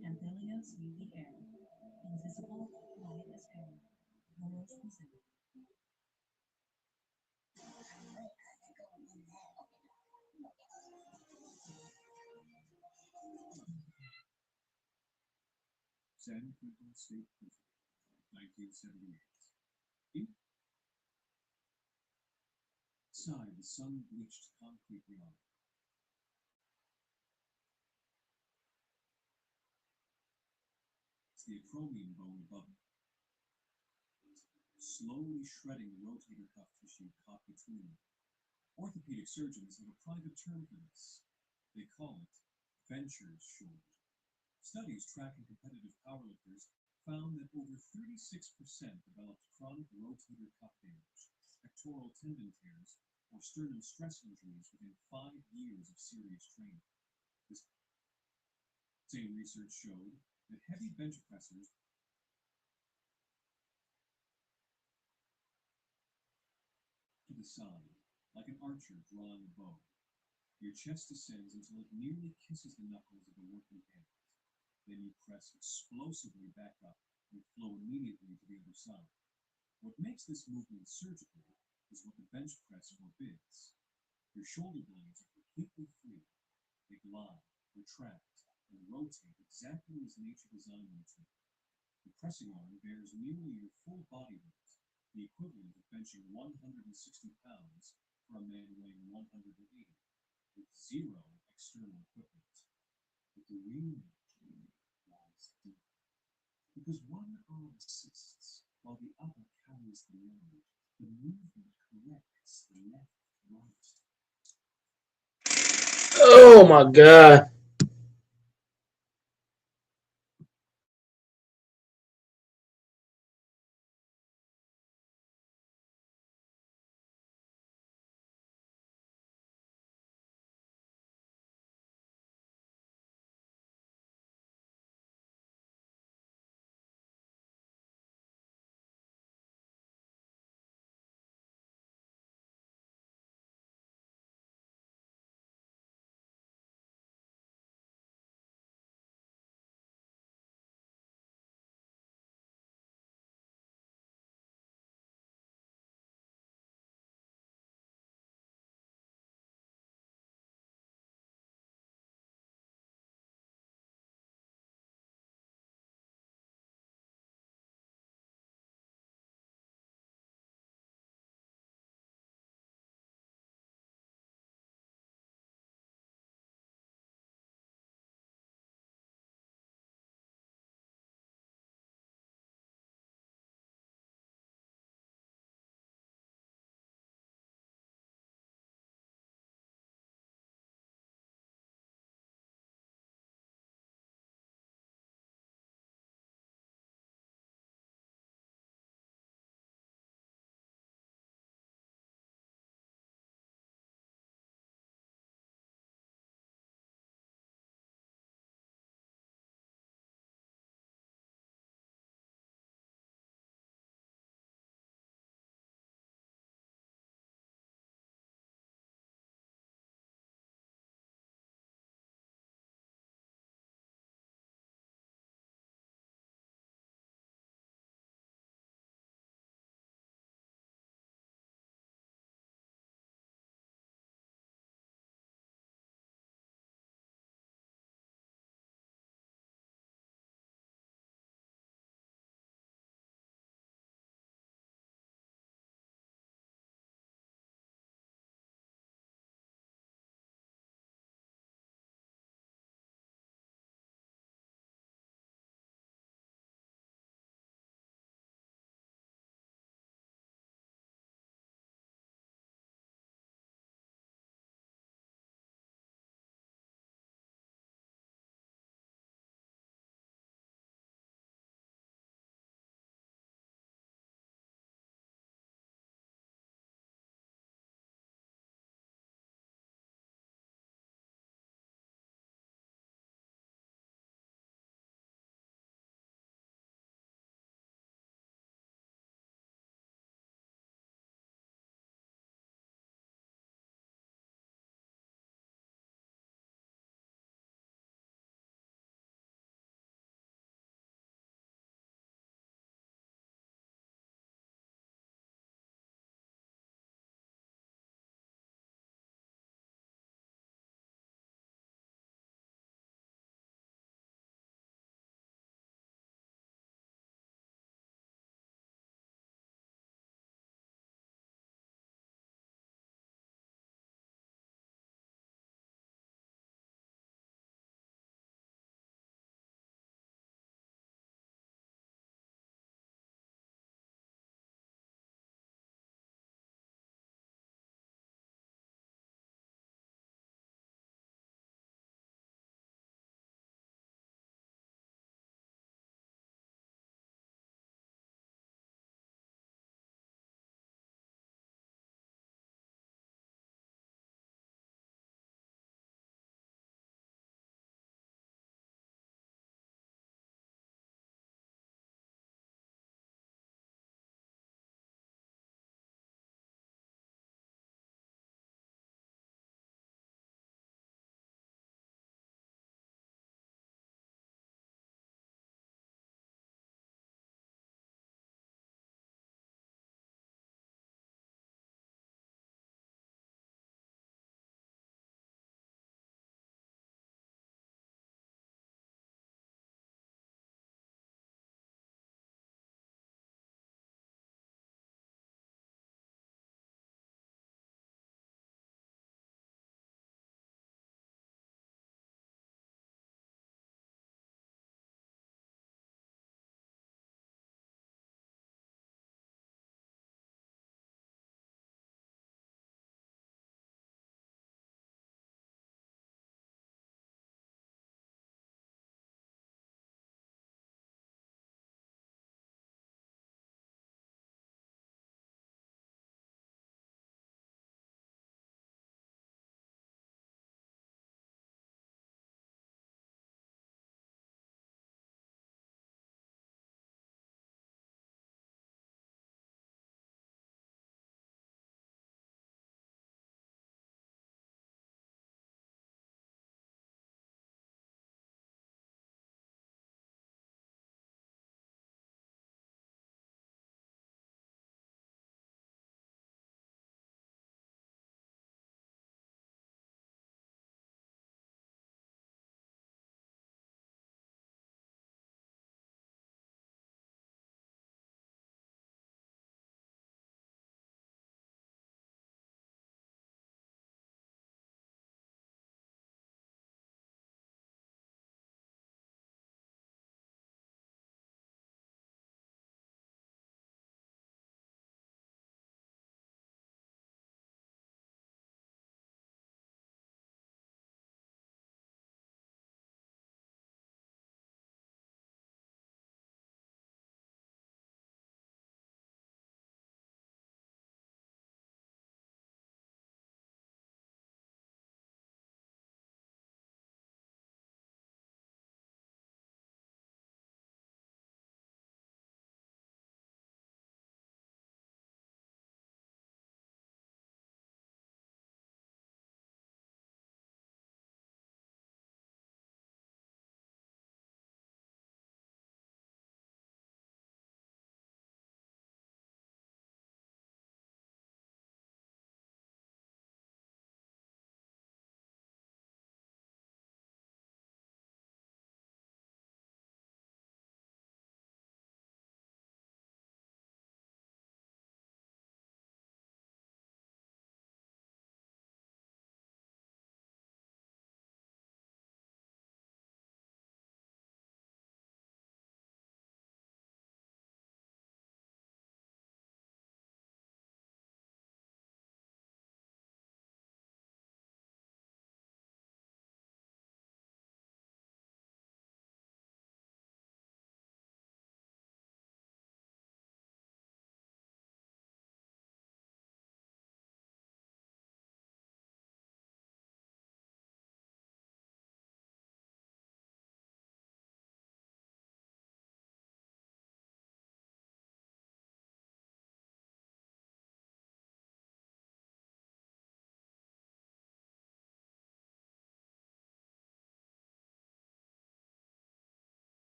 Anthelios viewed the air, invisible, light as air. Burrows presented. San Quentin State Prison, 1978. Inside the sun-bleached concrete yard, it's the acromion bone above it, slowly shredding the rotator cuff tissue caught between them. Orthopedic surgeons have a private term for this. They call it Venture's shoulder. Studies tracking competitive powerlifters found that over 36% developed chronic rotator cuff damage, pectoral tendon tears, or sternum stress injuries within 5 years of serious training. The same research showed that heavy bench pressers to the side, like an archer drawing a bow. Your chest descends until it nearly kisses the knuckles of the working hand. Then you press explosively back up and flow immediately to the other side. What makes this movement surgical is what the bench press forbids. Your shoulder blades are completely free. They glide, retract, and rotate exactly as nature designed them to. The pressing arm bears nearly your full body weight, the equivalent of benching 160 pounds for a man weighing 180, with zero external equipment. But the real magic lies deep, because one arm assists while the other carries the load. The movement corrects the left right. Oh my god.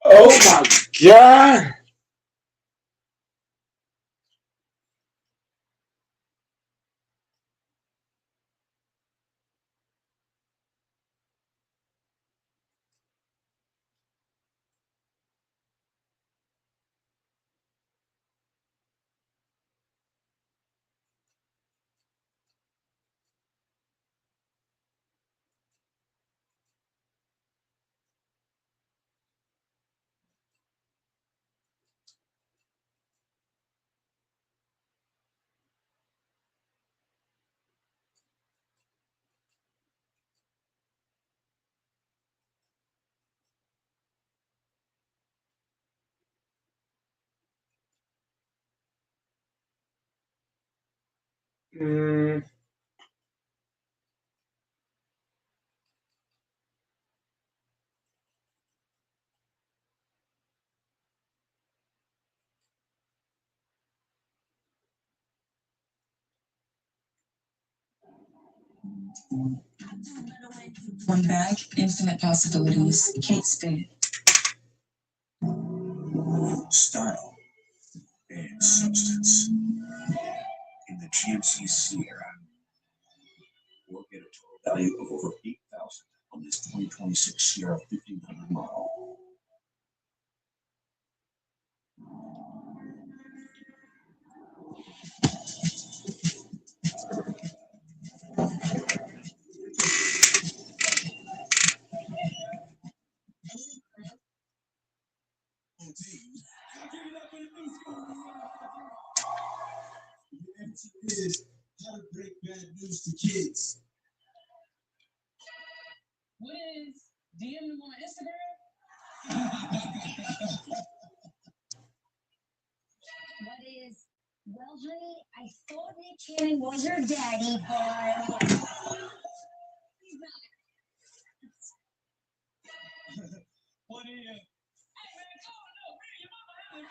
Oh my god. Mm, One bag, infinite possibilities. Kate Spade. Style and substance in the GMC Sierra. We'll get a total value of over $8,000 on this 2026 Sierra 1500 model. Is how to break bad news to kids. What is DM them on Instagram? What is, well, honey, I thought Nick Cannon was your daddy, but he's not. What is? Hey man, come on up. Man, your mama having a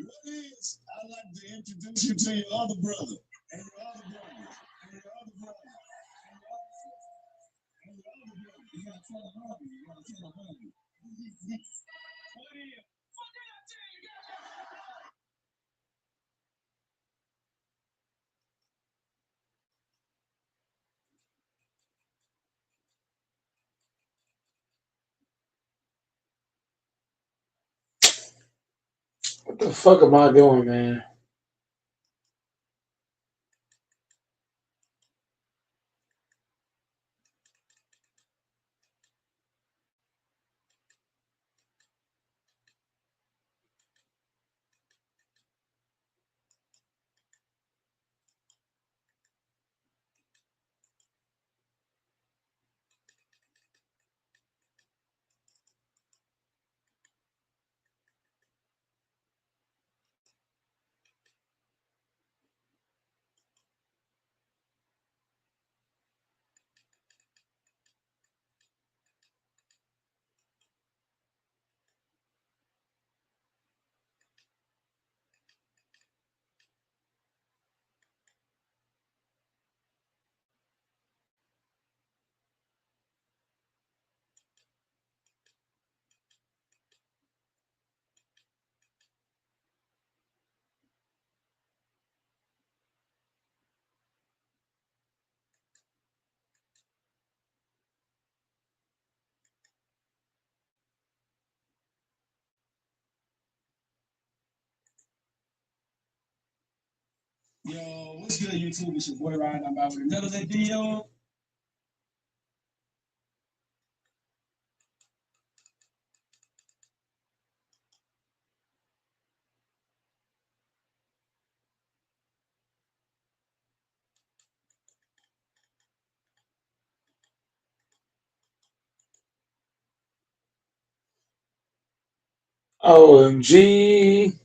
What is? I'd like to introduce you to your other brother, and your other brother, and your other brother, and your other sister, and your other brother. You gotta tell them home. You gotta tell them home. What is? What did I tell you guys? what the fuck am I doing, man? Yo, what's good, YouTube? It's your boy Ryan. I'm back with another lit video. OMG.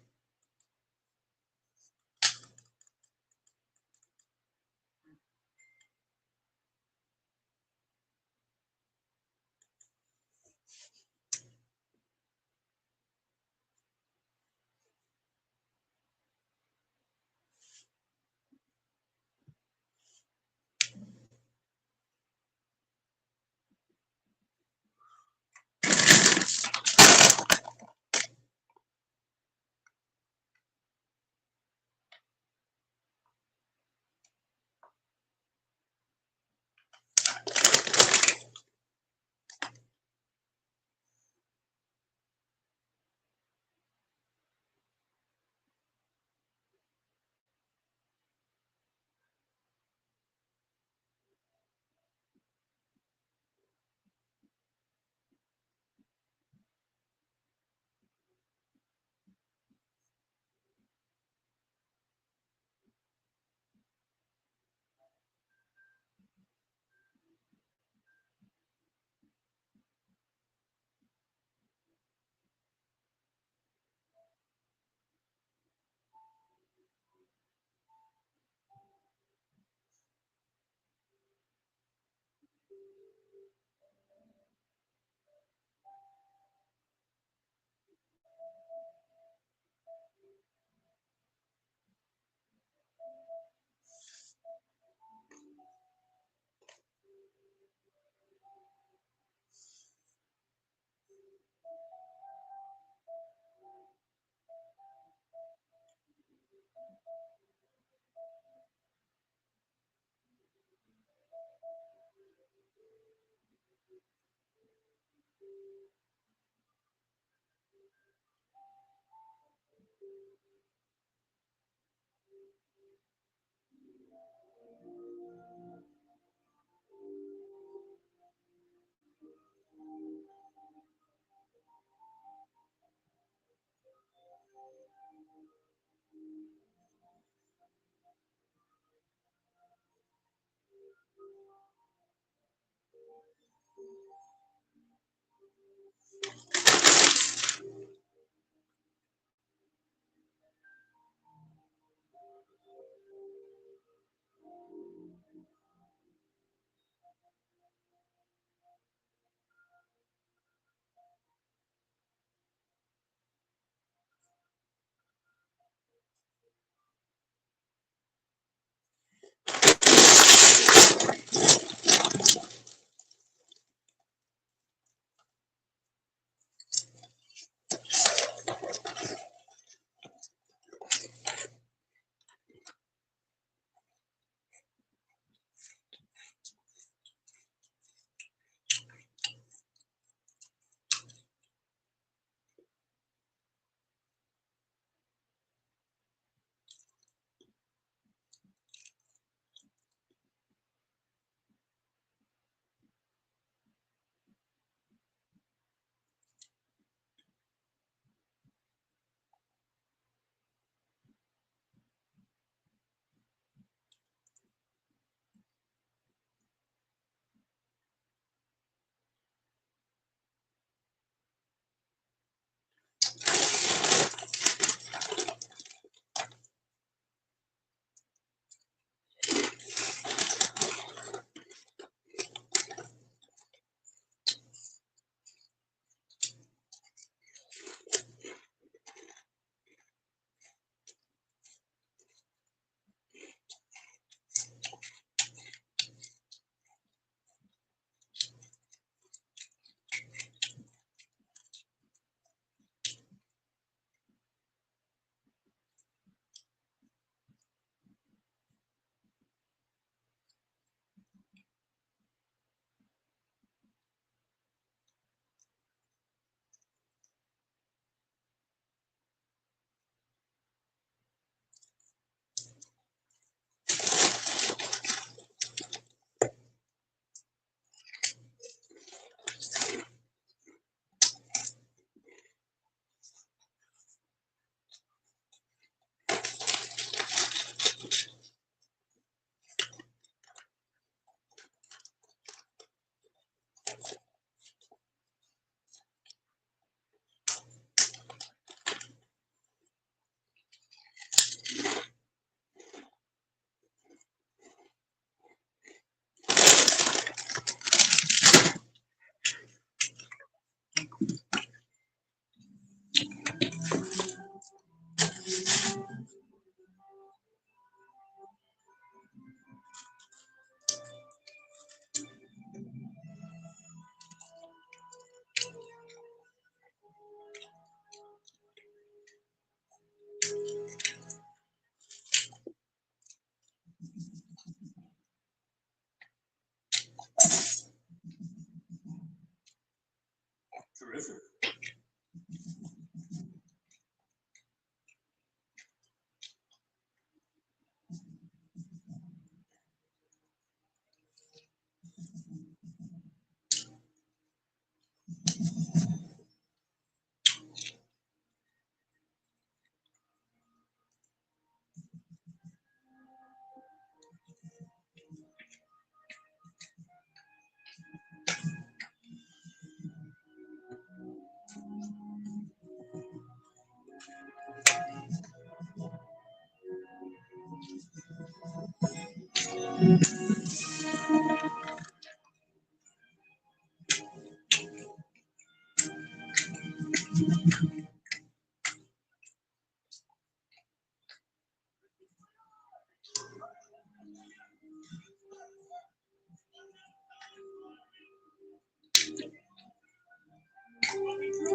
All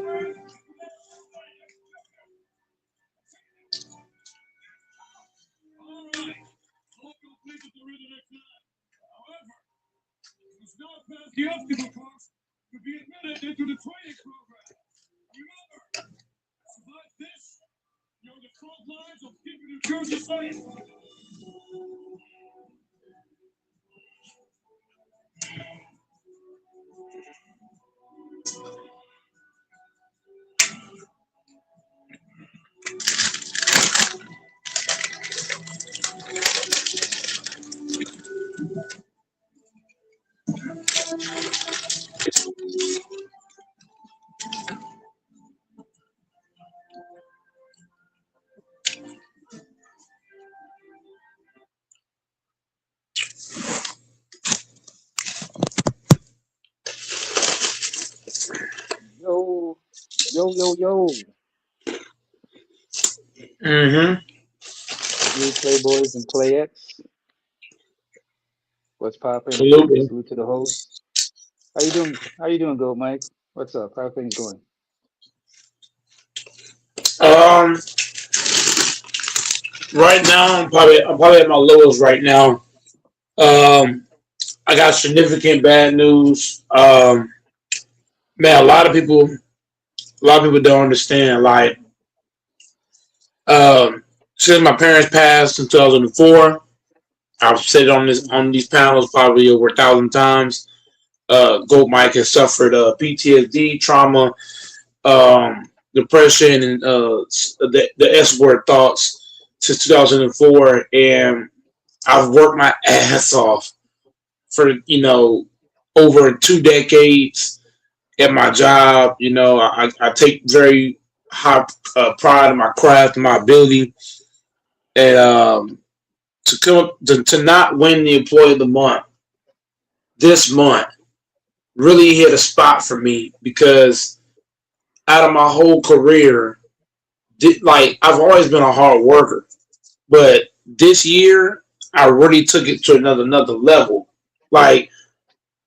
right. Hope you'll please with the rhythm next time. However, you must not pass the obstacle course to be admitted into the training program. Remember, survive this, you're on the front lines of keeping New Jersey safe. Yo, yo. Mm-hmm. Good Playboys and Playettes. What's poppin'? Absolutely. Salute to the host. How you doing? How you doing, Gold Mike? What's up? How things going? Um, right now, I'm probably at my lowest right now. Um, I got significant bad news. Man, a lot of people don't understand. Like, um, since my parents passed in 2004, I've said it on these panels probably over 1,000 times. Gold Mike has suffered PTSD, trauma, depression, and the S word thoughts since 2004, and I've worked my ass off for over 2 decades at my job. I take very high pride in my craft and my ability, and to come up to not win the Employee of the Month this month really hit a spot for me because out of my whole career, like I've always been a hard worker, but this year I really took it to another level. Like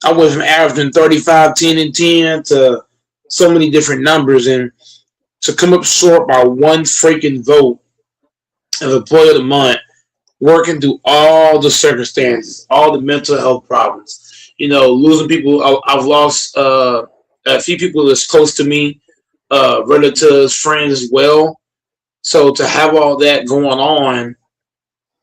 I went from averaging 35, 10, and 10 to so many different numbers, and to come up short by one freaking vote of Employee of the Month, working through all the circumstances, all the mental health problems, losing people. I've lost a few people that's close to me, relatives, friends as well. So to have all that going on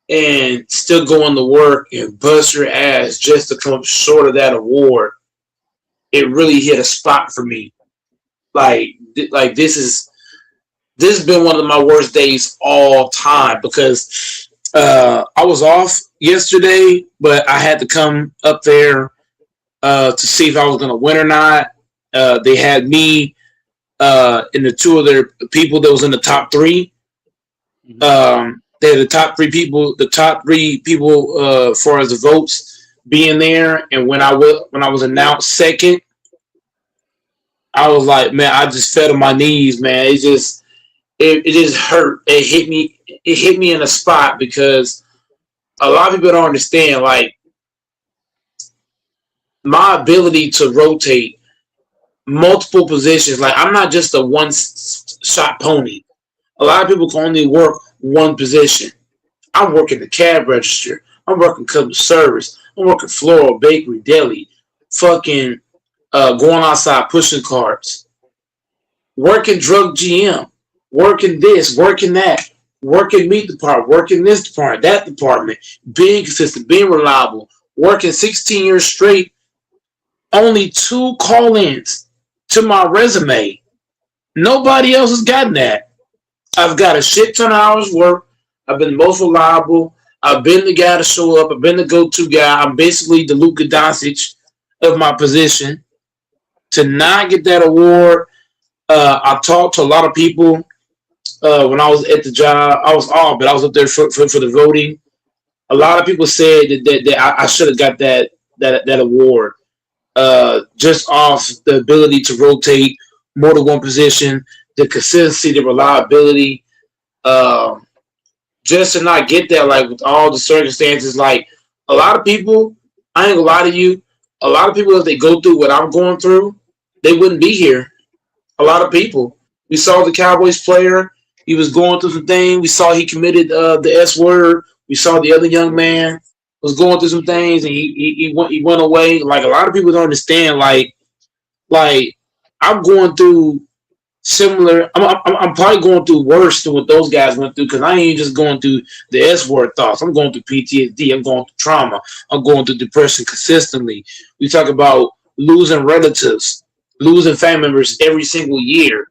and still going to work and bust your ass just to come up short of that award, it really hit a spot for me. Like this has been one of my worst days all time because I was off yesterday, but I had to come up there to see if I was going to win or not. They had me and the two other people that was in the top three. Hmm. They had the top three people as far as the votes being there. And when I was announced second, I was like, man, I just fell to my knees, man. It just hurt. It hit me. It hit me in a spot because a lot of people don't understand. Like my ability to rotate multiple positions. Like I'm not just a one shot pony. A lot of people can only work one position. I'm working the cab register. I'm working customer service. I'm working floral, bakery, deli, fucking going outside pushing carts, working drug GM, working this, working that, working meat department, working this department, that department, being consistent, being reliable, working 16 years straight, only two call-ins to my resume. Nobody else has gotten that. I've got a shit ton of hours work. I've been the most reliable. I've been the guy to show up. I've been the go-to guy. I'm basically the Luka Doncic of my position. To not get that award, I talked to a lot of people when I was at the job. I was off, but I was up there for the voting. A lot of people said that I should have got that award just off the ability to rotate more than one position, the consistency, the reliability. Um, just to not get that, like with all the circumstances, like a lot of people, I ain't gonna lie to you, a lot of people if they go through what I'm going through, they wouldn't be here. A lot of people. We saw the Cowboys player. He was going through some things. We saw he committed the S word. We saw the other young man was going through some things, and he went away. Like a lot of people don't understand. Like I'm going through similar. I'm probably going through worse than what those guys went through because I ain't just going through the S word thoughts. I'm going through PTSD. I'm going through trauma. I'm going through depression consistently. We talk about losing relatives, losing family members every single year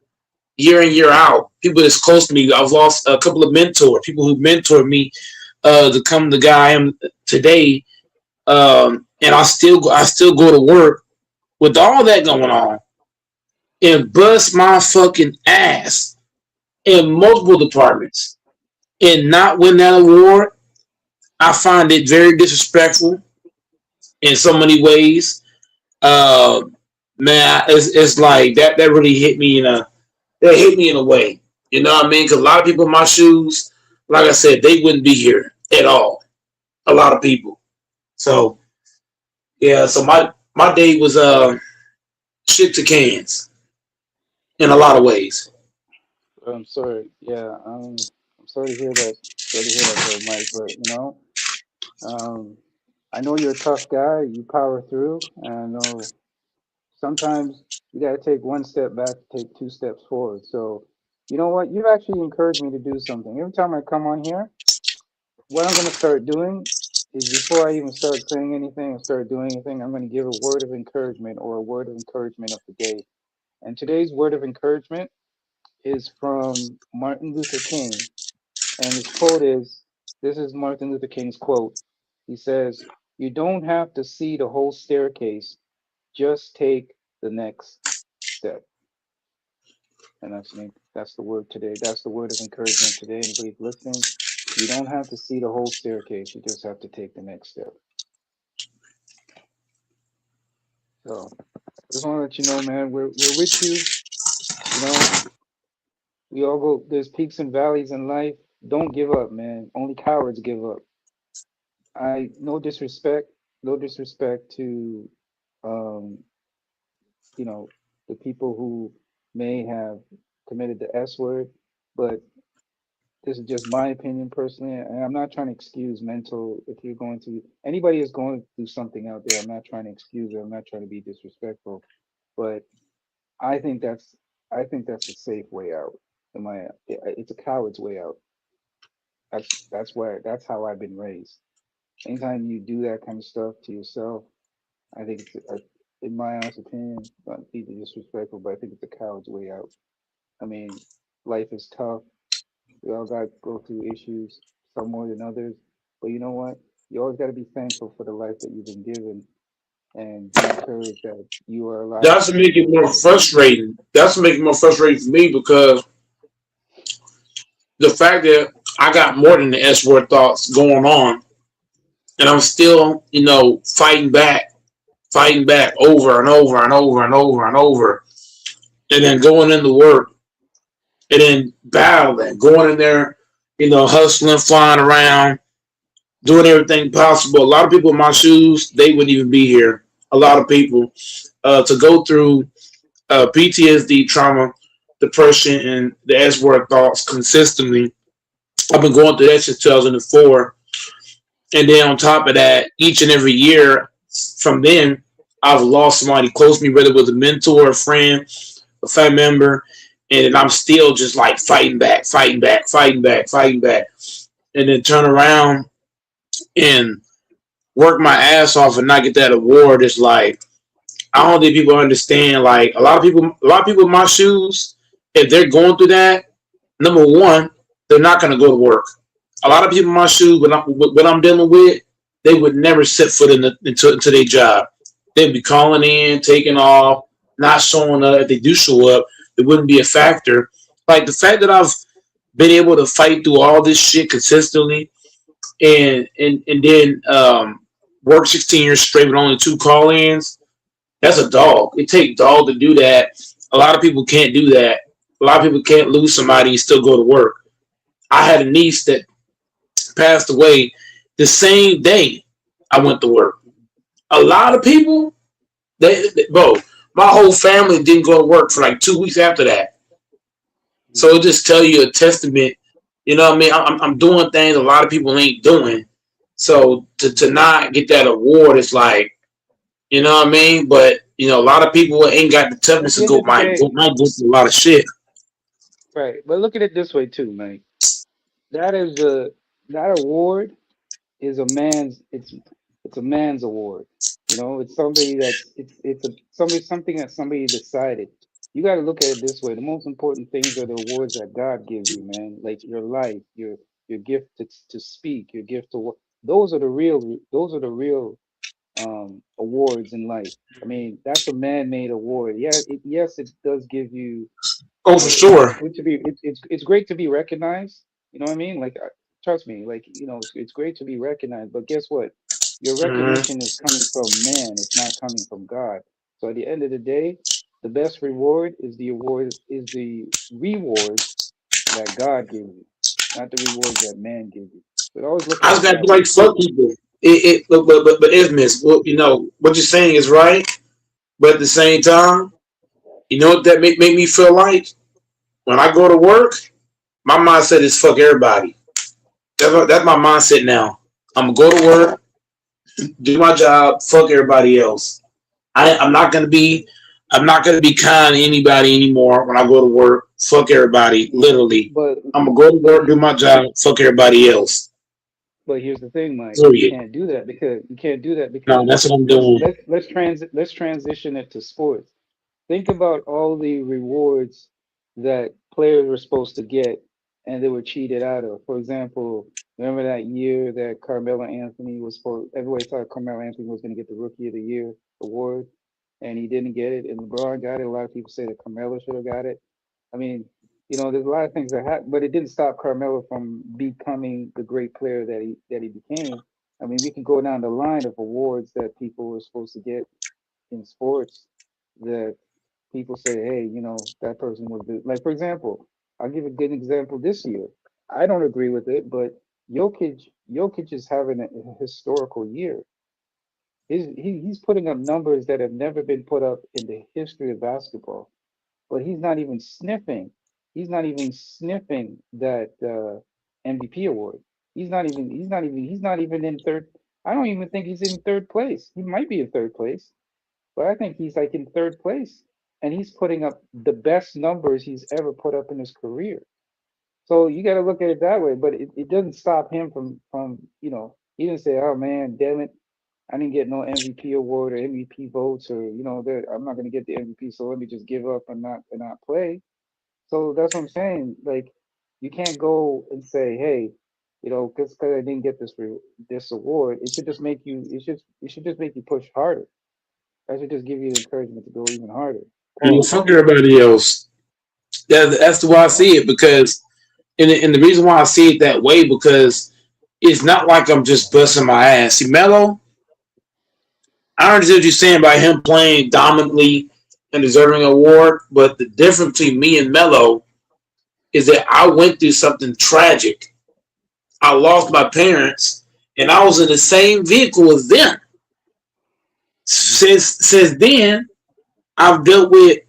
in year out. People that's close to me. I've lost a couple of mentors, people who mentored me to come the guy I am today. And I still go to work with all that going on and bust my fucking ass in multiple departments and not win that award. I find it very disrespectful in so many ways. Uh, Man, it's like that really hit me in a way. You know what I mean? Because a lot of people in my shoes, like I said, they wouldn't be here at all. A lot of people. So yeah, so my day was shit to cans in a lot of ways. I'm sorry. Yeah, I'm sorry to hear that. Sorry to hear that, though, Mike. But um, I know you're a tough guy. You power through, and I know sometimes you got to take one step back to take two steps forward. So, you know what? You've actually encouraged me to do something. Every time I come on here, what I'm going to start doing is before I even start saying anything or start doing anything, I'm going to give a word of encouragement or a word of encouragement of the day. And today's word of encouragement is from Martin Luther King. And his quote is, this is Martin Luther King's quote. He says, "You don't have to see the whole staircase, just take the next step." And that's the word today. That's the word of encouragement today. Anybody listening, you don't have to see the whole staircase. You just have to take the next step. So I just want to let you know, man, we're with you. You know, we all go. There's peaks and valleys in life. Don't give up, man. Only cowards give up. I no disrespect to, um, you know, the people who may have committed the S word, but this is just my opinion personally, and I'm not trying to excuse mental. If you're going to anybody is going through something out there, I'm not trying to excuse it. I'm not trying to be disrespectful, but I think that's I think that's a safe way out. It's a coward's way out. That's how I've been raised. Anytime you do that kind of stuff to yourself, I think in my honest opinion, not to be disrespectful, but I think it's a coward's way out. I mean, life is tough. We all got to go through issues, some more than others. But you know what? You always got to be thankful for the life that you've been given and be encouraged that you are alive That's to make it more frustrating. That's to make it more frustrating for me because the fact that I got more than the S word thoughts going on, and I'm still, fighting back over and over and over and over and over, and then going into work and then battling, going in there, hustling, flying around, doing everything possible. A lot of people in my shoes, they wouldn't even be here. A lot of people to go through PTSD, trauma, depression, and the S word thoughts consistently. I've been going through that since 2004. And then on top of that, each and every year from then, I've lost somebody close to me, whether it was a mentor, a friend, a family member, and I'm still just like fighting back, fighting back, fighting back, fighting back. And then turn around and work my ass off and not get that award is like I don't think people understand. Like a lot of people in my shoes, if they're going through that, number one, they're not gonna go to work. A lot of people in my shoes, what I'm dealing with, they would never set foot into their job. They'd be calling in, taking off, not showing up. If they do show up, it wouldn't be a factor. Like the fact that I've been able to fight through all this shit consistently, and then work 16 years straight with only two call-ins. That's a dog. It takes dog to do that. A lot of people can't do that. A lot of people can't lose somebody and still go to work. I had a niece that passed away the same day I went to work. A lot of people, bro, my whole family didn't go to work for like 2 weeks after that. So it just tell you a testament. You know what I mean? I'm doing things a lot of people ain't doing. So to not get that award is like, you know what I mean? But a lot of people ain't got the At toughness the to end go of the day, might go through a lot of shit. right? But look at it this way too, man. That is a that award is a man's it's a man's award. You know, it's somebody that's it's a something that somebody decided. You got to look at it this way. The most important things are the awards that God gives you, man. Like your life, your gift to speak, your gift to work. Those are the real awards in life. I mean, that's a man-made award. Yeah, yes, it does give you. Oh, for It's sure. good to be. It's great to be recognized. You know what I mean? Like, trust me. Like, it's great to be recognized. But guess what? Your Hmm. recognition is coming from man. It's not coming from God. So at the end of the day, the best reward is the rewards that God gives you, not the rewards that man gives you. So always look I at just it gotta that be way. like fuck people. But Isthmus, well, what you're saying is right. But at the same time, you know what that make me feel like? When I go to work, my mindset is fuck everybody. That's my mindset now. I'm gonna go to work, do my job, fuck everybody else. I'm not gonna be kind to anybody anymore when I go to work. Fuck everybody, literally. But I'm gonna go to but work, do my job, fuck everybody else. But here's the thing, Mike. You Period. can't do that because you can't do that No, because that's what I'm let's doing. let's let's transition it to sports. Think about all the rewards that players were supposed to get and they were cheated out of. For example, remember that year that Carmelo Anthony was supposed everybody thought Carmelo Anthony was going to get the Rookie of the Year award and he didn't get it and LeBron got it. A lot of people say that Carmelo should have got it. I mean, there's a lot of things that happened, but it didn't stop Carmelo from becoming the great player that he became. I mean, we can go down the line of awards that people were supposed to get in sports that people say, hey, that person was the, like, for example, I'll give a good example this year. I don't agree with it, but Jokic is having a historical year. He's putting up numbers that have never been put up in the history of basketball, but he's not even sniffing that MVP award. He's not even in third. I don't even think he's in third place. He might be in third place, but I think he's like in third place, and he's putting up the best numbers he's ever put up in his career. So you got to look at it that way, but it doesn't stop him from he didn't say, oh man, damn it, I didn't get no MVP award or MVP votes or I'm not going to get the MVP, so let me just give up and not play. So that's what I'm saying. Like, you can't go and say, "Hey, because I didn't get this award, it should just make you. It should just make you push harder. That should just give you the encouragement to go even harder." Pause. Fuck everybody else. That's the way I see it because, and the reason why I see it that way because it's not like I'm just busting my ass. See, Melo, I understand what you're saying by him playing dominantly and deserving an award, but the difference between me and Melo is that I went through something tragic. I lost my parents, and I was in the same vehicle as them. Since then, I've dealt with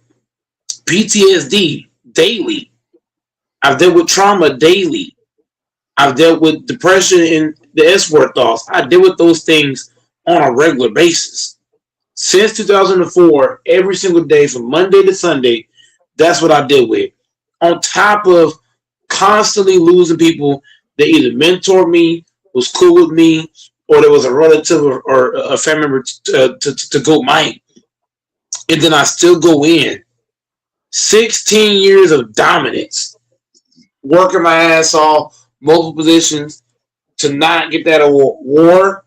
PTSD daily. I've dealt with trauma daily. I've dealt with depression and the S word thoughts. I deal with those things on a regular basis. Since 2004, every single day from Monday to Sunday, that's what I deal with. On top of constantly losing people that either mentored me, was cool with me, or there was a relative or a family member to go mine. And then I still go in. 16 years of dominance, working my ass off, multiple positions to not get that award,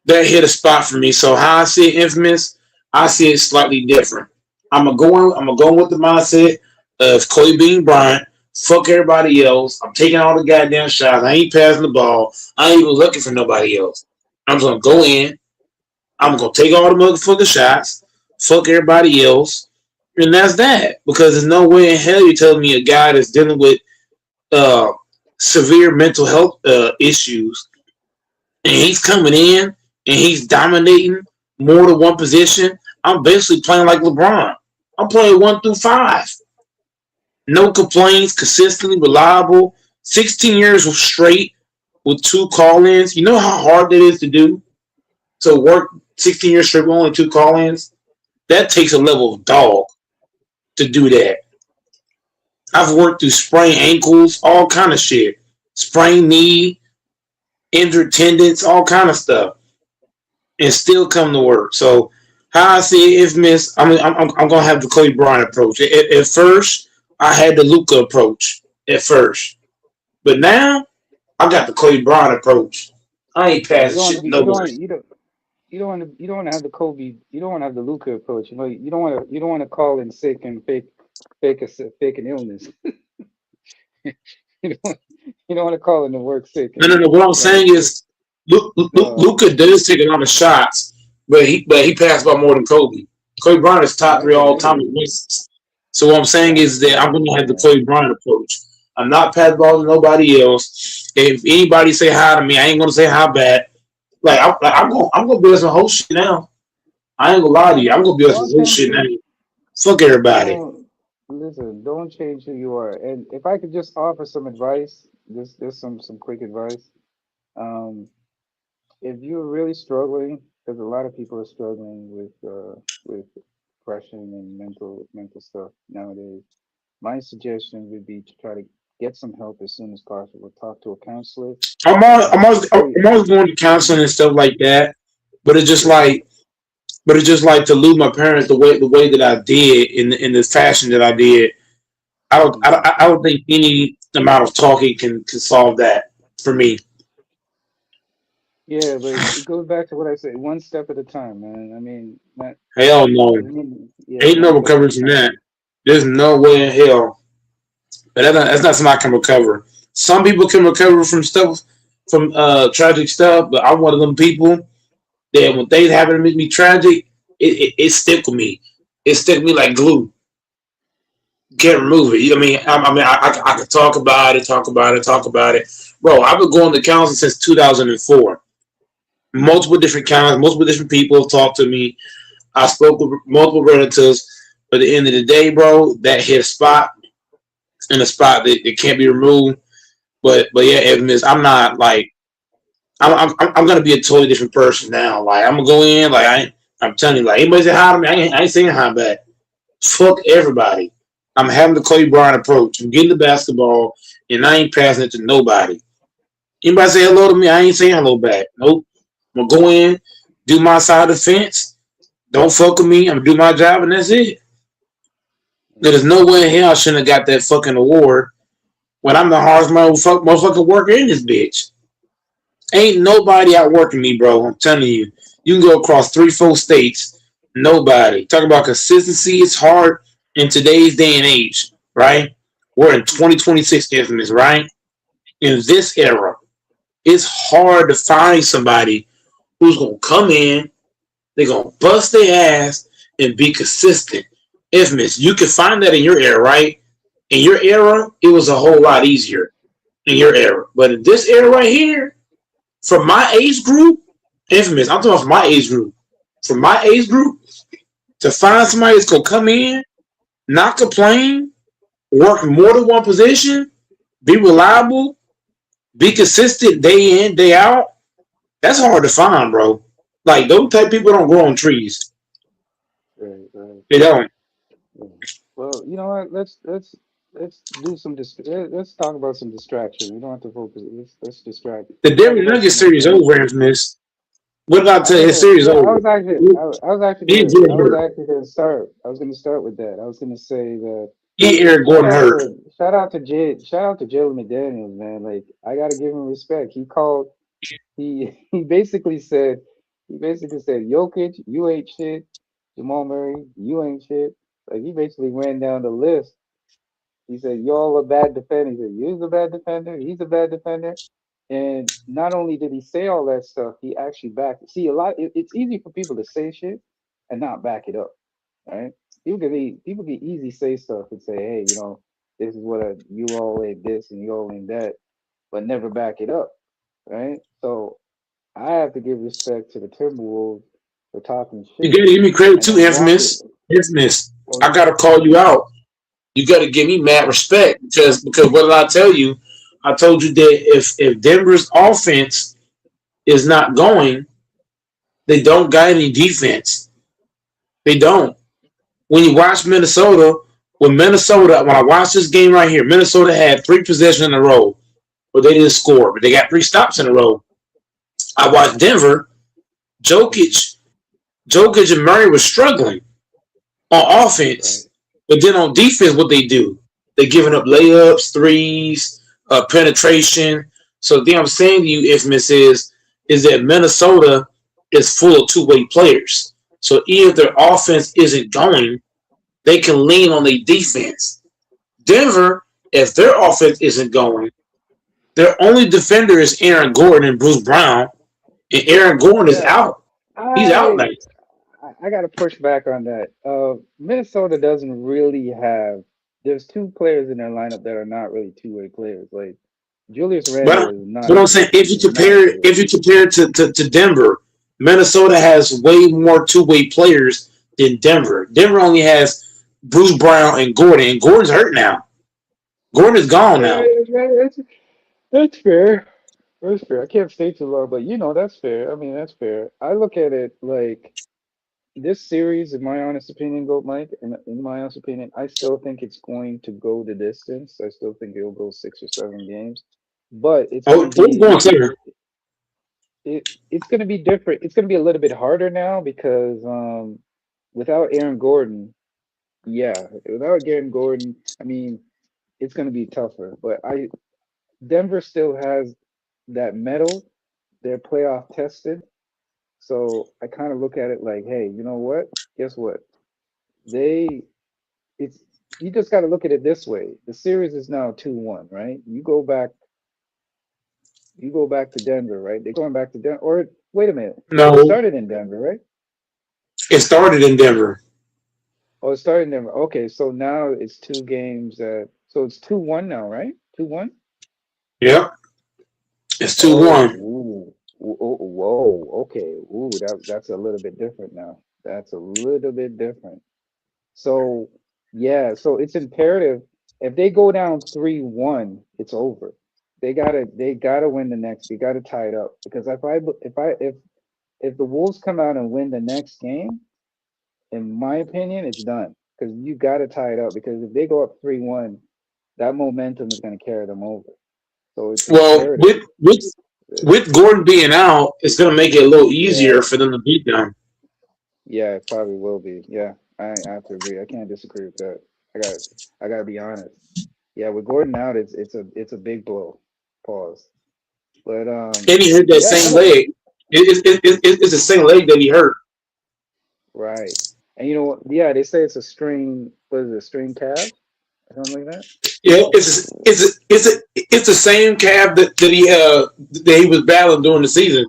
that hit a spot for me. So how I see it, Infamous, I see it slightly different. I'm gonna go with the mindset of Kobe Bean Bryant. Fuck everybody else. I'm taking all the goddamn shots. I ain't passing the ball. I ain't even looking for nobody else. I'm just gonna go in. I'm gonna take all the motherfucking shots. Fuck everybody else. And that's that. Because there's no way in hell you're telling me a guy that's dealing with uh, severe mental health issues and he's coming in and he's dominating more than one position. I'm basically playing like LeBron. I'm playing 1 through 5. No complaints, consistently reliable. 16 years straight with 2 call-ins. You know how hard that is to do? To work 16 years straight with only 2 call-ins? That takes a level of dog to do that. I've worked through sprained ankles, all kind of shit. Sprained knee, injured tendons, all kind of stuff. And still come to work. So how I see it, if miss, I'm gonna have the Kobe Bryant approach. At first, I had the Luca approach at first, but now I got the Kobe Bryant approach. I ain't Yeah, you passing don't want shit to to be. You don't. nobody. You don't. You don't want to have the Kobe. You don't want to have the Luca approach. You know. You don't want to. You don't want to call in sick and fake an illness. You don't. You don't want to call in the work sick No, no, no. and What I'm try to saying quit. is, No. Luca does take a lot of shots, but he passed by more than Kobe. Kobe Bryant is No, top I three get all it. time in misses. So what I'm saying Yeah, is that I'm gonna have the yeah. Kobe Bryant approach. I'm not pass ball to nobody else. If anybody say hi to me, I ain't gonna say hi back. I'm gonna build some whole shit now. I ain't gonna lie to No, you. I'm gonna build some don't whole change shit now. who. Fuck everybody. Don't listen. Don't change who you are. And if I could just offer some advice, just some quick advice. Um, if you're really struggling, because a lot of people are struggling with depression and mental stuff nowadays. My suggestion would be to try to get some help as soon as possible. Talk to a counselor. I'm always, I'm always, Before you, I'm always going to counseling and stuff like that. But it's just yeah, like, to lose my parents the way that I did in the fashion that I did. hmm I don't think any amount of talking can solve that for me. yeah, but it goes back to what I said, one step at a time, man. I mean, not, Hell no, yeah, ain't no one step at recovery a from time. that. There's no way in hell. But that's not something I can recover. Some people can recover from stuff, from tragic stuff, but I'm one of them people that when things happen to make me tragic, it stick with me. It stick with me like glue. Can't remove it. You know what I mean? I could talk about it, talk about it, talk about it. Bro, I've been going to counseling since 2004. Multiple different counselors, multiple different people have talked to me. I spoke with multiple relatives. But at the end of the day, bro, that hit a spot in a spot that it can't be removed. But yeah, Evans, I'm not like I'm gonna be a totally different person now. Like I'm gonna go in like I'm telling you, like anybody say hi to me, I ain't saying hi back. Fuck everybody. I'm having the Kobe Bryant approach. I'm getting the basketball, and I ain't passing it to nobody. Anybody say hello to me, I ain't saying hello back. Nope. I'm gonna go in, do my side of the fence. Don't fuck with me. I'm gonna do my job, and that's it. There's no way in hell I shouldn't have got that fucking award when I'm the hardest motherfucking worker in this bitch. Ain't nobody outworking me, bro. I'm telling you. You can go across 3, 4 states. Nobody. Talk about consistency. It's hard in today's day and age, right? We're in 2026 infamous, right? In this era, it's hard to find somebody who's gonna come in, they're gonna bust their ass and be consistent. Infamous. You can find that in your era, right? In your era, it was a whole lot easier in your era. But in this era right here, from my age group, infamous. I'm talking from my age group. From my age group, to find somebody that's gonna come in, not complain, work more than one position, be reliable, be consistent day in, day out. That's hard to find, bro. Like those type of people don't grow on trees. Right, right. They don't. Yeah. Well, you know what? Let's do some let's talk about some distraction. We don't have to focus. Let's distract. The Talk Denver about Nuggets some series adventure. over, infamous. What about I tell you? was His series yeah, over. He ain't Gordon I was hurt. actually gonna start. I was gonna start with that. I was gonna say that He ain't Eric Gordon hurt. shout out to Jaden Daniels, man. Like I gotta give him respect. He basically said Jokic, you ain't shit. Jamal Murray, you ain't shit. Like he basically ran down the list. He said, "Y'all a bad defender." He said, "You're a bad defender. He's a bad defender." And not only did he say all that stuff, he actually backed. See, it's easy for people to say shit and not back it up, right? People can easily say stuff and say, "Hey, this is what you all ain't this and you all ain't that," but never back it up, right? So I have to give respect to the Timberwolves for talking You shit gotta give me credit and too, then walking. infamous. Infamous. Well, I gotta call you out. You gotta give me mad well, respect because what did I tell you? I told you that if Denver's offense is not going, they don't got any defense. They don't. When you watch Minnesota, when I watched this game right here, Minnesota had three possessions in a row where they didn't score, but they got three stops in a row. I watched Denver. Jokic, Jokic and Murray were struggling on right. offense, but then on defense, what they do? They giving up layups, threes, penetration. So the thing I'm saying to you, Ifmis, is that Minnesota is full of two-way players. So even if their offense isn't going, they can lean on their defense. Denver, if their offense isn't going, their only defender is Aaron Gordon and Bruce Brown, and Aaron Gordon is Yeah, out. He's out I now. I got to push back on that. Minnesota doesn't really have. There's two players in their lineup that are not really two-way players. Like Julius Randle But is not but I'm a saying two-way. if you compare it to Denver, Minnesota has way more two-way players than Denver. Denver only has Bruce Brown and Gordon, and Gordon's hurt now. Gordon is gone Yeah, now. that's fair. That's fair. I can't stay too long, but that's fair. I mean, that's fair. I look at it like this series, in my honest opinion, Gold Mike, in my honest opinion, I still think it's going to go the distance. I still think it'll go 6 or 7 games, but it's going to Oh, what's be going clear? it's going to be different. It's going to be a little bit harder now because without Aaron Gordon, yeah, without Aaron Gordon, I mean, it's going to be tougher. But I Denver still has that metal. They're playoff tested. So I kind of look at it like, hey, you know what? Guess what? They it's you just got to look at it this way. The series is now 2-1, right? You go back to Denver, right? They're going back to Denver. Or wait a minute. It No, started in Denver, right? it started in Denver. Oh, it started in Denver. Okay, so now it's 2 games so it's 2-1 now, right? 2-1? Yep, it's two Oh, one. ooh. Whoa. Okay. Ooh, that's a little bit different now. That's a little bit different. So yeah, so it's imperative if they go down 3-1, it's over. They gotta win the next. They gotta tie it up because if the Wolves come out and win the next game, in my opinion, it's done because you gotta tie it up because if they go up 3-1, that momentum is gonna carry them over. So it's Well, imperative. with Gordon being out, it's gonna make it a little easier Yeah, for them to beat them. yeah, it probably will be. Yeah, I have to agree. I can't disagree with that. I got I gotta be honest. Yeah, with Gordon out, it's a big blow. Pause. But And he hurt that yeah, same leg. It's the same leg that he hurt. right. And you know what? Yeah, they say it's a string. What is it? A string calf or something like that. Yeah, it's the same calf that he was battling during the season.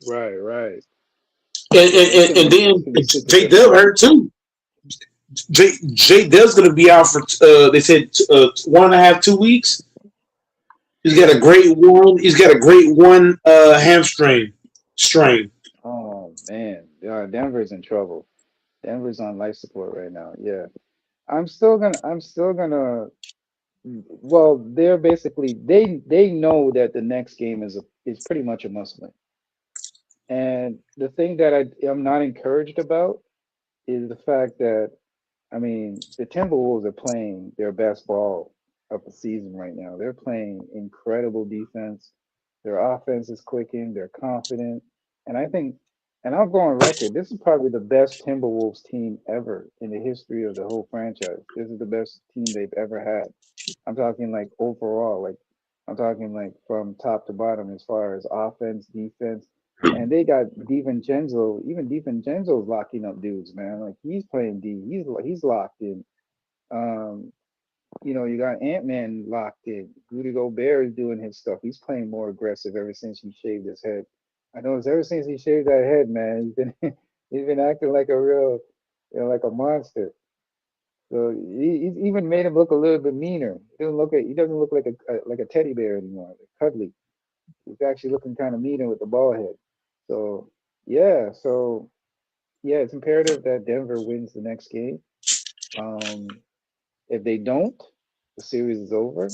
Right, right. And Yeah, and, and it's then gonna be super J Dub difficult. hurt too. J Dub's gonna be out for they said 1.5 2 weeks. He's got a Yeah. great one. He's got a great one hamstring strain. Oh man, yeah, Denver's in trouble. Denver's on life support right now. Yeah. I'm still gonna. Well, they're basically they know that the next game is pretty much a must win. And the thing that I'm not encouraged about is the fact that I mean the Timberwolves are playing their best ball of the season right now. They're playing incredible defense. Their offense is clicking. They're confident, and I think, and I'll go on record. This is probably the best Timberwolves team ever in the history of the whole franchise. This is the best team they've ever had. I'm talking like overall, like I'm talking like from top to bottom as far as offense, defense, and they got DiVincenzo. Even DiVincenzo's locking up dudes, man. Like he's playing D. He's locked in. Um, You got Ant-Man locked in. Rudy Gobert is doing his stuff. He's playing more aggressive ever since he shaved his head. I know it's ever since he shaved that head, man. He's been he's been acting like a real, like a monster. So he's even made him look a little bit meaner. He doesn't look like a teddy bear anymore, like cuddly. He's actually looking kind of meaner with the ball head. So yeah, so yeah, it's imperative that Denver wins the next game. Um, if they don't, the series is over.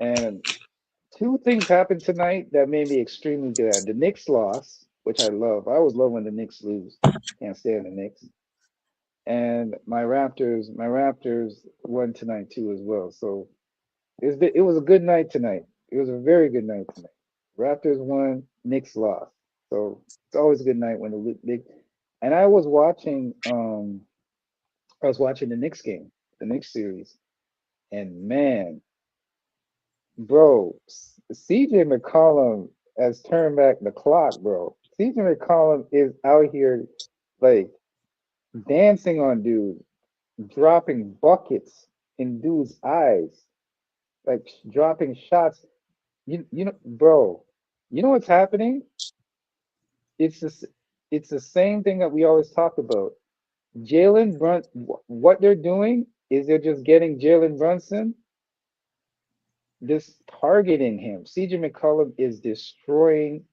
And two things happened tonight that made me extremely glad. The Knicks lost, which I love. I always love when the Knicks lose. Can't stand the Knicks. And my Raptors won tonight too as well. So it was a good night tonight. It was a very good night tonight. Raptors won, Knicks lost. So it's always a good night when the big. And I was watching the Knicks game, the Knicks series, and man, bro, CJ McCollum has turned back the clock, bro. CJ McCollum is out here like dancing on dudes, dropping buckets in dudes' eyes, like dropping shots. Bro, you know what's happening? It's this, it's the same thing that we always talk about. What they're doing is they're just getting Jalen Brunson, just targeting him. CJ McCollum is destroying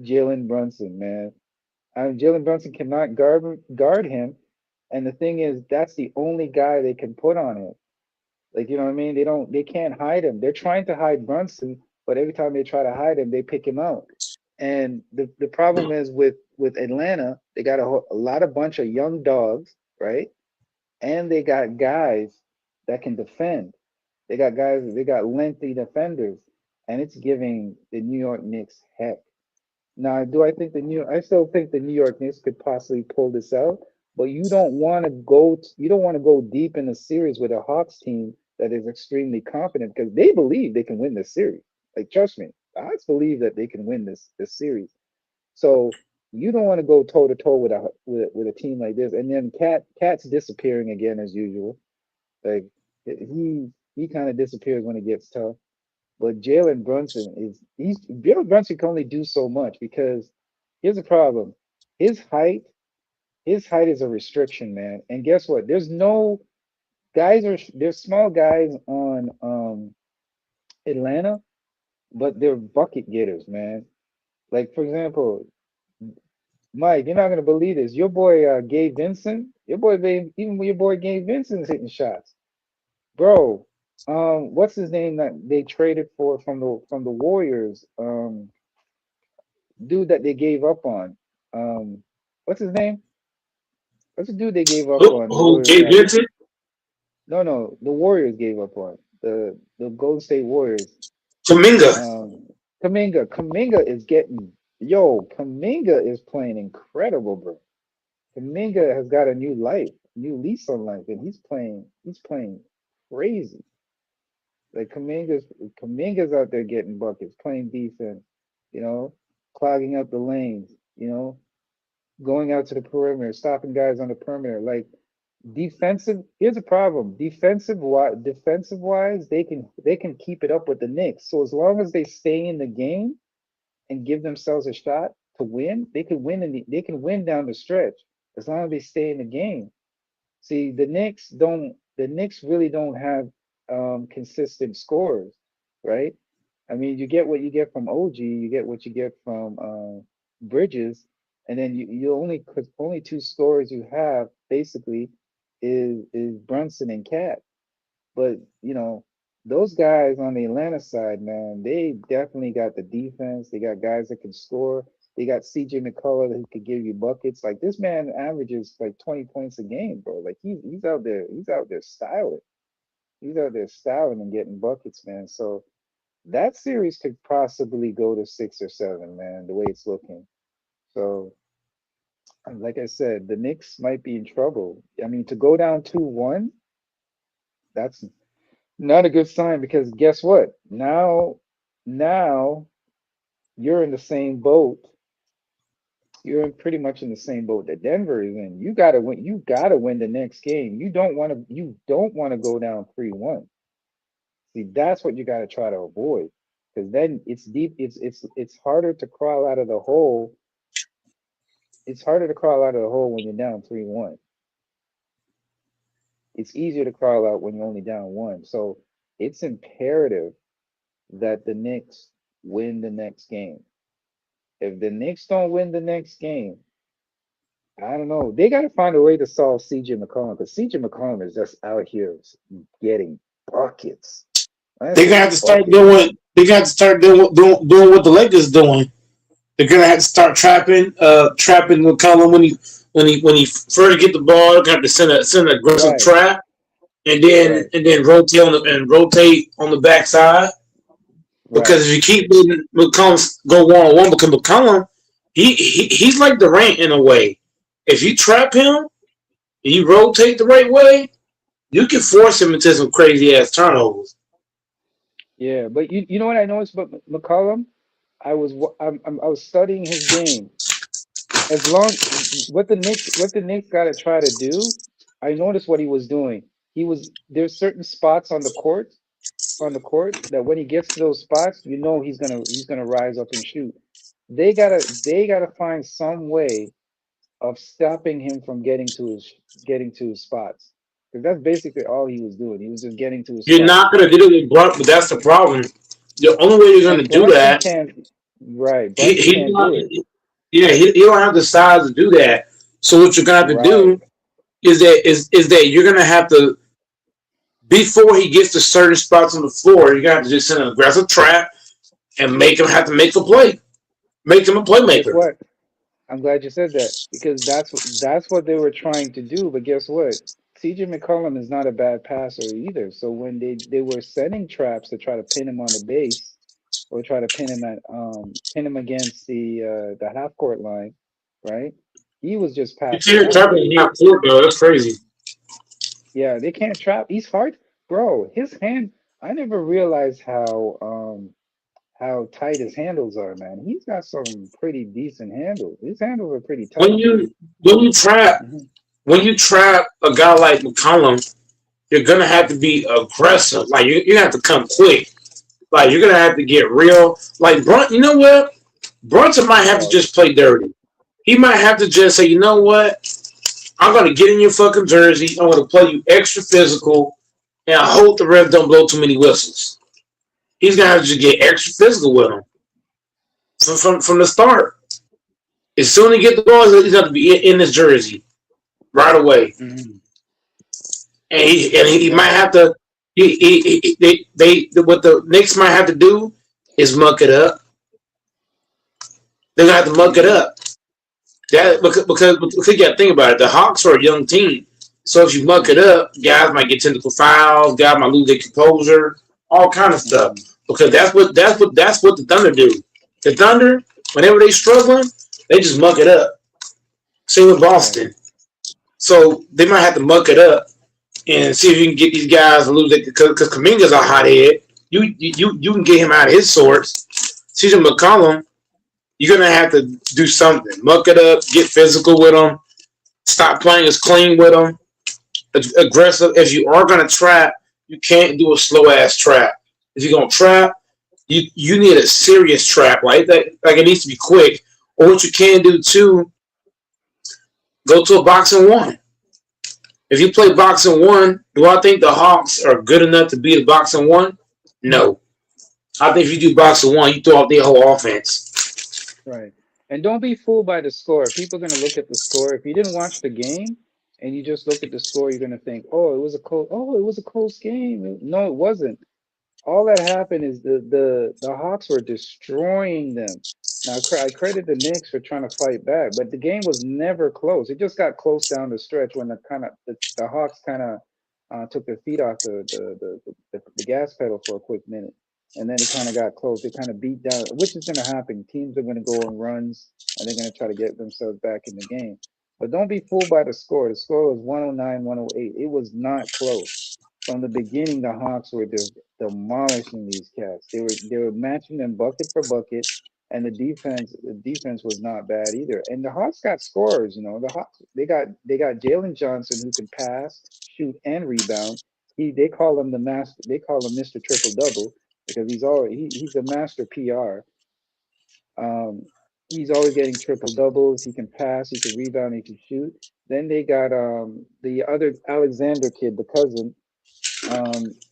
Jalen Brunson, man. Jalen Brunson cannot guard him, and the thing is, that's the only guy they can put on him. Like, you know what I mean? They can't hide him. They're trying to hide Brunson, but every time they try to hide him, they pick him out. And the problem is with Atlanta, they got a lot of bunch of young dogs, right? And they got guys that can defend. They got lengthy defenders, and it's giving the New York Knicks heck. Now, I still think the New York Knicks could possibly pull this out, but you don't want to go deep in the series with a Hawks team that is extremely confident because they believe they can win this series. Like, trust me, the Hawks believe that they can win this series. So you don't want to go toe to toe with a team like this, and then Cat's disappearing again as usual. Like he kind of disappears when it gets tough. But Jalen Brunson can only do so much because here's the problem. His height, his height is a restriction, man. And guess what? There's small guys on Atlanta, but they're bucket getters, man. Like for example, Mike, you're not gonna believe this. Your boy Gabe Vincent, even your boy Gabe Vincent's hitting shots. Bro, what's his name that they traded for from the Warriors? Dude that they gave up on. Um, what's his name? What's the dude they gave up on? The Who Warriors Gabe got Vincent? no, no, the Warriors gave up on the Golden State Warriors. Kaminga. Um, Kaminga is Kaminga is playing incredible, bro. Kaminga has got a new life, new lease on life, and he's playing crazy. Like Kaminga's out there getting buckets, playing defense, you know, clogging up the lanes, going out to the perimeter, stopping guys on the perimeter. Like here's a problem. Defensive wise, they can keep it up with the Knicks. So as long as they stay in the game and give themselves a shot to win, they can win down the stretch as long as they stay in the game. See, the Knicks really don't have consistent scores, right? I mean, you get what you get from OG, you get what you get from Bridges, and then you only cause only two scorers you have basically is Brunson and Cat. But those guys on the Atlanta side, man, they definitely got the defense. They got guys that can score. They got CJ McCullough who could give you buckets. Like this man averages like 20 points a game, bro. Like he's out there styling. He's out there styling and getting buckets, man. So that series could possibly go to 6 or 7, man, the way it's looking. So like I said, the Knicks might be in trouble. I mean, to go down 2-1, that's not a good sign because guess what? Now you're in the same boat You're pretty much in the same boat that Denver is in. You gotta win. You gotta win the next game. You don't want to. You don't want to go down 3-1. See, that's what you gotta try to avoid, because then it's deep. It's harder to crawl out of the hole. It's harder to crawl out of the hole when you're down 3-1. It's easier to crawl out when you're only down one. So it's imperative that the Knicks win the next game. If the Knicks don't win the next game, I don't know. They got to find a way to solve CJ McCollum, because CJ McCollum is just out here getting buckets. I They're gonna mean have to start buckets. doing. They're gonna have to start doing what the Lakers doing. They're gonna have to start trapping McCollum when he first get the ball. They're gonna have to send an aggressive Right, trap, right, and then rotate on the backside. right. Because if you keep letting McCollum go 1-on-1, because McCollum, he's like Durant in a way. If you trap him and you rotate the right way, you can force him into some crazy ass turnovers. Yeah, but you know what I noticed about McCollum? I was studying his game. As long what the Knicks got to try to do, I noticed what he was doing. There's certain spots on the court that when he gets to those spots, you know he's gonna rise up and shoot. They gotta find some way of stopping him from getting to his spots, because that's basically all he was doing. He was just getting to his You're spots. not gonna do it with Brunt, but that's the problem. The only way you're gonna And do Brunson that, can't, right? he, Brunson he's can't not. do it. He don't have the size to do that. So what you're gonna have to Right. do is that you're gonna have to, before he gets to certain spots on the floor, you're gonna have to just send an aggressive trap and make him have to make a play, make him a Guess playmaker. what? I'm glad you said that, because that's what they were trying to do. But guess what? CJ McCollum is not a bad passer either. So when they were setting traps to try to pin him on the base, or try to pin him against the half court line, right? He was just You passing can't out. trap him in half court though. That's crazy. Yeah, they can't trap. He's hard, bro. His hand. I never realized how tight his handles are, man. He's got some pretty decent handles. His handles are pretty When tight. you when you trap Hmm. when you trap a guy like McCollum, you're gonna have to be aggressive. Like you have to come quick. Like you're gonna have to get real. Like Brunt, you know what? Brunson might have to Pause. just play dirty. He might have to just say, you know what? I'm gonna get in your fucking jersey. I'm gonna play you extra physical, and I hope the ref don't blow too many whistles. He's gonna have to just get extra physical with him from the start. As soon as he get the ball, he's gonna be in his jersey right away, Hmm. and he might Yeah. have to. What the Knicks might have to do is muck it up. They're gonna have to muck it Hmm. up. Because you got to think about it. The Hawks are a young team, so if you muck it Hmm. up, guys might get technical fouls. Guys might lose their composure, all kind of stuff. Hmm. Because that's what the Thunder do. The Thunder, whenever they struggling, they just muck it up. Same with Right. Boston. So they might have to muck it up and see if you can get these guys to lose it. Because Kaminga's a hothead. You can get him out of his sorts. CJ McCollum, you're gonna have to do something. Muck it up, get physical with him, stop playing as clean with them. Aggressive. If you are gonna trap, you can't do a slow ass trap. If you're gonna trap, you need a serious trap, like that. Like it needs to be quick. Or what you can do too, go to a boxing one. If you play boxing one, do I think the Hawks are good enough to beat a boxing one? No. I think if you do boxing one, you throw out their whole offense. Right. And don't be fooled by the score. People are going to look at the score. If you didn't watch the game and you just look at the score, you're going to think, it was a close game. No, it wasn't. All that happened is the Hawks were destroying them. Now I credit the Knicks for trying to fight back, but the game was never close. It just got close down the stretch when the Hawks kind of took their feet off the gas pedal for a quick minute, and then it kind of got close. They kind of beat down, which is going to happen. Teams are going to go on runs, and they're going to try to get themselves back in the game. But don't be fooled by the score. The score was 109, 108. It was not close. From the beginning, the Hawks were demolishing these cats. They were matching them bucket for bucket, and the defense was not bad either. And the Hawks got scorers. The Hawks they got Jalen Johnson who can pass, shoot, and rebound. They call him the master. They call him Mr. Triple Double because he's a master PR. Um, he's always getting triple doubles. He can pass. He can rebound. He can shoot. Then they got the other Alexander kid, the cousin.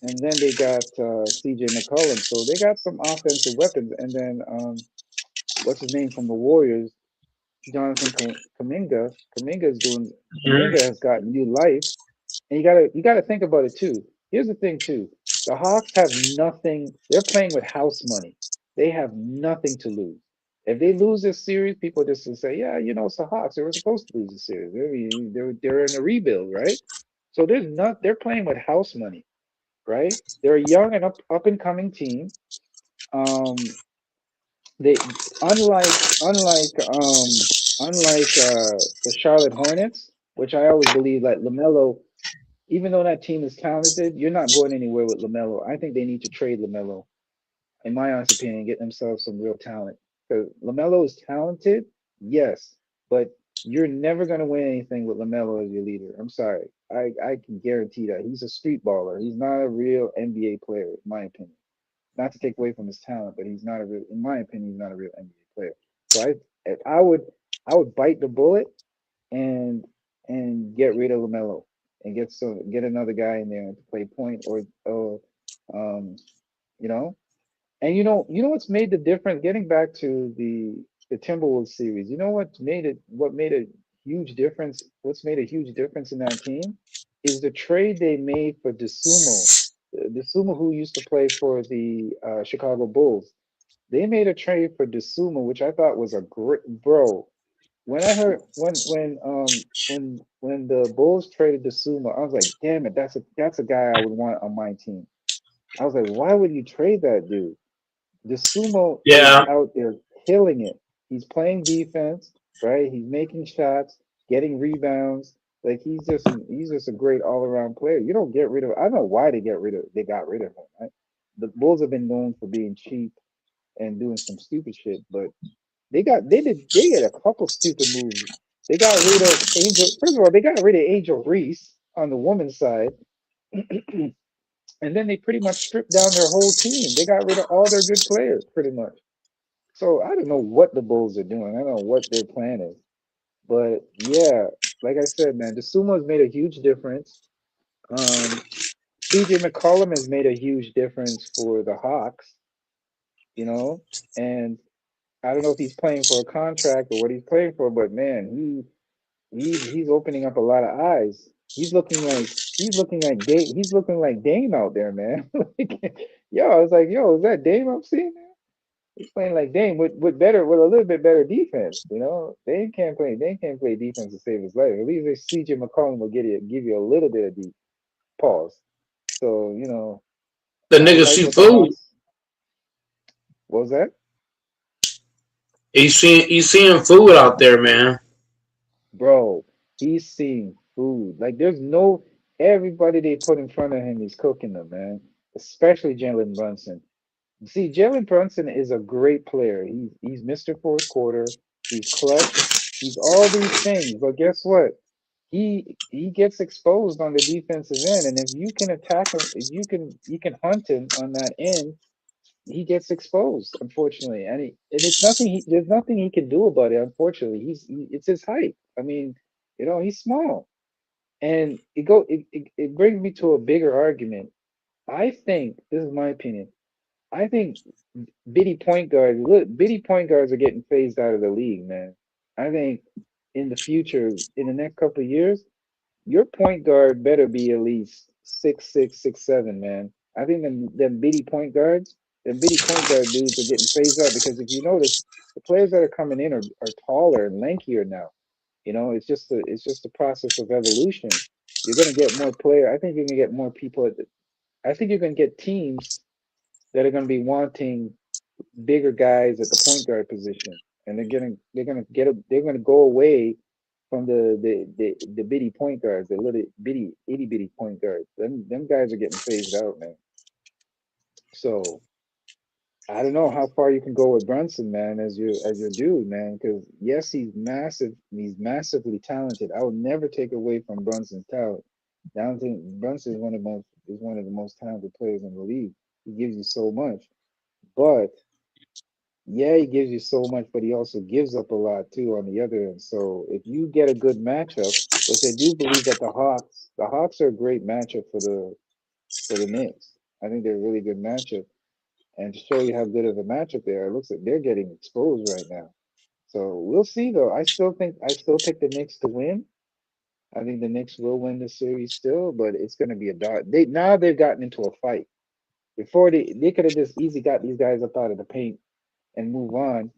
And then they got CJ McCollum. So they got some offensive weapons. And then what's his name from the Warriors? Jonathan Kaminga. Mhm. Kaminga has got new life. And you gotta think about it too. Here's the thing too. The Hawks have nothing. They're playing with house money. They have nothing to lose. If they lose this series, people just will say, yeah, it's the Hawks. They were supposed to lose the series. I mean, they're in a rebuild, right? So there's not. They're playing with house money, right? They're a young and up and coming team. Um, they unlike the Charlotte Hornets, which I always believe that Lamelo, even though that team is talented, you're not going anywhere with Lamelo. I think they need to trade Lamelo, in my honest opinion, and get themselves some real talent. Because Lamelo is talented, yes, but you're never going to win anything with Lamelo as your leader. I'm sorry. I can guarantee that. He's a street baller. He's not a real NBA player, in my opinion. Not to take away from his talent, but he's not a real, in my opinion, he's not a real NBA player. So I would bite the bullet and get rid of Lamelo and get another guy in there to play point or um you know you know what's made the difference, getting back to the Timberwolves series. What made a huge difference, what's made a huge difference in that team is the trade they made for DeSumo. DeSumo, who used to play for the Chicago Bulls. They made a trade for DeSumo, which I thought was a great, bro. When I heard when the Bulls traded DeSumo, I was like, damn it, that's a guy I would want on my team. I was like, why would you trade that dude? The sumo is Yeah, out there killing it. He's playing defense, right? He's making shots, getting rebounds. Like he's just a great all around player. You don't get rid of. I don't know why they got rid of him. Right? The Bulls have been known for being cheap and doing some stupid shit, but they did a couple stupid moves. They got rid of Angel. First of all, they got rid of Angel Reese on the woman's side, and then they pretty much stripped down their whole team. They got rid of all their good players, pretty much. So I don't know what the Bulls are doing. I don't know what their plan is. But yeah, like I said, man, the Sumo has made a huge difference. CJ McCollum has made a huge difference for the Hawks, you know, and I don't know if he's playing for a contract or what he's playing for, but man, he's opening up a lot of eyes. He's looking like Dame out there, man. Like, yo, I was like, yo, is that Dame I'm seeing? He's playing like Dame with a little bit better defense. Dame can't play defense to save his life. At least if CJ McCollum will give you a little bit of deep pause. So, the I nigga like see what the food. Hawks. What was that? He's seeing food out there, man. Bro, he's seeing food. Like there's no everybody they put in front of him, he's cooking them, man. Especially Jalen Brunson. See, Jalen Brunson is a great player. He's Mr. Fourth Quarter. He's clutch. He's all these things. But guess what? He gets exposed on the defensive end, and if you can attack him, if you can hunt him on that end, he gets exposed. Unfortunately, and it's nothing. There's nothing he can do about it. Unfortunately, it's his height. I mean, he's small, and it brings me to a bigger argument. I think this is my opinion. I think bitty point guards are getting phased out of the league, man. I think in the future, in the next couple of years, your point guard better be at least 6'6", 6'7", man. I think them bitty point guard dudes are getting phased out because if you notice, the players that are coming in are taller and lankier now. It's just a process of evolution. You're gonna get more player. I think you're gonna get more people. I think you're gonna get teams that are gonna be wanting bigger guys at the point guard position, and they're gonna go away from the bitty point guards, the little bitty itty bitty point guards. Them guys are getting phased out, man. So I don't know how far you can go with Brunson, man, as your dude, man. Because yes, he's massive. He's massively talented. I would never take away from Brunson's talent. Brunson is one of the most talented players in the league. He gives you so much, but yeah, he gives you so much, but he also gives up a lot too on the other end. So if you get a good matchup, which I do believe that the Hawks are a great matchup for the Knicks. I think they're a really good matchup. And to show you how good of a matchup they are, it looks like they're getting exposed right now. So we'll see though. I still pick the Knicks to win. I think the Knicks will win the series still, but it's gonna be a dart. They've gotten into a fight. Before they could have just easy got these guys up out of the paint and move on,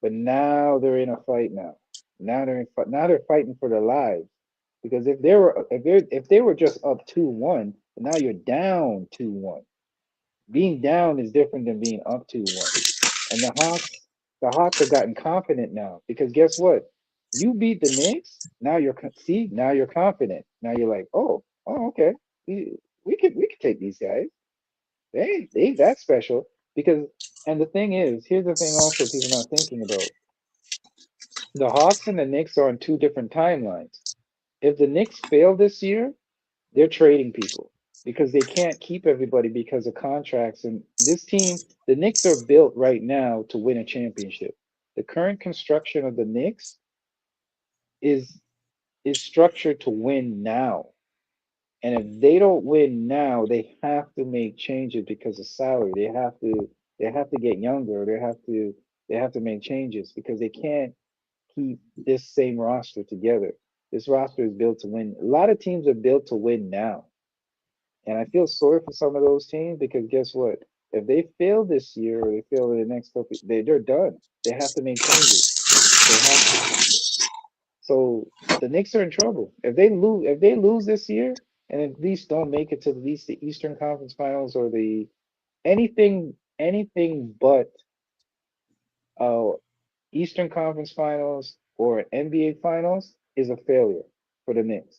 but now they're in a fight now. Now they're fighting for their lives. Because if they were just up 2-1, now you're down 2-1. Being down is different than being up 2-1. And the Hawks have gotten confident now because guess what? You beat the Knicks. Now you're confident. Now you're like, oh, okay. We could take these guys. They ain't that special because. And the thing is, here's the thing. Also, people not thinking about the Hawks and the Knicks are on two different timelines. If the Knicks fail this year, they're trading people because they can't keep everybody because of contracts. And this team, the Knicks are built right now to win a championship. The current construction of the Knicks is is structured to win now. And if they don't win now, they have to make changes because of salary. They have to get younger. They have to make changes because they can't keep this same roster together. This roster is built to win. A lot of teams are built to win now. And I feel sorry for some of those teams because guess what? If they fail this year or they fail in the next couple, they're done. They have to make changes. They have to. So the Knicks are in trouble. If they lose this year and at least don't make it to at least the Eastern Conference Finals or the anything but uh Eastern Conference Finals or NBA Finals is a failure for the Knicks.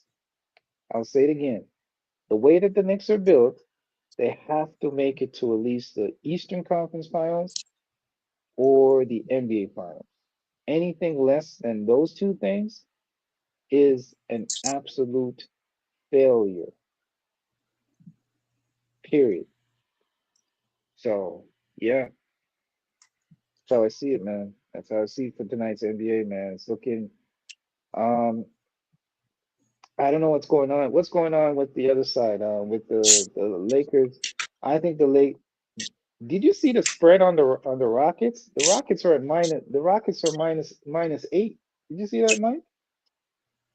I'll say it again. The way that the Knicks are built, they have to make it to at least the Eastern Conference Finals or the NBA Finals. Anything less than those two things is an absolute failure, period. So, yeah, that's how I see it, man. That's how I see it for tonight's NBA, man. It's looking, um, I don't know what's going on. What's going on with the other side, with the Lakers? I think the Lake. Did you see the spread on the Rockets? The Rockets are minus 8. Did you see that, Mike?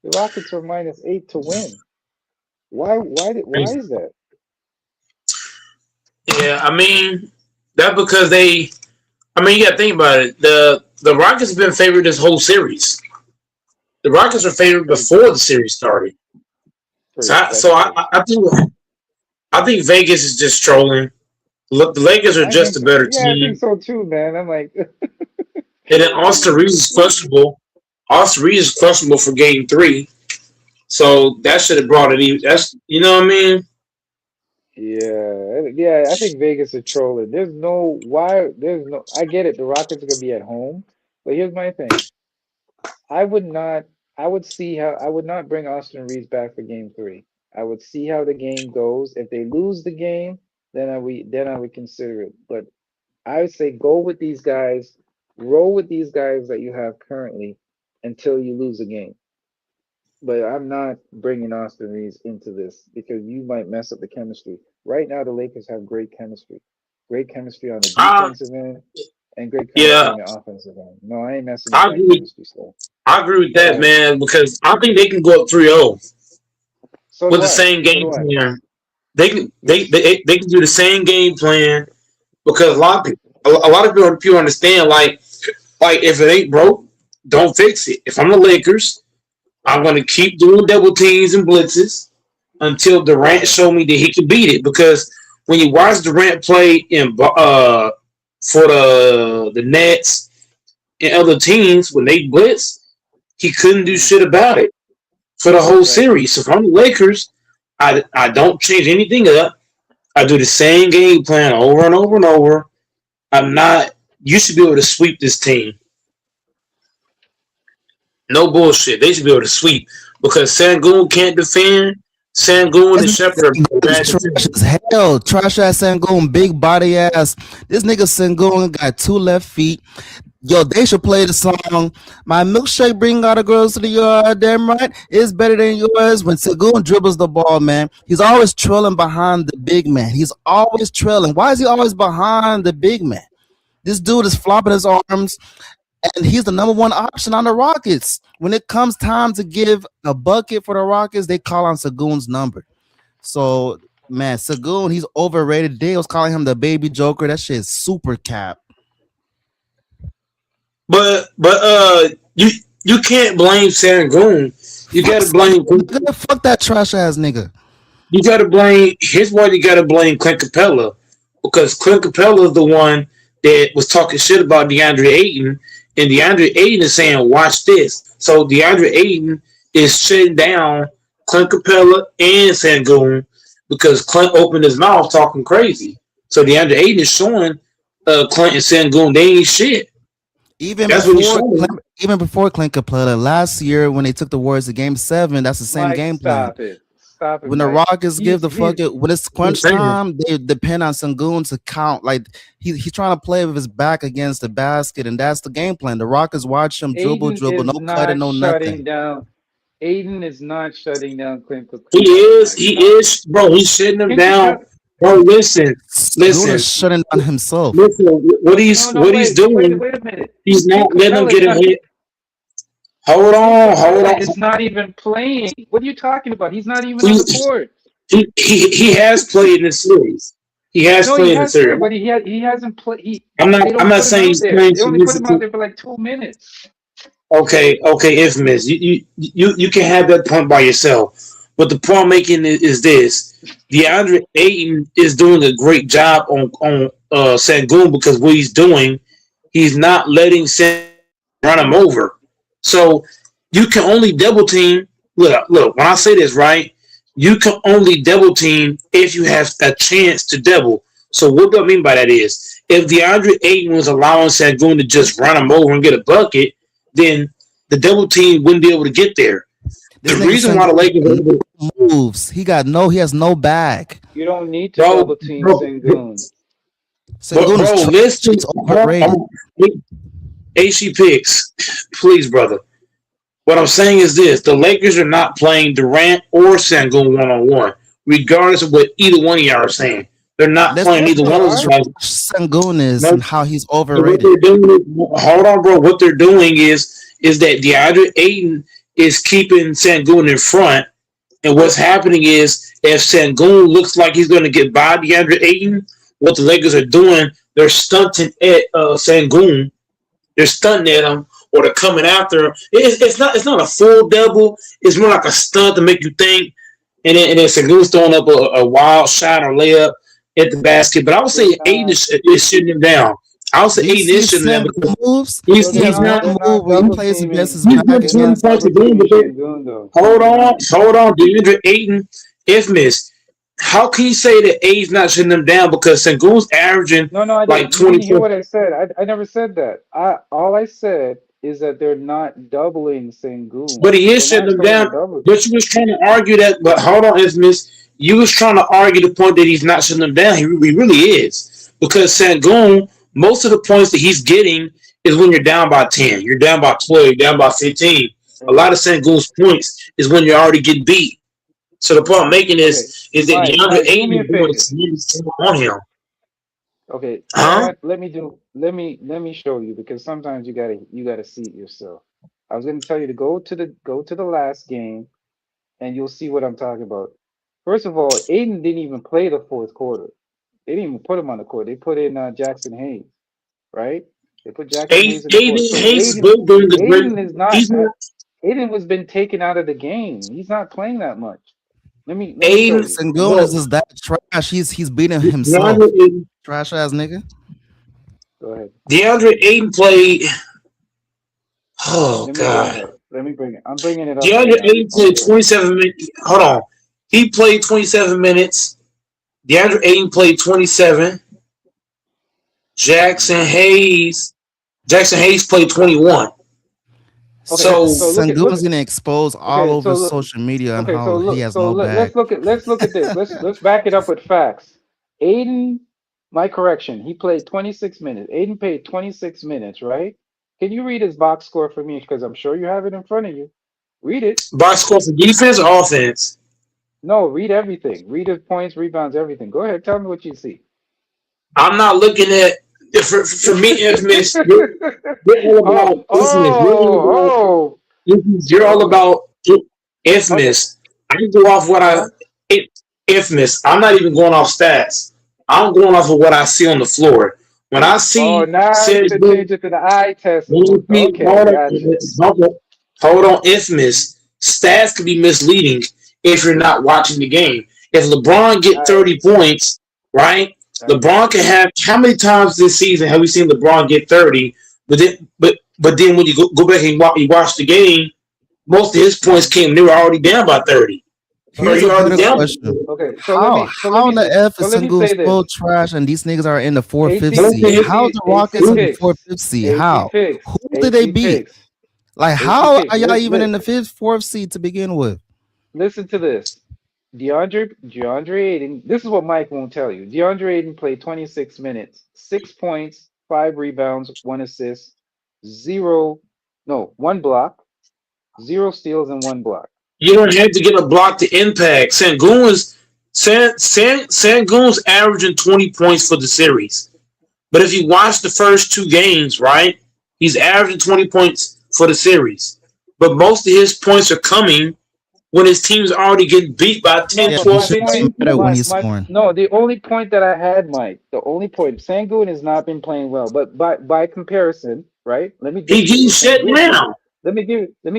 The Rockets are -8 to win. Why is that? Yeah, I mean that because they. I mean, you got to think about it. The Rockets have been favored this whole series. The Rockets were favored Pretty before true. the series started. So Pretty. I, That's so I, true. I think Vegas is just trolling. Look, the Lakers are I just think a so. better Yeah, I think team. so too, man. I'm like, And then Austin Reeves is questionable. Austin Reeves is questionable for Game 3. So that should have brought it even. That's what I mean. yeah. I think Vegas is trolling. There's no why. There's no. I get it. The Rockets are gonna be at home, but here's my thing. I would not. I would see how. I would not bring Austin Reeves back for Game 3. I would see how the game goes. If they lose the game, then I would consider it. But I would say go with these guys, roll with these guys that you have currently until you lose a game. But I'm not bringing Austin Reeves into this because you might mess up the chemistry. Right now, the Lakers have great chemistry on the I, defensive end, and great chemistry yeah, on the offensive end. No, I ain't messing up I that agree. chemistry stuff. I agree with Go that, ahead. man, because I think they can go up 3-0 So with do the I. same So game do I. plan. They can they, Yes. they they can do the same game plan because a lot of people understand like if it ain't broke, don't fix it. If I'm the Lakers, I'm gonna keep doing double teams and blitzes until Durant Right. show me that he can beat it. Because when you watch Durant play for the Nets and other teams when they blitz, he couldn't do Hmm. shit about it for the whole Right. series. So if I'm the Lakers, I don't change anything up. I do the same game plan over and over and over. I'm not. You should be able to sweep this team. No bullshit. They should be able to sweep because Sangoon can't defend. Sangoon and This Shepard are nigga is bad trash defenders. as hell. Trash ass Sengun, big body ass. This nigga Sengun got two left feet. Yo, they should play the song. My milkshake bring all the girls to the yard. Damn right, it's better than yours. When Sengun dribbles the ball, man, he's always trailing behind the big man. He's always trailing. Why is he always behind the big man? This dude is flopping his arms, and he's the number one option on the Rockets. When it comes time to give a bucket for the Rockets, they call on Sagoon's number. So, man, Sagoon, he's overrated. They was calling him the baby Joker. That shit is super cap. But you can't blame Sangoon. You Fuck, gotta blame fuck that trash ass nigga. you gotta blame here's why you gotta blame Clint Capella. Because Clint Capella is the one that was talking shit about DeAndre Ayton, and DeAndre Ayton is saying, watch this. So DeAndre Ayton is shutting down Clint Capella and Sangoon because Clint opened his mouth talking crazy. So DeAndre Ayton is showing Clint and Sangoon they ain't shit. Even That's what he's before showing. even before Clint Capella, last year when they took the Warriors to Game 7, that's the same Mike, game plan. stop it, When the Mike. Rockets give the fuck it, when it's crunch time, they depend on Sengun to count. Like he's trying to play with his back against the basket, and that's the game plan. The Rockets watch him dribble, Aiden no is cutting, not no shutting nothing. down. Aiden is not shutting down Clint He Capella. is, Mike, he stop it. is, bro. He's shutting him Can you down. shut? Bro, listen, Sengun listen, is shutting down himself. listen. What No, he's no, what he's doing, wait a minute. he's Clint not letting him Capella is get a not. hit. Hold Clint on, hold Capella on. is not even playing. What are you talking about? He's not even on He, the court. he has played in the series. He has No, he played in the has played, series. but he hasn't played. They I'm don't not put him saying out he's there. playing They only put him out significant. there for like 2 minutes. Okay, infamous. You can have that point by yourself, but the point I'm making is this: DeAndre Ayton is doing a great job on Sangoon because what he's doing, he's not letting Sangoon run him over. So you can only double team. Look. When I say this, right, you can only double team if you have a chance to double. So what do I mean by that is if DeAndre Ayton was allowing Sangoon to just run him over and get a bucket, then the double team wouldn't be able to get there. The This nigga reason why the Sengun Lakers, moves. He has no bag. You don't need to bro, double team bro, Sengun. Sengun is trash. listen, He's overrated. AC picks, please, brother. What I'm saying is this: the Lakers are not playing Durant or Sangoon 1-on-1, regardless of what either one of y'all are saying. They're not Let's playing Yes, either they one of how those are. guys. Sengun is No, and how he's and what overrated. they're doing, hold on, bro. What they're doing is that DeAndre Ayton is keeping Sangoon in front, and what's happening is if Sangoon looks like he's going to get by DeAndre Ayton, what the Lakers are doing, they're stunting at Sangoon. They're stunting at him, or they're coming after him. It's not a full double. It's more like a stunt to make you think. And then Sangoon's throwing up a wild shot or layup at the basket. But I would They're say Aiden not. is shooting him down. I would say Do you Aiden see is shooting him down Sengun because moves? So He has he's one not they're move not where he double plays against teaming. his he's back good They're 20 not against. points a double game, teaming but Sengun though. hold They're on, not. hold on. DeAndre Ayton, infamous. How can you say that Aiden's not shutting him down because Sengun's averaging No, no, I like didn't. You didn't 20 hear points? what I said. I never said that. All I said is that they're not doubling Sengun. But he They're is shutting not him starting to down. double. But you was trying to argue that. But hold on, Infamous. You was trying to argue the point that he's not shutting him down. He really is. Because Sangoon, most of the points that he's getting is when you're down by 10. You're down by 12. You're down by 15. A lot of Sangoon's points is when you're already getting beat. So the point I'm making Okay, is that DeAndre Mike, do me Ayton a is doing a favor. tremendous job on him. Okay, you know Huh? what? Let me show you because sometimes you gotta see it yourself. I was gonna tell you to go to the last game and you'll see what I'm talking about. First of all, Aiden didn't even play the fourth quarter. They didn't even put him on the court. They put in Jackson Hayes, right? They put Jackson Hayes in the court. Aiden So Hayes is doing a great. Aiden is not He's not Aiden was been taken out of the game. He's not playing that much. Let me show Aiden. you. Sengun Bro, is just that trash. He's beating himself. DeAndre Ayton. Trash ass nigga. Go ahead. DeAndre Ayton played. Oh Let me bring it God. up. Let me bring it. I'm bringing it up right DeAndre now. Ayton played Okay. 27 minutes. Hold on. He played 27 minutes. DeAndre Ayton played 27. Jackson Hayes. Jackson Hayes played 21. Okay, So so Sengun's getting exposed all okay, over social media on okay, so how he look, has no bag. let's look at this. Let's back it up with facts. Aiden, my correction, he played 26 minutes. Aiden played 26 minutes, right? Can you read his box score for me? Because I'm sure you have it in front of you. Read it. box score for defense or offense? No, read everything. Read his points, rebounds, everything. Go ahead, tell me what you see. I'm not looking at for me, infamous. You're all Oh, about infamous. oh, You're all oh. about Okay. infamous. I can go off what Uh-huh. infamous. I'm not even going off stats. I'm going off of what I see on the floor. When I Oh, see now you said can change it to the eye test. when you see Okay, gotcha. hold on, infamous stats can be misleading if you're not watching the game. If LeBron get I 30 points, right? gotcha. LeBron can have how many times this season have we seen LeBron get 30? But then when you go back and you watch the game, most of his points Mhm. came. They were already down by 30, or Okay, Here's he a so already better so down. question. okay, How in the F so is let me Sengun say this. so trash and these niggas are in the fourth, fifth 18 seed? 18, How 18 the 18 Rockets in the fourth, picks. fifth seed? 18 How? picks. Who did they 18 beat? picks. Like 18 how are picks. y'all even in the fifth, fourth seed to begin with? Listen to this. DeAndre Ayton, this is what Mike won't tell you. DeAndre Ayton played 26 minutes, 6 points, 5 rebounds, 1 assist, zero, no, 1 block, 0 steals, and 1 block. you don't have to get a block to impact. Sangoon's averaging 20 points for the series. But if you watch the first two games, right, he's averaging 20 points for the series. But most of his points are coming when his team's already getting beat by No, 10, Yeah, but he 12, my should point, 15 get better when points. he's scoring. no, the only point that I had, Mike, the only point, Sangoon has not been playing well, but by comparison, right? Let me He just give getting you shut Sangoon's number. down. Let me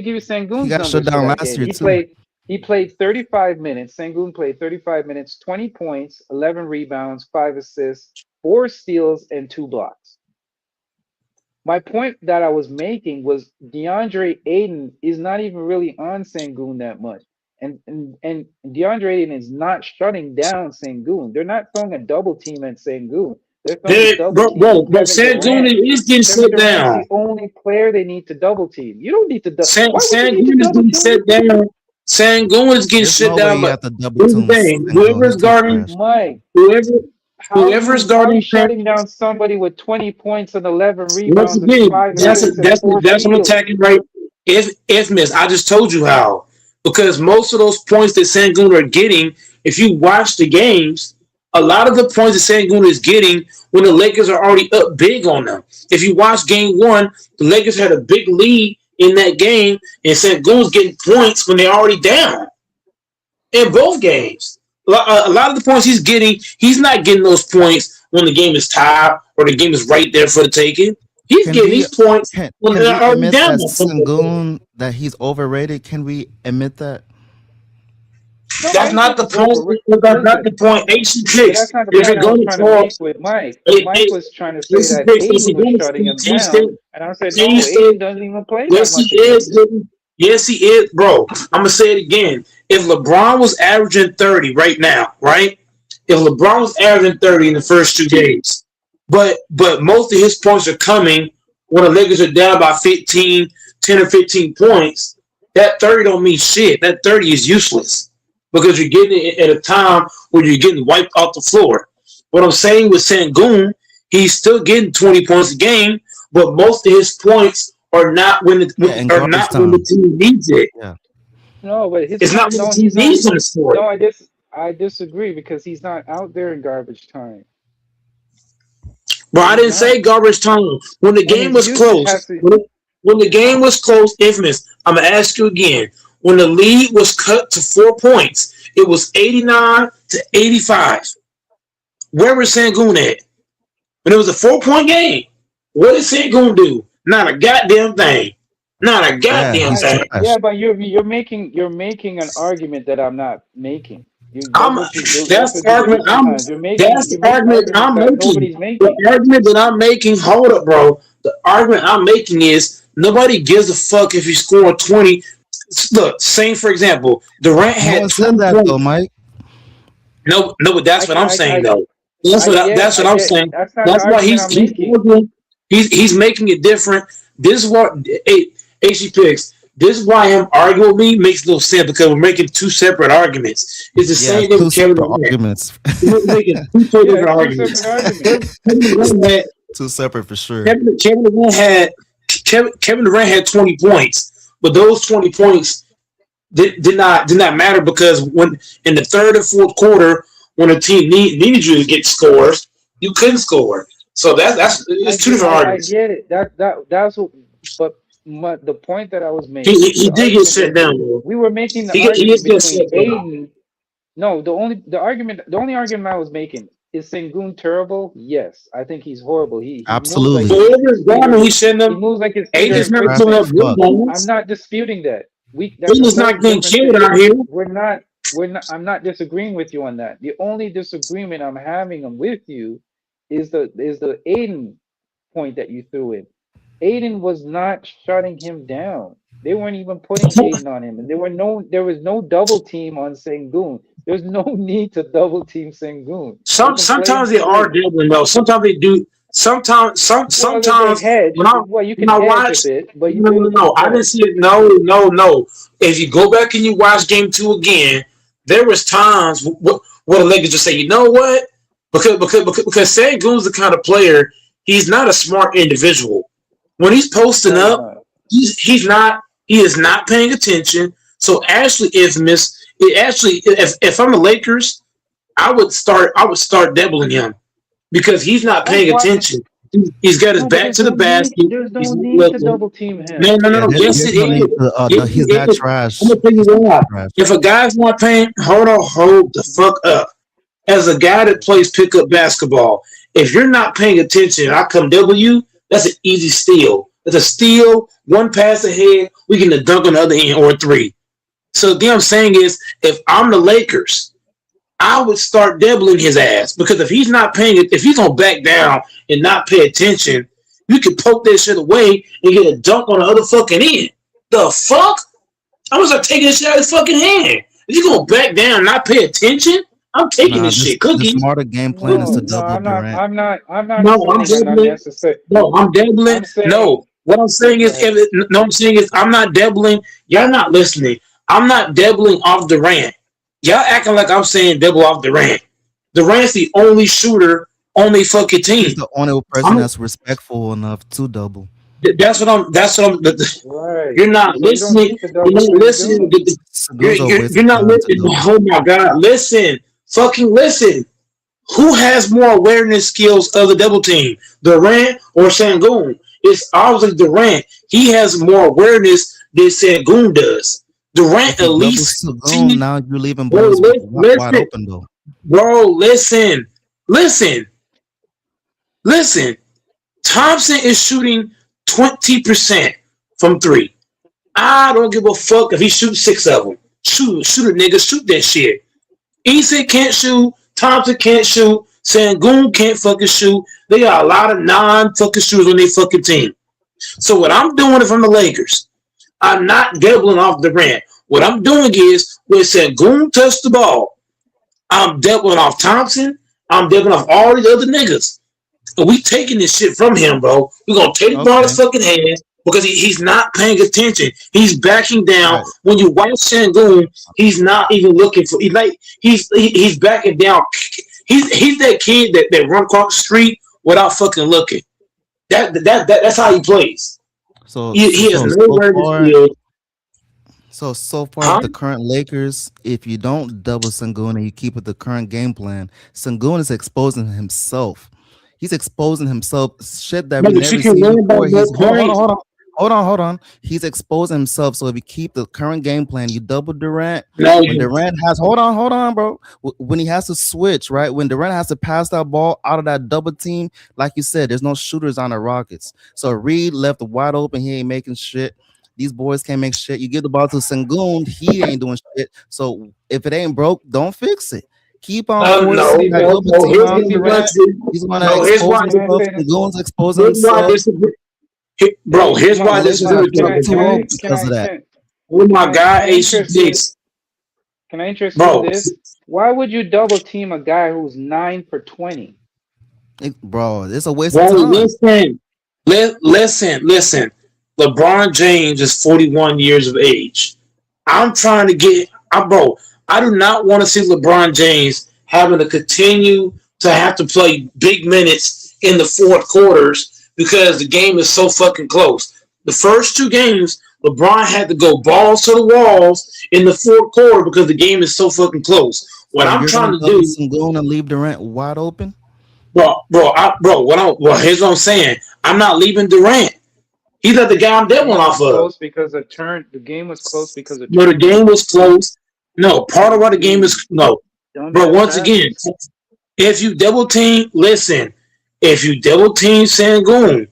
give you He Sangoon's got shut numbers for down that last game. year He too. played he played 35 minutes. Sangoon played 35 minutes, 20 points, 11 rebounds, 5 assists, 4 steals, and 2 blocks. My point that I was making was DeAndre Ayton is not even really on Sangoon that much. And DeAndre Ayton is not shutting down Sangoon. They're not throwing a double team at Sangoon. They're throwing a double team to But Kevin Sangoon Durant. is getting Kevin shut Durant's down. the only player they need to double team. You don't need to why would you need to Sangoon is double getting team? shut down. Sangoon is getting There's shut no way down. you But have to double here's the team thing: Sengun. He too trash. Mike, whoever, whoever's how you guarding shutting down somebody with 20 points and 11 once rebounds and again, five assists and four that's what I'm steals? attacking right. If miss, I just told you how. Because most of those points that Sangoon are getting, if you watch the games, a lot of the points that Sangoon is getting when the Lakers are already up big on them. If you watch game one, the Lakers had a big lead in that game, and Sangoon's getting points when they're already down in both games. A lot of the points he's not getting those points when the game is tied or the game is right there for the taking. He's Can getting we these points when can they're we already admit down that by 10 points. Sengun that he's overrated? Can we admit that? No, I That's didn't say not the he's point. over. That's not Listen, the point. AC but picks. that's not the If you're point I was going to trying to talk, make with Mike. it, Mike it, was trying to say AC that picks. If Aiden you're was going to shutting speak, him can you stay? down, and I said, Can you no, stay? Aiden doesn't even play that Yes, he much is. against him. Yes, he is, bro. I'm gonna say it again. If LeBron was averaging 30 right now, right? If LeBron was averaging 30 in the first two games, but most of his points are coming when the Lakers are down by 15, 10 or 15 points. That 30 don't mean shit. That 30 is useless because you're getting it at a time where you're getting wiped off the floor. What I'm saying with Sangoon, he's still getting 20 points a game, but most of his points are not Yeah, in are garbage not when the time. team needs it. Yeah. No, but his It's not point, when the no, team he's not. needs him to score. No, I disagree because he's not out there in garbage time. But I He's didn't not, say garbage time. When the and game his was usage close, has to. when the game was close, infamous, I'm gonna ask you again. When the lead was cut to 4 points, it was 89 to 85. Where was Sangoon at? When it was a 4 point game, what did Sangoon do? Not a goddamn thing. Not a Yeah, goddamn he's I thing. Yeah, trash. but you're making an argument that I'm not making. I'm That's that's what the you do argument I'm sometimes. You're making that's the you make argument arguments I'm that making. nobody's The making. argument that I'm making, hold up, bro. The argument I'm making is nobody gives a fuck if you score 20. Look, same for example, Durant No had one said 20 that though, points. Mike. No, but that's I what can I'm saying I though. That's what I I'm get. saying. That's not the That's why argument I'm he's making. arguing. He's making it different. This is what AC picks. This is why him arguing with me makes no sense because we're making two separate arguments. It's the Yeah, same thing two with Kevin separate Durant. arguments. We're making two totally Yeah, different it's two separate arguments. arguments. Kevin Durant had Two separate for sure. Kevin Durant had Kevin Durant had 20 points, but those 20 points did not matter because when in the third and fourth quarter, when a team needed you to get scores, you couldn't score. So that's it's two different I arguments. get it. That's what. But the point that I was making, He the did get argument shut that down, bro. we were making, the He argument is getting between shut down. Aiden. No, the only argument I was making is Sengun terrible. Yes, I think he's horrible. He moves like Absolutely. his Whoever is finger. down, he's shutting He them. moves like his finger He's Aiden's and not quicks trash doing as that things. good fuck. I'm moments. not disputing that. That's a Aiden's whole not getting different killed thing. out here. We're not. I'm not disagreeing with you on that. The only disagreement I'm having with you is the Aiden point that you threw in. Aiden was not shutting him down. They weren't even putting Aiden on him, and there was no double team on Sengun. There's no need to double team Sengun. They can play him Sometimes they are straight. doubling though. Sometimes they do. Well, they Sometimes hedge. when I Well, you when can I hedge a watch, bit, but you no, do no, it. no, no. Go I didn't ahead. see it. No, no, no. If you go back and you watch game two again, there was times where the Lakers just say, you know what? Because Sangoon's the kind of player. He's not a smart individual. When he's posting No, he's up, not. he's not. He is not paying attention. So Ashley Infamous. It actually, if I'm the Lakers, I would start doubling him because he's not I'm paying watching. attention. He's got his No, but back there's to the no need. basket. There's He's no not need to looking. double team No, him. no, Yeah, no. Yes, there's it no need is. to. Yes, No, he's it that is. I'm trash. gonna tell you He's not why. trash. If a guy's not paying, hold the fuck up. As a guy that plays pickup basketball, if you're not paying attention, I come W. That's an easy steal. It's a steal, one pass ahead, we get a dunk on the other end or a three. So the thing I'm saying is, if I'm the Lakers, I would start doubling his ass because if he's not paying it, if he's gonna back down and not pay attention, you can poke that shit away and get a dunk on the other fucking end. The fuck? I'm gonna start taking this shit out of his fucking hand. If you gonna back down and not pay attention, I'm taking Nah, this this shit. the Cookie. smarter game plan is No, to Cookie. no, double Durant. I'm not No, I'm saying an doubling. unnecessary. No, I'm doubling. I'm saying. No, what I'm saying Go is, ahead. no, I'm saying is, I'm not doubling. Y'all not listening. I'm not doubling off Durant. Y'all acting like I'm saying double off Durant. Durant's the only shooter on the fucking He's team. the only person I'm, that's respectful enough to double. that's what I'm. That's what I'm. Right. You're not So you don't listening. need to You're double not listening. Sengun. Sengun's a waste You're of not time to listening. double. Oh my god! Listen, fucking listen. Who has more awareness skills of the double team, Durant or Sangoon? It's obviously Durant. He has more awareness than Sangoon does. Durant If at you double least Sengun, see, now you're leaving bro. boys wide Listen, open though. bro. Listen, listen. Thompson is shooting 20% from three. I don't give a fuck if he shoots six of them. Shoot a nigga, shoot that shit. Eason can't shoot. Thompson can't shoot. Sangoon can't fucking shoot. They got a lot of non-fucking shooters on their fucking team. So what I'm doing if I'm the Lakers, I'm not doubling off Durant. What I'm doing is when Sangoon touch the ball, I'm doubling off Thompson. I'm doubling off all these other niggas. And we taking this shit from him, bro. We're gonna take the ball out of Okay. his fucking hands because he's not paying attention. He's backing down. Right. When you watch Shangoon, he's not even looking for. He's backing down. He's that kid that run across the street without fucking looking. That's how he plays. So He has so no so awareness far skills. so far Huh? with the current Lakers, if you don't double Sengun and you keep with the current game plan, Sengun is exposing himself. He's exposing himself shit that we But you never can seen win by before. more He's points. hold on. He's exposing himself. So if you keep the current game plan, you double Durant. No, When Durant has hold on, bro. When he has to switch, right? When Durant has to pass that ball out of that double team, like you said, there's no shooters on the Rockets. So Reed left wide open. He ain't making shit. These boys can't make shit. You give the ball to Sengun, he ain't doing shit. So if it ain't broke, don't fix it. Keep on no, forcing See, that but no, double no. team Here's can out I the see, Durant. but disagree. He's gonna No, here's expose why can I himself. say disagree. this? Sengun's exposing Here's why I himself. disagree. Bro, Hey, here's come why I The on. Lakers disagree are with you. getting too old because of that. Oh my Can God, I AC interest you? Picks. Can I interest you in Bro, this? Why would you double team a guy who's 9 for 20? Bro, it's a waste of Bro, time. listen. LeBron James is 41 years of age. I'm trying to get, bro. I do not want to see LeBron James having to continue to have to play big minutes in the fourth quarters because the game is so fucking close. The first two games, LeBron had to go balls to the walls in the fourth quarter because the game is so fucking close. What So I'm you're gonna trying to double do, Sengun and leave Durant wide open? here's what I'm saying. I'm not leaving Durant. He's not the guy I'm The demoing game was off of. close because of turn. The game was close because of No, the game was turnovers. close. No, part of why the game is Dude, no. But dumbass once again, passes. if you double team, listen, if you double team Sangoon,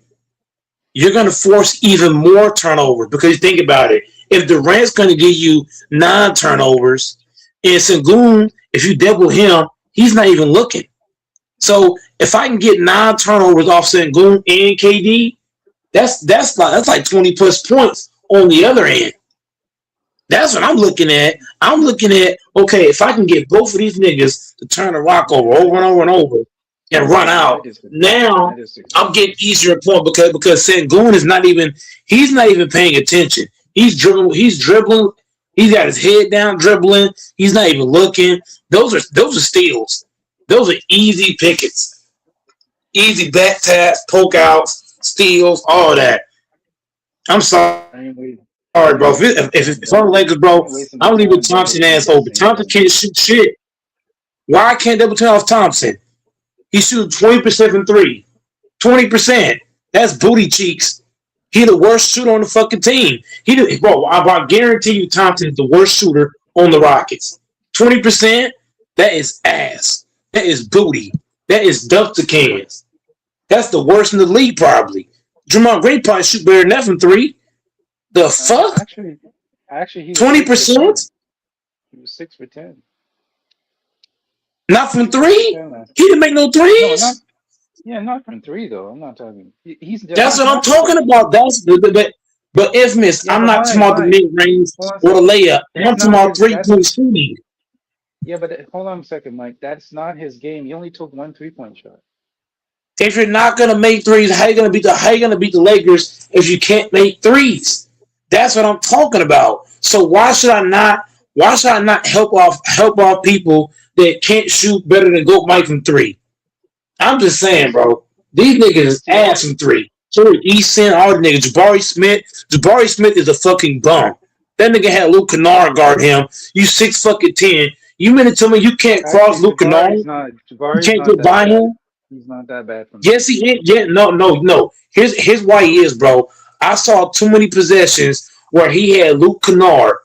you're gonna force even more turnovers because you think about it. If Durant's gonna give you 9 turnovers, and Sangoon, if you double him, he's not even looking. So if I can get 9 turnovers off Sangoon and KD, that's like 20 plus points on the other end. That's what I'm looking at. I'm looking at, okay, if I can get both of these niggas to turn the rock over and over and over and run I out, disagree. I now disagree. I'm getting easier point because Sengun is not even he's not even paying attention. He's dribbling, he's got his head down dribbling, he's not even looking. Those are steals. Those are easy pickets. Easy back taps, poke outs, steals, all that. I'm sorry, bro. If, I ain't waiting. if it's on the I Lakers, ain't bro, wasting my time. I'm leaving I ain't Thompson wasting my ass time open. double Thompson teaming can't shoot Sengun. shit. Why I can't double team off Thompson? He shoots 20% from three. 20%. That's booty cheeks. He the worst shooter on the fucking team. Bro, I guarantee you Thompson is the worst shooter on the Rockets. 20%, that is ass. That is booty. That is dumpster cans. That's the worst in the league, probably. Jamal Green probably shoot better than that from three. The fuck? Actually, he was 6 for 10. 20%? He was 6 for 10. Not from 6 for 10 three? last He year. didn't make no No, not threes? yeah, not from three though. I'm not talking. He's That's what I'm half the talking question. about. But infamous, Yeah, I'm but not talking about the my mid range hold on a or the second. layup. I'm That's talking not about his. 3 point shooting. Yeah, but hold on a second, Mike. That's not his game. He only took one 3-point shot. If you're not gonna make threes, how you gonna beat the Lakers if you can't make threes? That's what I'm talking about. So why should I not help off people that can't shoot better than Goat Mike from three? I'm just saying, bro. These niggas is See ass all. from three. So Easton, all the niggas. Jabari Smith is a fucking bum. That nigga had Luke Kennard guard him. You 6 fucking 10. You mean to tell me you can't cross Actually, Luke Kennard? You Jabari's can't not get that by bad. him? He's not that bad from Yes, three. he is. Yeah, no. Here's why he is, bro. I saw too many possessions where he had Luke Kennard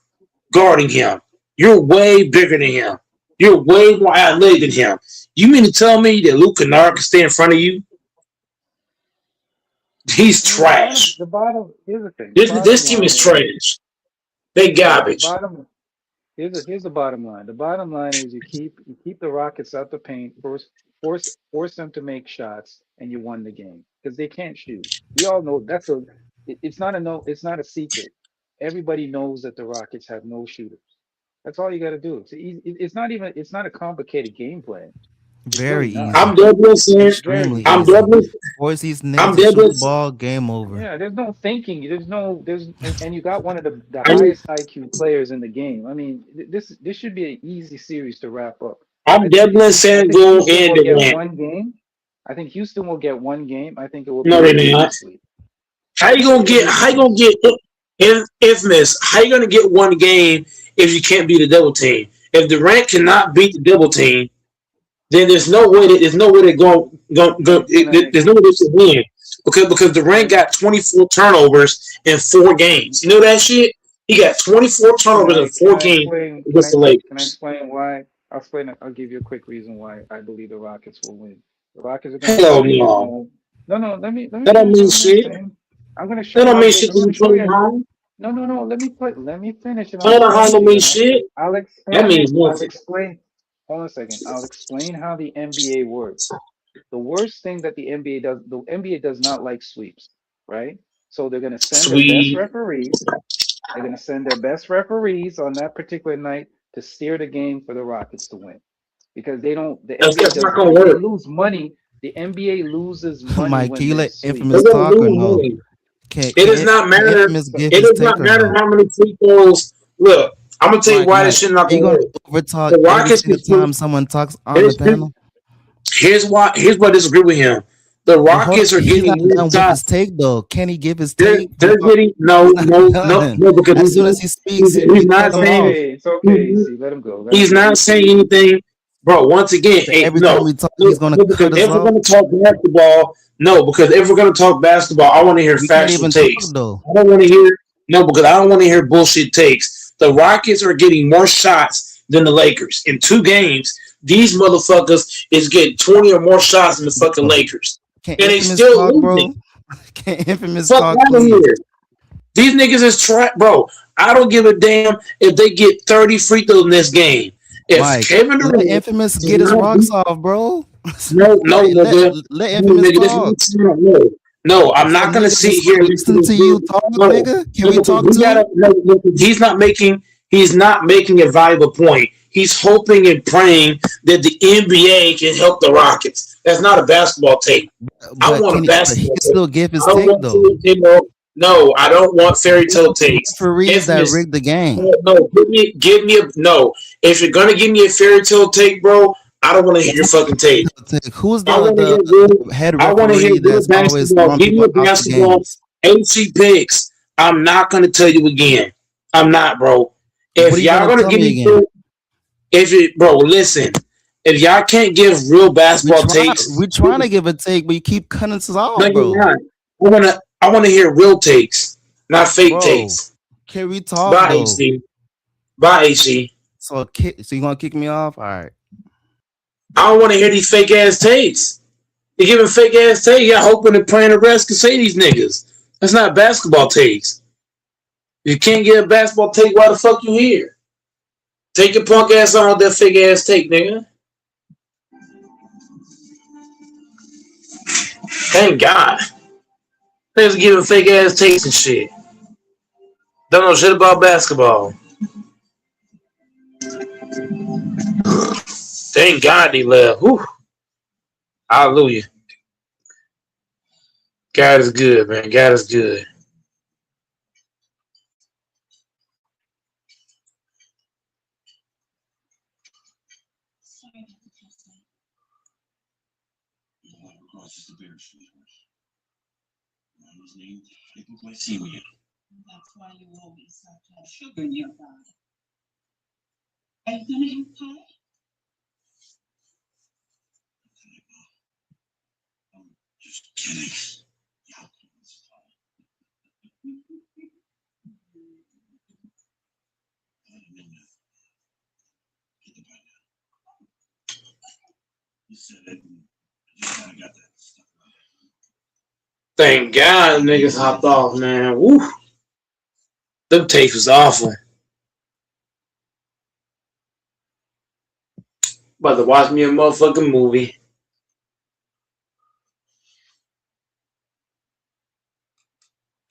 guarding him. You're way bigger than him. You're way more athletic than him. You mean to tell me that Luke Kennard can stay in front of you? He's I mean, trash. the bottom. Here's the thing. The This bottom team is line is. trash. They Here's the thing. garbage. Here's the bottom line. The bottom line is you keep the Rockets out the paint, force them to make shots, and you won the game because they can't shoot. We all know it's not a no, it's not a secret. Everybody knows that the Rockets have no shooters. That's all you got to do. It's not a complicated game plan. It's Very really not. easy. I'm definitely saying. It's very Extremely I'm easy. easy. definitely. Force these niggas I'm to shoot the definitely. ball, game over. Yeah, there's no thinking. And you got one of the I'm, highest IQ players in the game. I mean, this should be an easy series to wrap up. I'm definitely I saying think go Houston and will get Durant. one game. I think Houston will get one game. I think it will be No, a they're clean not. sweep. How you gonna It'll get? be a How you clean gonna sweep. get? Infamous. How you gonna get one game if you can't beat a double team? If Durant cannot beat the double team, then there's no way they're I'm gonna there's no way they should win because Durant can got 24 turnovers in 4 games. You know that shit? He got 24 can turnovers in I can four I games explain against the can I Lakers. explain why? I'll explain. I'll give you a quick reason why I believe the Rockets will win. The Rockets are gonna Hell play at no. home. No. Let me That don't finish. mean I'm gonna shit. explain. I'm gonna That show don't you. mean shit I'm because gonna you show play you. home. No. Let me finish, and I'll Playing explain don't to you. mean And shit. I'll That explain means it. I'll nothing. explain. Hold on a second. I'll explain how the NBA works. The worst thing that the NBA does not like sweeps, right? So they're gonna send their best Sweet. referees. They're gonna send their best referees on that particular night to steer the game for the Rockets to win because they don't. The NBA That's not doesn't. gonna They work. lose money. The NBA loses money Mike, when can you they let sweep. They're Infamous gonna talk or lose no? money. Can It does can, not can matter. Infamous give It his does take not or matter no? how many free throws. Look, I'm gonna tell you why this Mike, shit not are you gonna gonna work. overtalk The every Rockets can single shoot. time someone talks on the Here's, panel? here's why. Here's what I disagree with him. The But hold Rockets on, are he's getting not more done with his shots. take though. Can he give his They're take they're without? getting He's not done. no because As soon as he speaks, he's you not cut him off. saying It's okay. See, let him go. Let him he's go. not saying anything, bro. Once again, So hey, every time we talk, he's gonna no, because cut us if we're off. gonna talk basketball, no, because if we're gonna talk basketball, I want to hear We can't factual even talk takes. though. I don't want to hear no, because I don't want to hear bullshit takes. The Rockets are getting more shots than the Lakers in 2 games. These motherfuckers is getting 20 or more shots than the fucking Bro, Lakers, can and they Infamous still talk, losing. bro? Can Infamous Fuck talk, out of please? here. These niggas is bro. I don't give a damn if they get 30 free throws in this game. If Mike, Kevin let Durant Infamous does get his not rocks beat, off, bro. no, Like nigga, let no, Infamous nigga, this is talk. what I'm saying. No, no, I'm So not gonna niggas sit here and listen listen to to this you dude. talk, No, nigga. Can no, we because talk we too? gotta. No, no, he's not making a valuable point. He's hoping and praying that the NBA can help the Rockets. That's not a basketball take. I But want a but he basketball can take. still give his I don't take want though. to, no, I don't want fairy These tale are the takes. referees that Infamous. rigged the game. No, no, give me a no. If you're gonna give me a fairy tale take, bro, I don't want to hear your fucking take. Who's I want to hear the head I want to hear referee real that's always basketball. throwing Give me people a out the basketball. games? AC picks. I'm not gonna tell you again. I'm not, bro. What If are you y'all gonna gonna tell give me me, again? if it, bro, listen. If y'all can't give real We basketball try takes, we trying to give a take, but you keep cutting us no, off, you're bro. not. I wanna hear real takes, not fake Bro, takes. can we talk Bye, though? AC. Bye, AC. So you gonna kick me off? All right. I don't want to hear these fake ass takes. You're giving fake ass takes. Y'all hoping and praying the rest can say these niggas. That's not basketball takes. You can't get a basketball take. Why the fuck you here? Take your punk ass on with that fake ass take, nigga. Thank God. Niggas giving fake ass takes and shit. Don't know shit about basketball. Thank God he left. Whew. Hallelujah. God is good, man. God is good. Across the bear shit. His name, hypoglycemia. That's why you always have to have sugar in your body. Are you gonna have pie? I'm just kidding. Yeah. You said it. You kind of got that stuff. Thank God niggas hopped off, man. Woo. Them takes was awful. About to watch me a motherfucking movie.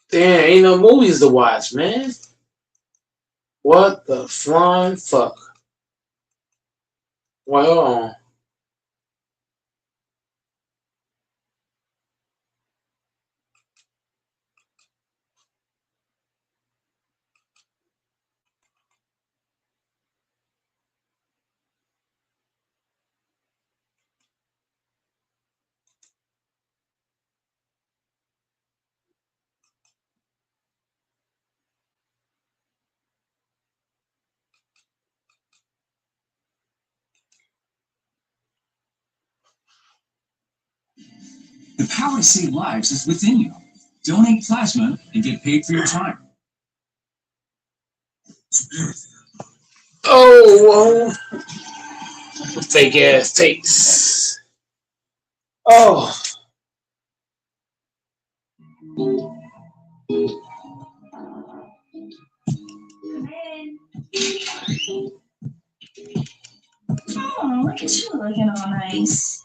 Damn, ain't no movies to watch, man. What the flying fuck? Well, The power to save lives is within you. Donate plasma and get paid for your time. oh, fake ass takes. Oh, Oh, look at you looking all nice.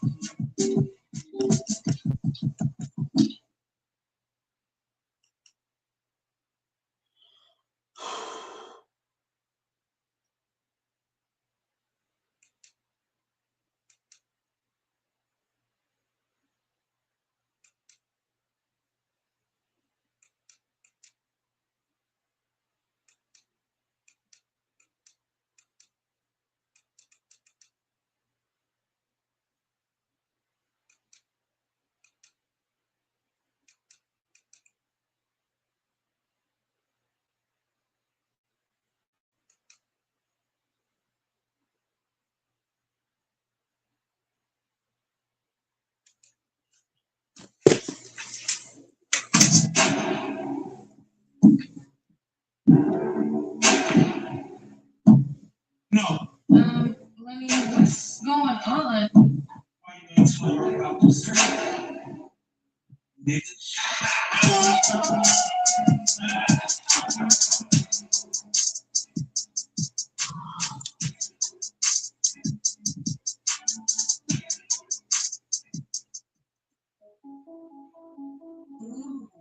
Ooh,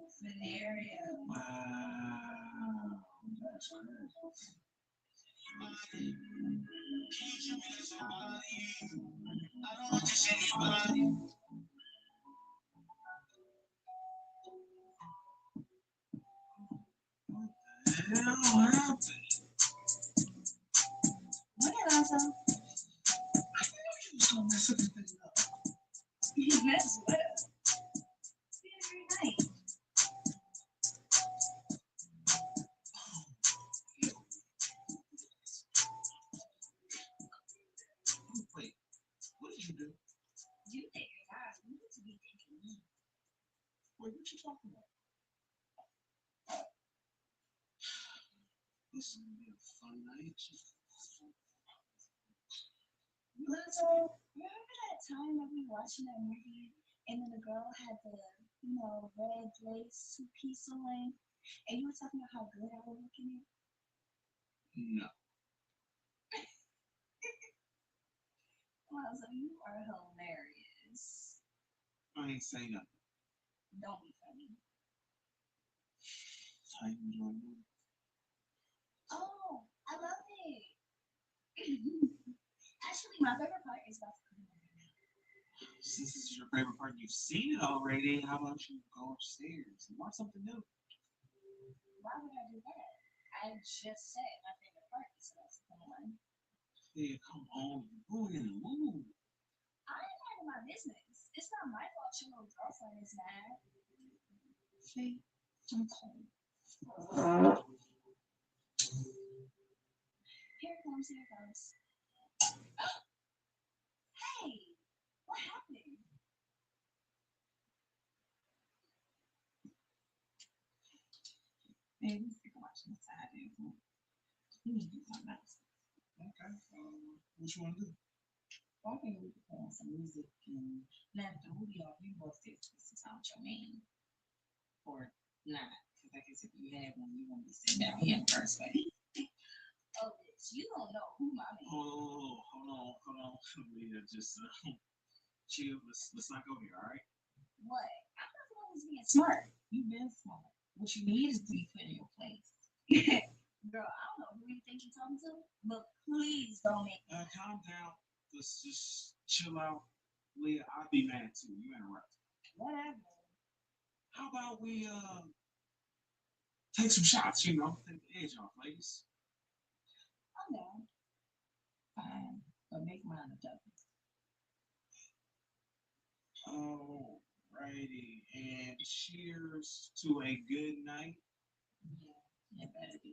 scenario. Wow. That's crazy. What happened? What else? You was gonna mess everything up. You mess with us. Every night. Wait, what did you do? You think your guys need to be thinking me. Wait, what you talking about? This is gonna be a fun night. Lizzo, remember that time that we were watching that movie and then the girl had the, red lace two-piece on and you were talking about how good I was looking at? No. Lizzo, you are hilarious. I ain't saying nothing. Don't be funny. How you enjoying it? Oh, I love it. Actually, my favorite part is about to come out. Since this is your favorite part, you've seen it already. How about you go upstairs and watch something new? Why would I do that? I just said my favorite part is about to come on. Yeah, come on. You're going in the mood. I ain't minding my business. It's not my fault your little girlfriend is mad. See? I'm cold. Here it comes, here it comes. Hey, what happened? Maybe we can watch the side and we need to do something else. Okay. What you want to do? I think we could put on some music and let the movie off. You both stay to time with your man. Or not. Because I guess if you had one, you wouldn't be sitting down here in the first place. Oh, bitch, you don't know who my man is. Oh, hold on. Leah, just chill. Let's not go here, all right? What? I'm not the one who's being smart. You've been smart. What you need is to be put in your place. Girl, I don't know who you think you're talking to, but please don't make me. Calm down. Let's just chill out. Leah, I'd be mad too. You interrupt. Whatever. How about we take some shots, take the edge off, ladies? I'm down. Fine. But make mine a double. Alrighty, and cheers to a good night. Yeah, it better be.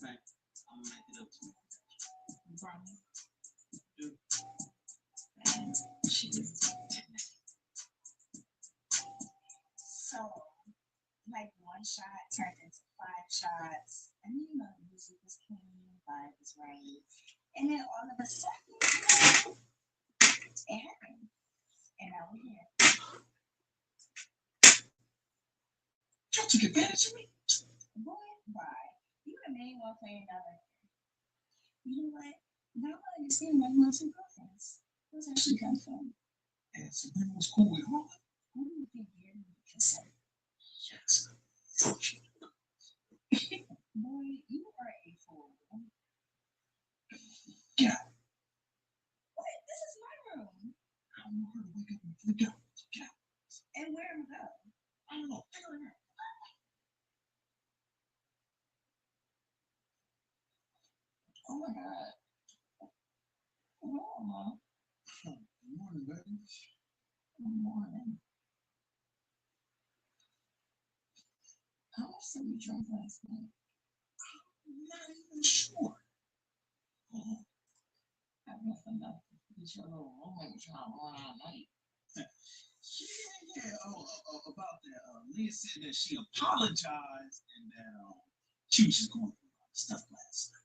Thanks. I'll make it up to you. You promise? Yeah. And cheers. So, like one shot turned into 5 shots, and then the music was clean, the vibe was right, and then all of a sudden, it happened, and now we're here. You took advantage of me. Boy, bye. You the main one playing down right there. You know what? Now I understand why you want some girlfriends. Those actually kind of fun. And Sabrina was cool with her. Who do you think you're going to kiss her? Yes. Boy, you are a fool. Get out. What? This is my room. I don't want her to wake up and freak out. Get out. And where am I going? I don't know. Figure it out. Oh my God. Oh, Mom. Good morning, baby. Good morning. How much did we drink last night? I'm not even sure. Oh, I guess enough to get your little roommate trying to run all night. yeah. About that. Leah said that she apologized and that she was just going through a lot of stuff last night.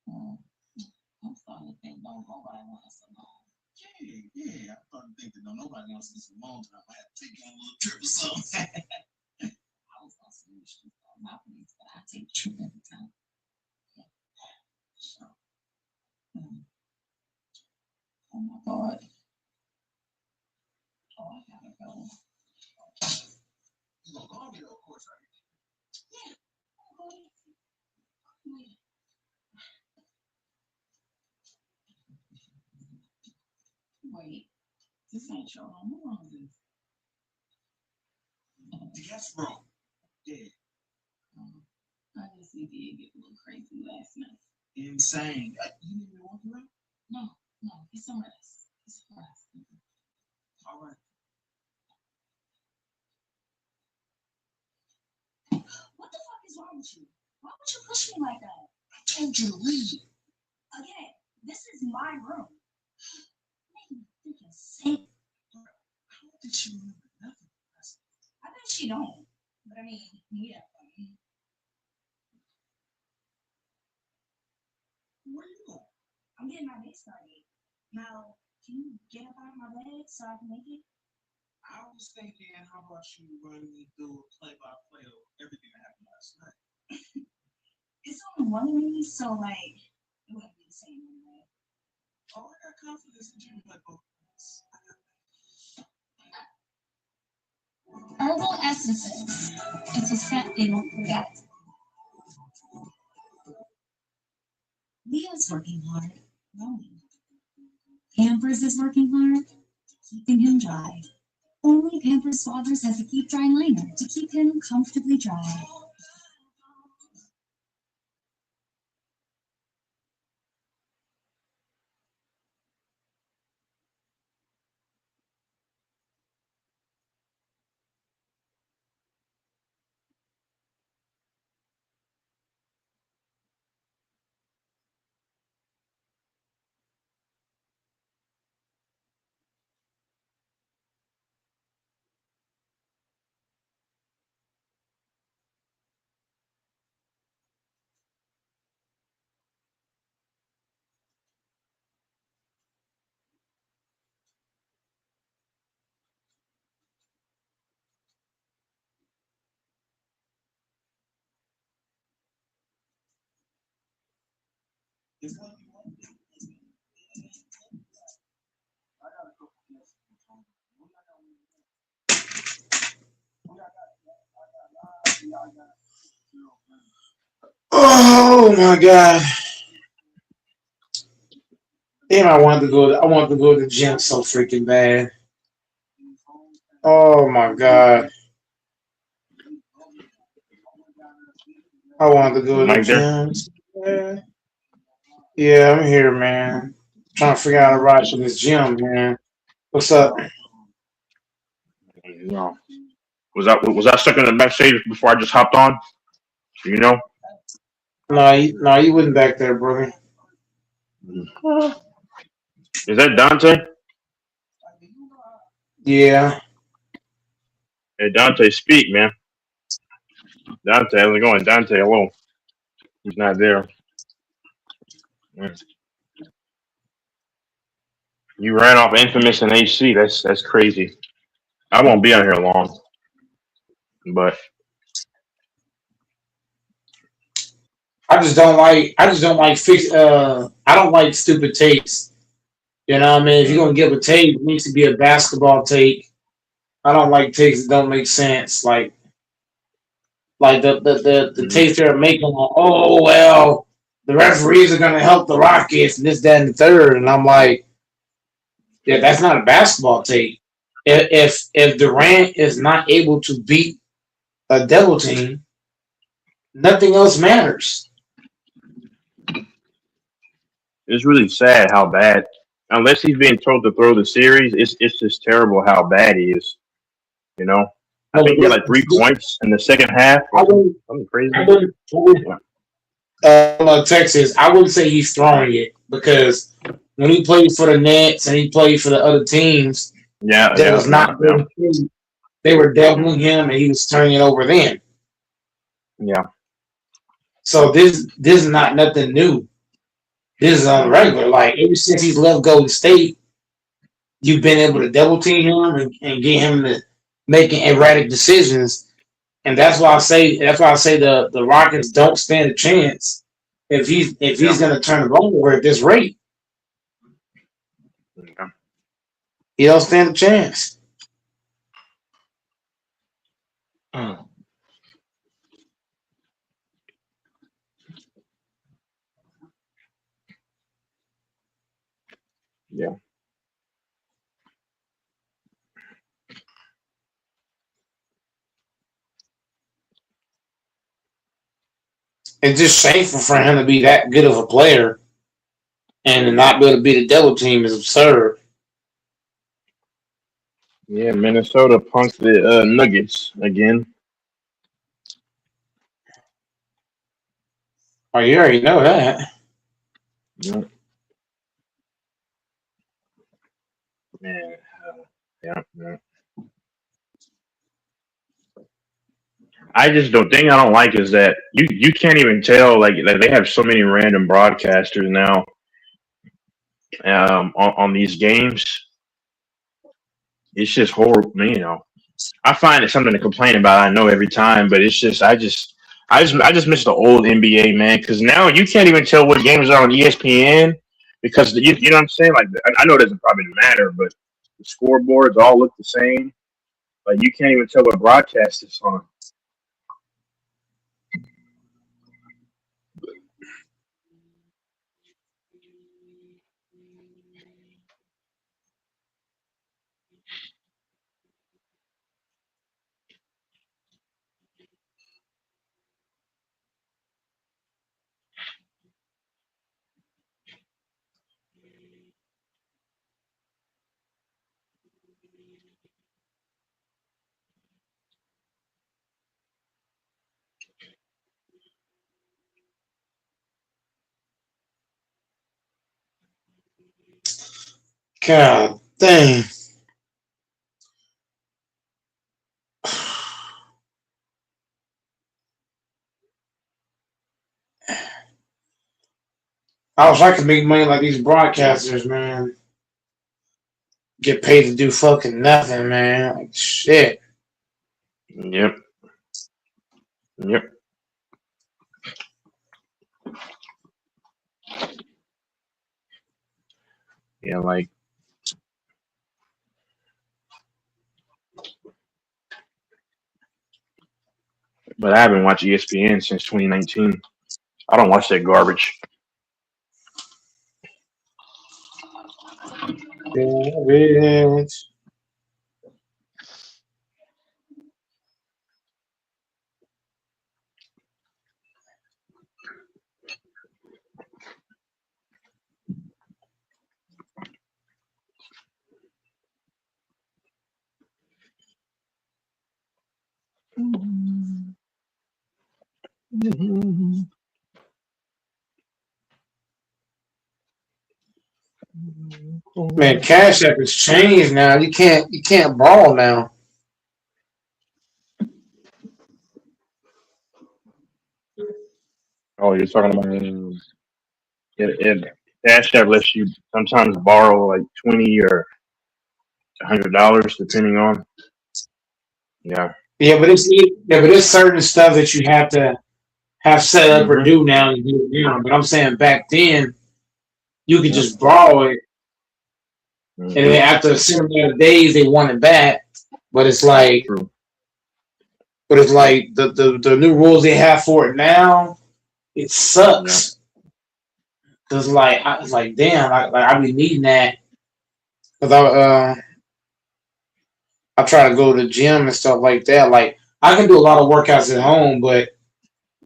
Hmm. I'm starting to think don't go by once alone. Yeah. I started thinking, no, nobody wants this for a long time. I had to take you on a little trip or something. I was also in the street on my place, but I take a trip every time. So, oh my God. Oh, I gotta go. You gonna call me though, of course, right? Yeah. I'll go ahead. Wait, this ain't your home. Who wrong with this? The guest room. Yeah. I guess we did get a little crazy last night. Insane. You need me to walk you out? No, it's somewhere else. It's somewhere else. All right. What the fuck is wrong with you? Why would you push me like that? I told you to leave. Again, this is my room. Make me freaking safe. How did she remember nothing? I bet she don't. But I mean, yeah. Where you going? I'm getting my day started. Now, can you get up out of my bed so I can make it? I was thinking, how about you run me through a play-by-play of everything that happened last night? It's only one of me, so like, it wouldn't be the same anyway. Oh, I got confidence in you, like both. Herbal essences. It's a scent they don't forget. Leo's working hard. Pampers is working hard, keeping him dry. Only Pampers Swaddlers has a keep dry liner to keep him comfortably dry. It's gonna be one thing. I got a couple guests. Oh my god! Damn, I wanted to go. I wanted to go to the gym so freaking bad. Oh my god! I wanted to go to the Mike there? gym. Yeah, yeah, I'm here, man. Trying to figure out how to ride to this gym, man. What's up? No. Was I stuck in the backstage before I just hopped on? You know? No, you wasn't back there, brother. Is that Dante? Yeah. Hey Dante, speak, man. Dante, how's it going? Dante, hello. He's not there. Mm. You ran off Infamous and HC. That's crazy. I won't be on here long, but I just don't like fix. I don't like stupid takes. You know what I mean? If you're gonna give a take, it needs to be a basketball take. I don't like takes that don't make sense. Like the mm, takes they're making. Like, oh well, the referees are gonna help the Rockets and this, that, and the third. And I'm like, yeah, that's not a basketball take. If Durant is not able to beat a double team, nothing else matters. it's really sad how bad. Unless he's being told to throw the series, it's just terrible how bad he is. You know, I No, think he had like 3 points in the second half I or wouldn't, something crazy. I Texas, I wouldn't say he's throwing it because when he played for the Nets and he played for the other teams Yeah, that yeah, was yeah, not yeah, good, they were doubling him and he was turning it over then. yeah. So this is not nothing new. This is on Mm. regular. Like ever since he's left Golden State, you've been able to double team him and get him to making erratic decisions. And that's why I say the Rockets don't stand a chance if Yeah. he's gonna turn the ball over at this rate. Yeah. He don't stand a chance. Yeah. It's just shameful for him to be that good of a player and to not be able to beat a double team is absurd. Yeah. Minnesota punked the Nuggets again. Oh, you already know that. Yeah. Man. Yeah. Yeah. I just don't thing I don't like is that you can't even tell like they have so many random broadcasters now on these games. It's just horrible. You know, I find it something to complain about. I know every time, but it's just I just miss the old NBA, man. Because now you can't even tell what games are on ESPN because you know what I'm saying. Like I know it doesn't probably matter, but the scoreboards all look the same. Like you can't even tell what broadcast it's on. God dang. I wish I could make money like these broadcasters, man. Get paid to do fucking nothing, man. Like shit. Yep. Yep. Yeah. Like, but I haven't watched ESPN since 2019. I don't watch that garbage. Yeah, bitch. Man, Cash App has changed now. You can't ball now. Oh, you're talking about it. Cash App lets you sometimes borrow like 20 or $100 depending on. Yeah. Yeah, but it's certain stuff that you have to have set up or Hmm. do now and do it now. But I'm saying back then you could Yep. just borrow it and Hmm. then after a certain amount of days they want it back. But it's That's like true. but it's Yep. like the new rules they have for it now, it Yeah. sucks. Cause like it's like damn, I be needing that because I try to go to the gym and stuff like that. Like I can do a lot of workouts at home, but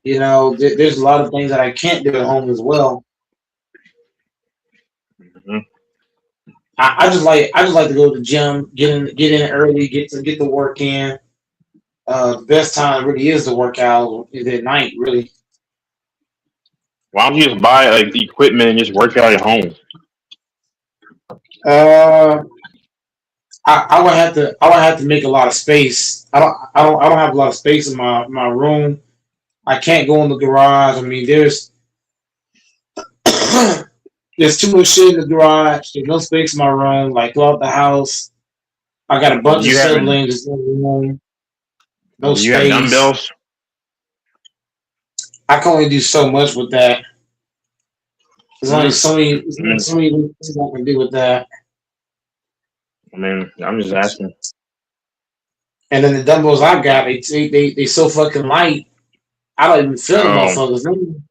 there's a lot of things that I can't do at home as well. Hmm. I just like to go to the gym, get in early, get the work in. The best time really is the workout is at night, really. Why don't you just buy like the equipment and just work out at home? Uh, I would have to make a lot of space. I don't have a lot of space in my room. I can't go in the garage. I mean, there's there's too much shit in the garage. There's no space in my room. Like throughout the house, I got a Do bunch of you have siblings. There's no room, no do you have space. dumbbells? I can only do so much with that. There's only Mm, so many, there's only mm, so many things I can do with that. I mean, I'm just asking. And then the dumbbells I got, they so fucking light. I don't even feel the Oh, motherfuckers.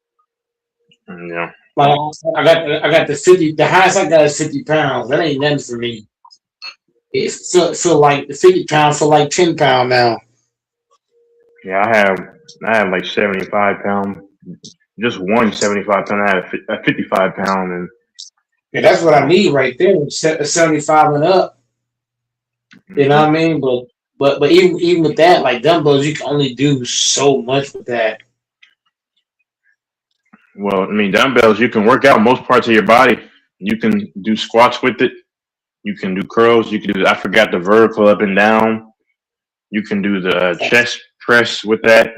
yeah. Like I got the 50. The highest I got is 50 pounds. That ain't nothing for me. It feel like the 50 pounds feel like 10 pound now. Yeah, I have like 75 pound, just one 75 pound. I had a 55 pound, and Yeah, that's what you I know, need right there. 75 and up. You know hmm what I mean? But even with that, like dumbbells, you can only do so much with that. well, I mean, dumbbells you can work out most parts of your body. You can do squats with it. You can do curls. You can do. I forgot the vertical up and down. You can do the chest press with that.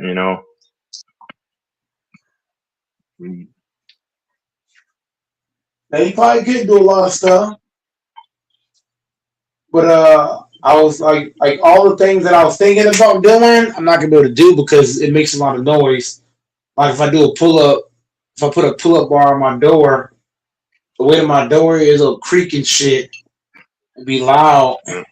Mm, Now you probably could do a lot of stuff, but I was like all the things that I was thinking about doing, I'm not gonna be able to do because it makes a lot of noise. Like if I do a pull up, if I put a pull up bar on my door, the way that my door is, it'll creak and shit. It'd be loud mm,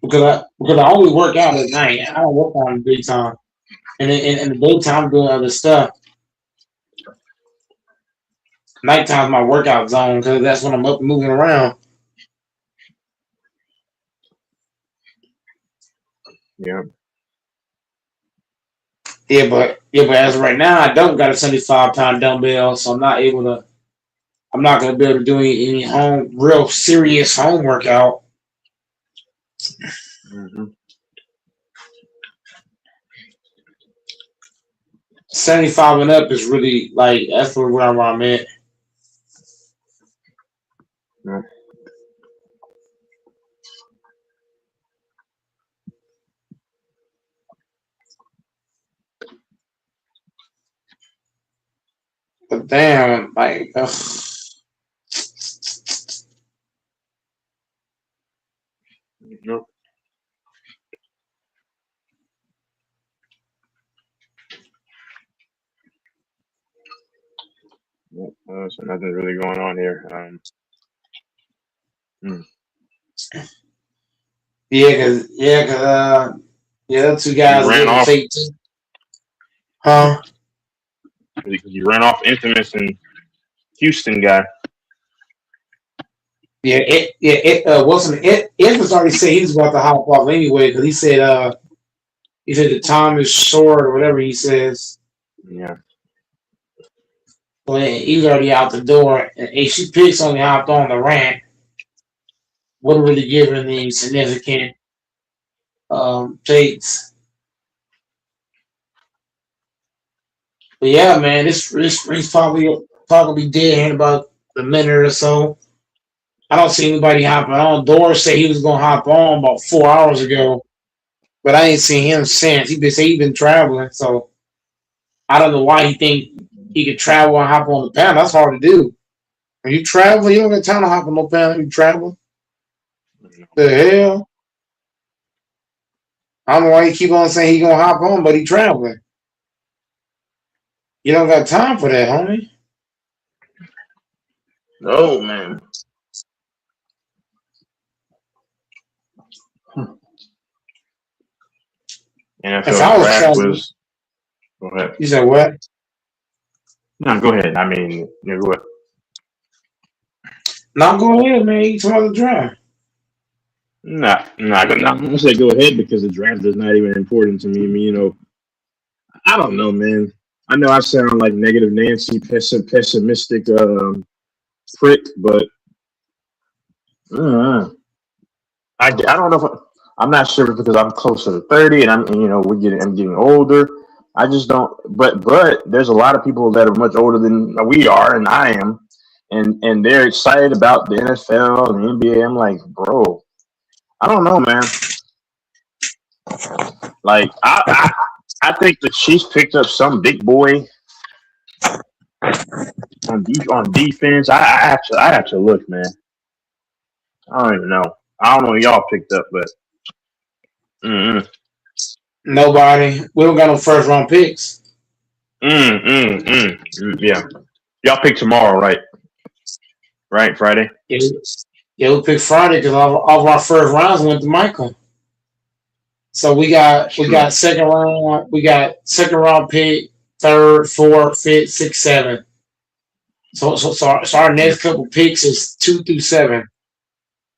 because I only work out at night. I don't work out in the daytime. And in the daytime, I'm doing other stuff. Nighttime's my workout zone because that's when I'm up and moving around. yeah. Yeah, but as of right now, I don't got a 75 pound dumbbell, so I'm not able to. I'm not gonna be able to do any home real serious home workout. hmm 75 and up is really like that's where I'm at. yeah. But damn, like Nope. Nope. So nothing's really going on here. Mm. yeah, the two You guys ran getting off fake too. Huh? because you ran off Infamous and Houston guy. Wilson. It was already said he was about to hop off anyway because he said the time is short or whatever he says. Yeah. Well, he was already out the door. And AC Pitts only hopped on the rant. Wasn't really giving any significant takes. But yeah, man, this probably be dead in about a minute or so. I don't see anybody hopping on. Doris said he was gonna hop on about 4 hours ago, but I ain't seen him since. He been traveling, so I don't know why he think he could travel and hop on the panel. That's hard to do. When you travel, you don't got time to hop on no panel. You travel. The hell? I don't know why he keep on saying he gonna hop on, but he traveling. You don't got time for that, homie. Oh man. If NFL I was draft traveling, was. Go ahead. you said what? No, go ahead. I mean, yeah, go ahead. Not go ahead, man. You talking about the draft. I'm gonna say go ahead because the draft is not even important to me. I mean, I don't know, man. I know I sound like negative Nancy, pessimistic prick, but uh, I don't know if I'm not sure if it's because I'm closer to 30 and I'm getting older. I just don't. But there's a lot of people that are much older than we are, and I am, and they're excited about the NFL and the NBA. I'm like, bro, I don't know, man. Like I think the Chiefs picked up some big boy on defense. I have to look, man. I don't even know. I don't know what y'all picked up, but mm Nobody. We don't got no first round picks. yeah. Y'all pick tomorrow, right? Right, Friday. Yeah, we picked Friday because all of our first rounds went to Michael. So we got True. second round pick, third, fourth, fifth, sixth, seventh. So our Mm. next couple picks is 2 through 7.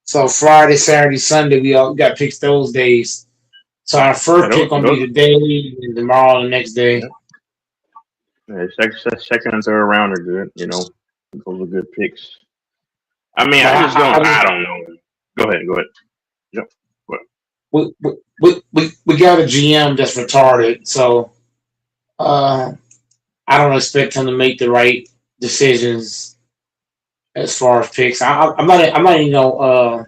So Friday, Saturday, Sunday, we all got picks those days. So our Yeah, first pick gonna be today, and tomorrow, the next day. yeah, second and third round are good. Those are good picks. I mean, But I just I don't. I just don't know. Go ahead. Go ahead. Yep. What? we got a GM that's retarded, so uh, I don't expect him to make the right decisions as far as picks. I'm not even gonna.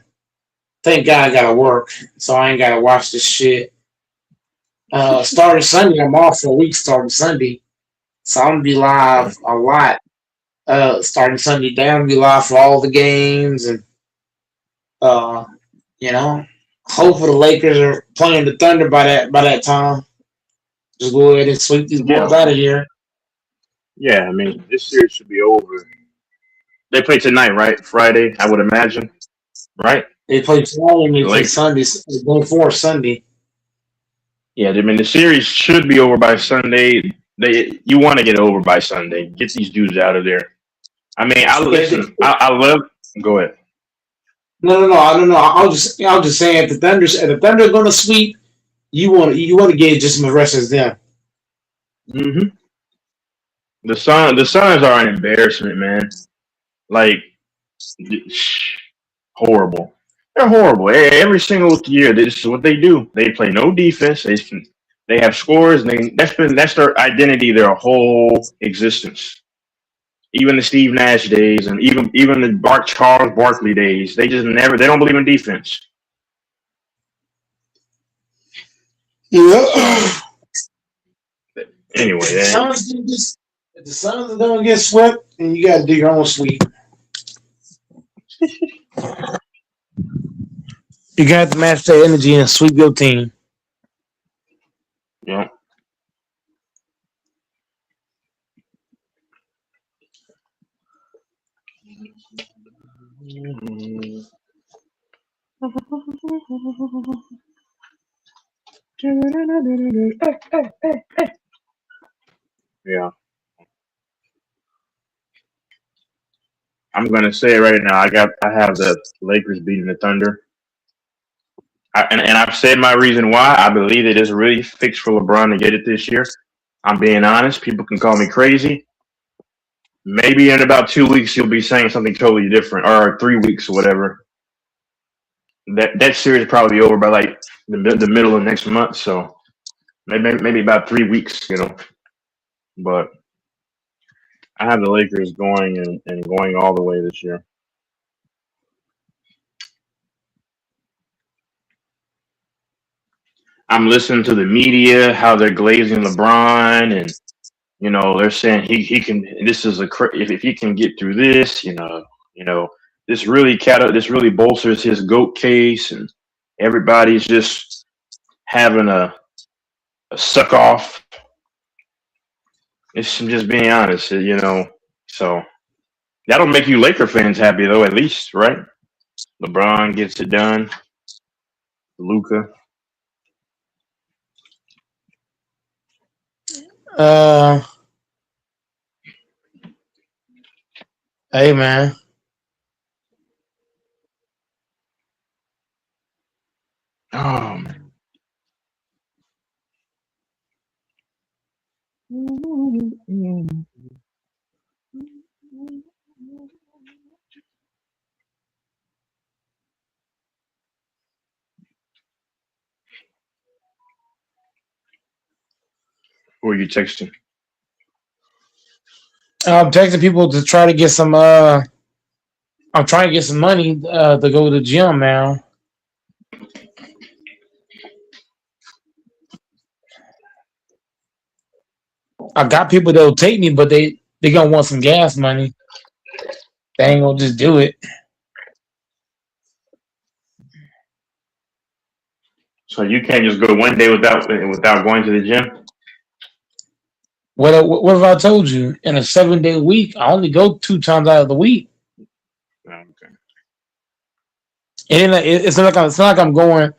Thank God I gotta work, so I ain't gotta watch this shit. Starting Sunday, I'm off for a week. Starting Sunday, so I'm gonna be live a lot. Starting Sunday, down, I'm gonna be live for all the games, and uh, you know, hopefully the Lakers are playing the Thunder by that time. Just go ahead and sweep these Yeah. boys out of here. Yeah. I mean, this series should be over. They play tonight, right? Friday, I would imagine. Right? They play tomorrow and they The play Lakers. Sunday. Going forward Sunday. Yeah. I mean, the series should be over by Sunday. You want to get over by Sunday. Get these dudes out of there. I mean, I listen. I love. Go ahead. No. I don't know. I was just saying if the Thunder are gonna sweep, you want to get just as much as them. hmm the Suns are an embarrassment, man. Like horrible. They're horrible. Every single year, this is what they do. They play no defense. They have scores. And that's their identity, their whole existence. Even the Steve Nash days, and even the Charles Barkley days, they just never. They don't believe in defense. So Yeah. anyway, If the Suns do this, if the Suns are gonna get swept, then you gotta do your own sweep. You got to match that energy and sweep your team. yeah. Yeah. I'm gonna say it right now. I have the Lakers beating the Thunder. And I've said my reason why. I believe it is really fixed for LeBron to get it this year. I'm being honest. People can call me crazy. Maybe in about 2 weeks he'll be saying something totally different, or 3 weeks or whatever. That series will probably be over by like the middle of next month. So maybe about 3 weeks. But I have the Lakers going and going all the way this year. I'm listening to the media how they're glazing LeBron, and they're saying he can. This is if he can get through this, you know this really bolsters his goat case, and everybody's just having a suck off. I'm just being honest. So that'll make you Laker fans happy though, at least, right? LeBron gets it done. Luca. Uh, hey man. Oh man. Who are you texting? I'm texting people to try to get some. I'm trying to get some money to go to the gym now. I got people that'll take me, but they gonna want some gas money. They ain't gonna just do it. So you can't just go one day without going to the gym. What have I told you? In a 7 day week, I only go 2 times out of the week. Oh, okay. And it's not like I'm going.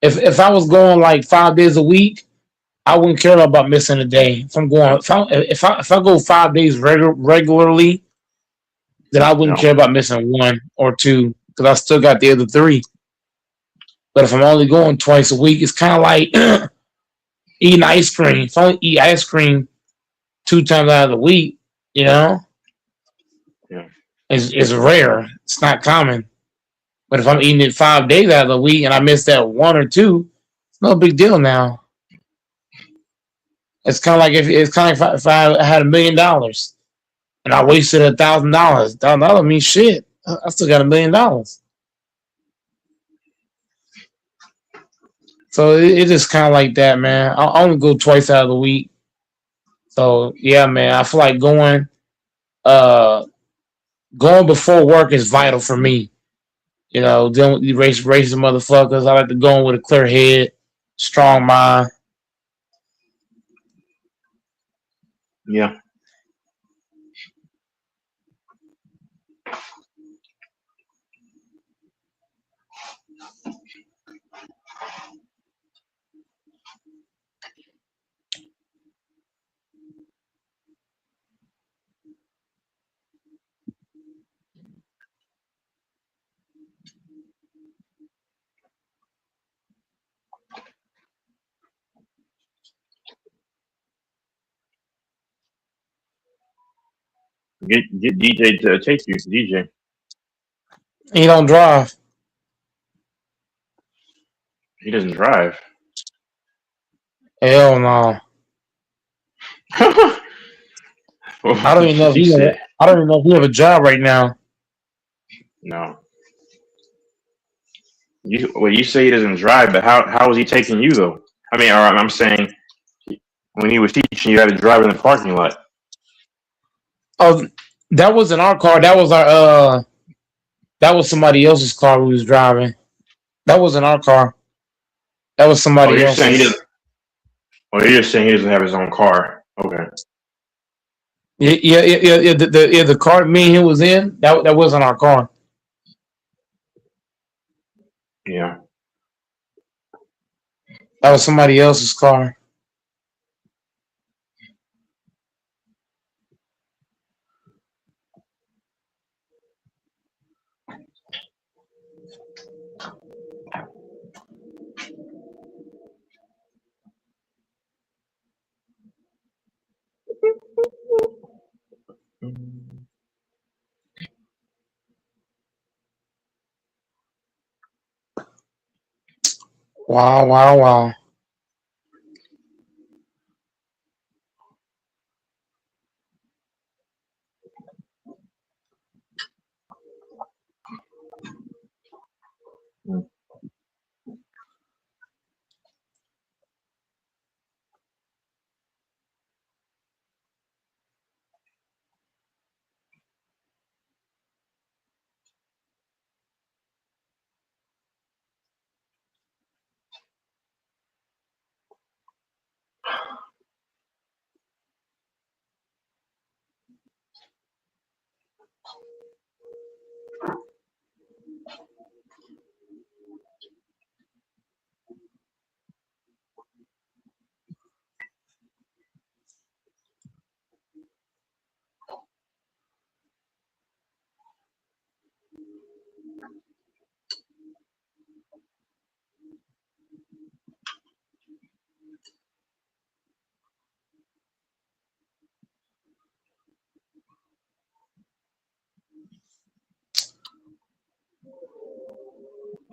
If I was going like 5 days a week, I wouldn't care about missing a day. If I go 5 days regularly, then I wouldn't No. care about missing one or two because I still got the other three. But if I'm only going twice a week, it's kind of like eating ice cream. If I only eat ice cream 2 times out of the week, you know, Yeah. it's rare. It's not common. But if I'm eating it 5 days out of the week and I miss that one or two, it's no big deal now. It's kind of like if I had $1 million and I wasted $1,000. $1,000 means shit. I still got $1 million. So it is kind of like that, man. I only go twice out of the week. So yeah, man. I feel like uh going before work is vital for me. You know, dealing with the racist motherfuckers. I like to go in with a clear head, strong mind. Yeah. Get DJ to take you. DJ. He don't drive. He doesn't drive. Hell no. I What don't the even know fuck if you said? I don't even know if he have a job right now. No. You say he doesn't drive, but how was he taking you though? I mean, all right, I'm saying when he was teaching you how to drive in the parking lot. Oh, that wasn't our car. That was somebody else's car we was driving. That wasn't our car. That was Oh, somebody you're saying he else's. doesn't. Oh, you're saying he doesn't have his own car. Okay. Yeah. The car me and him was in that wasn't our car. Yeah. That was somebody else's car. Wow, wow, wow.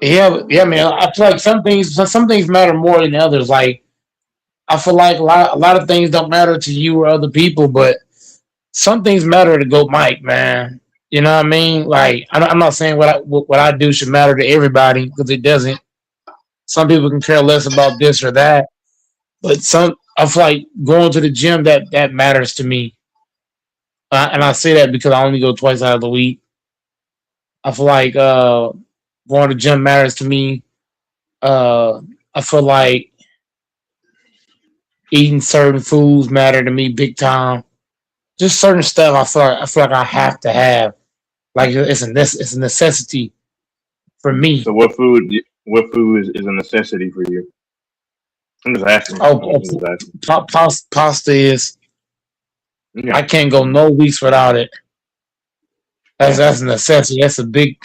Yeah, man. I feel like some things matter more than others. Like I feel like a lot of things don't matter to you or other people, but some things matter to Go Mike, man. You know what I mean? Like I'm not saying what I do should matter to everybody because it doesn't. Some people can care less about this or that, but I feel like going to the gym that matters to me, and I say that because I only go twice out of the week. I feel like going to the gym matters to me. Uh, I feel like eating certain foods matter to me big time. Just certain stuff I feel like I have to have. Like it's a necessity for me. So what food is a necessity for you? I'm just asking. Oh, I'm just asking. pasta is. Yeah. I can't go no weeks without it. Yeah. That's a necessity. That's a big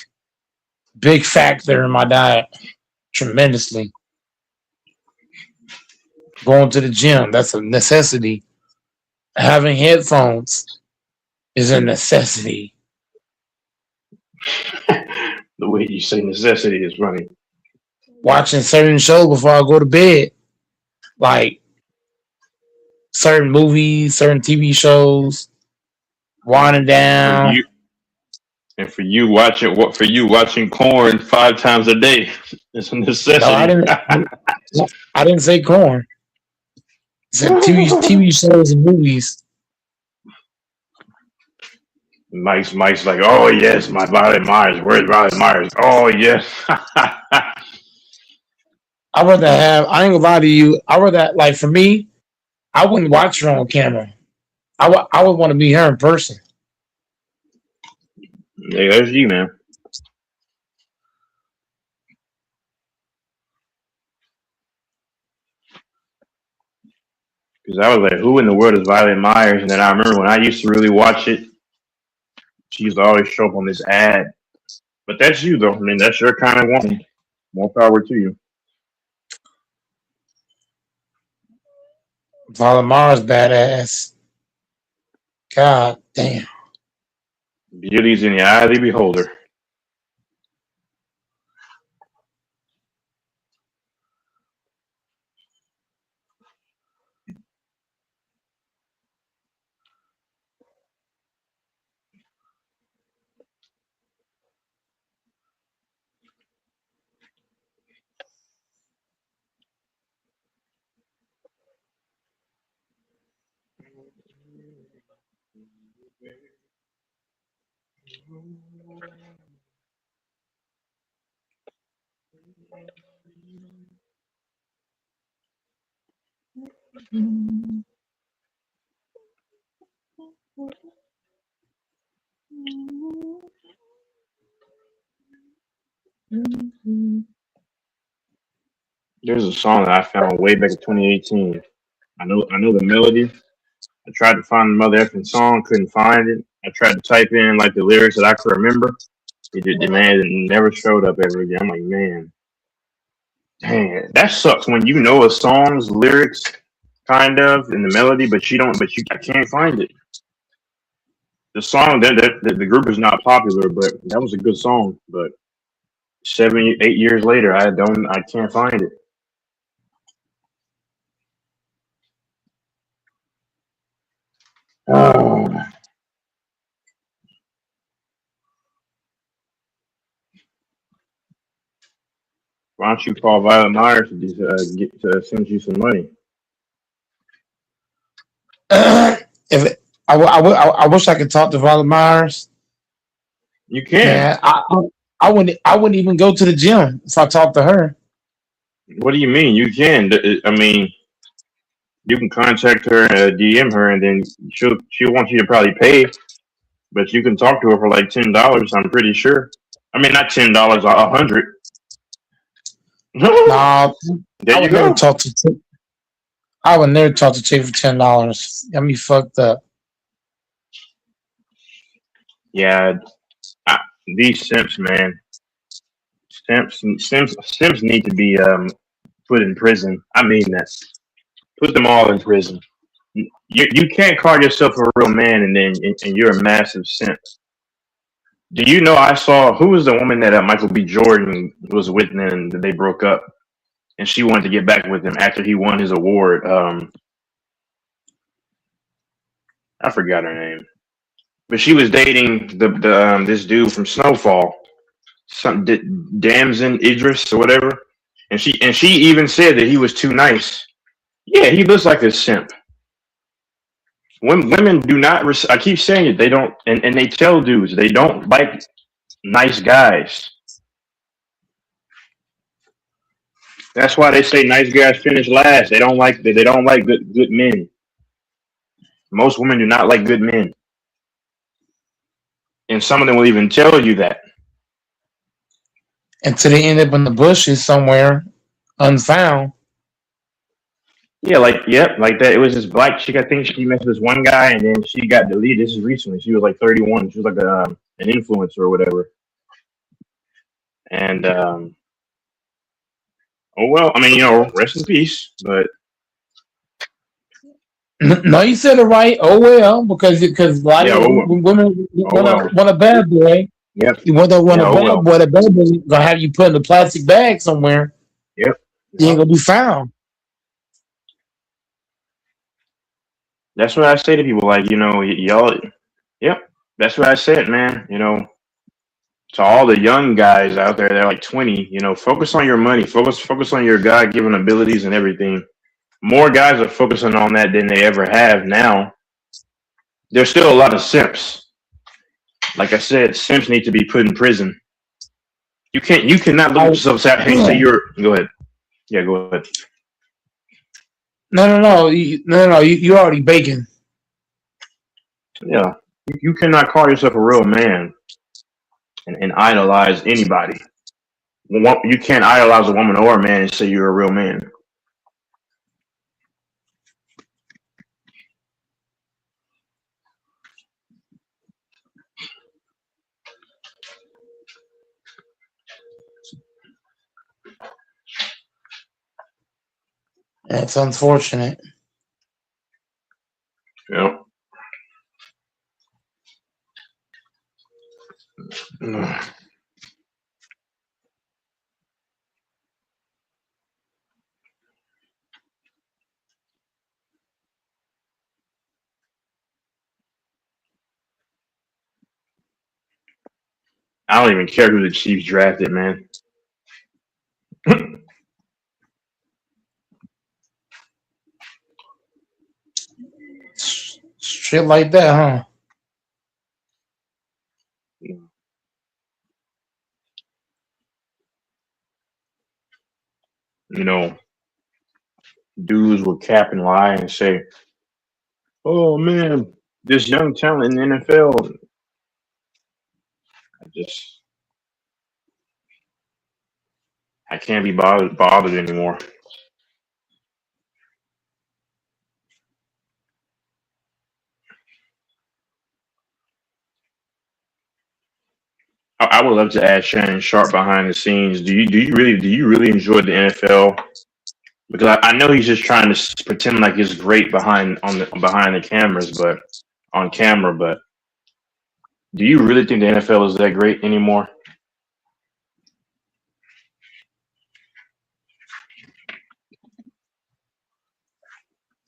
factor in my diet. Tremendously. Going to the gym, that's a necessity. Having headphones is a necessity. The way you say necessity is funny. Watching certain shows before I go to bed, like certain movies, certain TV shows, winding For down. you and for you watching corn 5 times a day is a No, I necessity. didn't. I didn't say corn. I said TV shows and movies. Mike's like, oh yes, my Violet Myers. Where's Violet Myers? Oh yes. I rather have. I ain't gonna lie to you. I rather like for me. I wouldn't watch her on camera. I would want to be her in person. Hey, that's you, man. Because I was like, who in the world is Violet Myers? And then I remember when I used to really watch it, she used to always show up on this ad. But that's you, though. I mean, that's your kind of woman. More power to you. Valamara's badass. God damn. Beauty's in the eye of the beholder. There's a song that I found way back in 2018. I know the melody. I tried to find the mother effing song, couldn't find it. I tried to type in like the lyrics that I could remember. The man never showed up ever again. I'm like, man, dang, that sucks when you know a song's lyrics kind of in the melody, but you don't. But I can't find it. The song that the group is not popular, but that was a good song. But 7, 8 years later, I can't find it. Oh, why don't you call Violet Myers to send you some money? If I wish I could talk to Violet Myers, You can. man. I wouldn't even go to the gym if I talked to her. What do you mean? You can. I mean, you can contact her, DM her, and then she'll want you to probably pay, but you can talk to her for like $10. I'm pretty sure. I mean, not $10, 100. Nah, There I you would never go. talk to. I would never talk to Chick for $10. Got me fucked up. Yeah, I, these simps, man. Simps need to be put in prison. I mean that. Put them all in prison. You can't call yourself a real man and you're a massive simp. Do you know I saw who was the woman that Michael B. Jordan was with and they broke up and she wanted to get back with him after he won his award. I forgot her name, but she was dating the this dude from Snowfall, some Damson Idris or whatever, and she even said that he was too nice. Yeah, he looks like a simp. Women do not. I keep saying it. They don't, and they tell dudes they don't like nice guys. That's why they say nice guys finish last. They don't like good men. Most women do not like good men, and some of them will even tell you that. Until they end up in the bushes somewhere unfound. Yeah, like yep, like that. It was this black chick. I think she met this one guy, and then she got deleted. This is recently. She was like 31. She was like an influencer or whatever. And oh well, I mean, rest in peace. But No, you said it right. Oh well, because a lot yeah, of oh well, women oh well. want a bad boy. Yep, You want yeah, a oh bad well. boy. The bad boy gonna have you put in a plastic bag somewhere. Yep, You ain't yep. gonna be found. That's what I say to people. Like y'all. Yep, that's what I said, man. To all the young guys out there, they're like 20. Focus on your money. Focus on your God given abilities and everything. More guys are focusing on that than they ever have now. There's still a lot of simps. Like I said, simps need to be put in prison. You cannot look at I yourself and say no you're. Go ahead. Yeah, go ahead. no. You already baking. Yeah, you cannot call yourself a real man and idolize anybody. You can't idolize a woman or a man and say you're a real man. That's unfortunate. Yeah. I don't even care who the Chiefs drafted, man. Shit like that, huh? you know, Dudes will cap and lie and say, "Oh man, this young talent in the NFL." I just I can't be bothered anymore. I would love to ask Shannon Sharp behind the scenes. Do you really enjoy the NFL? Because I know he's just trying to pretend like he's great behind the cameras, but on camera. But do you really think the NFL is that great anymore?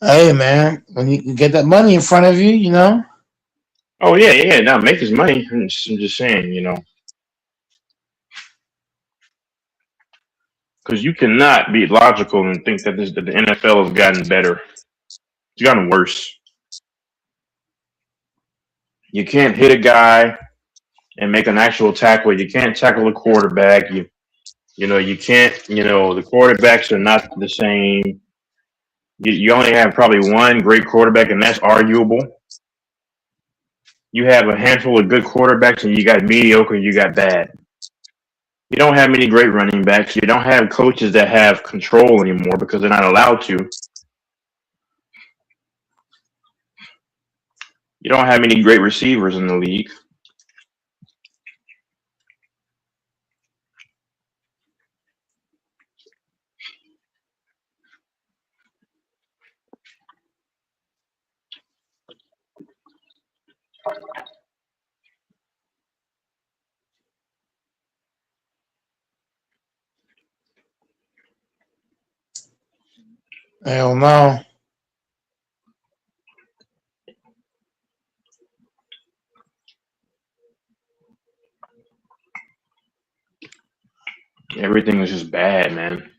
Hey man, when you get that money in front of you, Oh yeah, yeah. Now make his money. I'm just saying, because you cannot be logical and think that the NFL has gotten better. It's gotten worse. You can't hit a guy and make an actual tackle. You can't tackle a quarterback. You can't. The quarterbacks are not the same. You only have probably one great quarterback, and that's arguable. You have a handful of good quarterbacks, and you got mediocre, and you got bad. You don't have many great running backs. You don't have coaches that have control anymore because they're not allowed to. You don't have many great receivers in the league. hell no. Everything is just bad, man.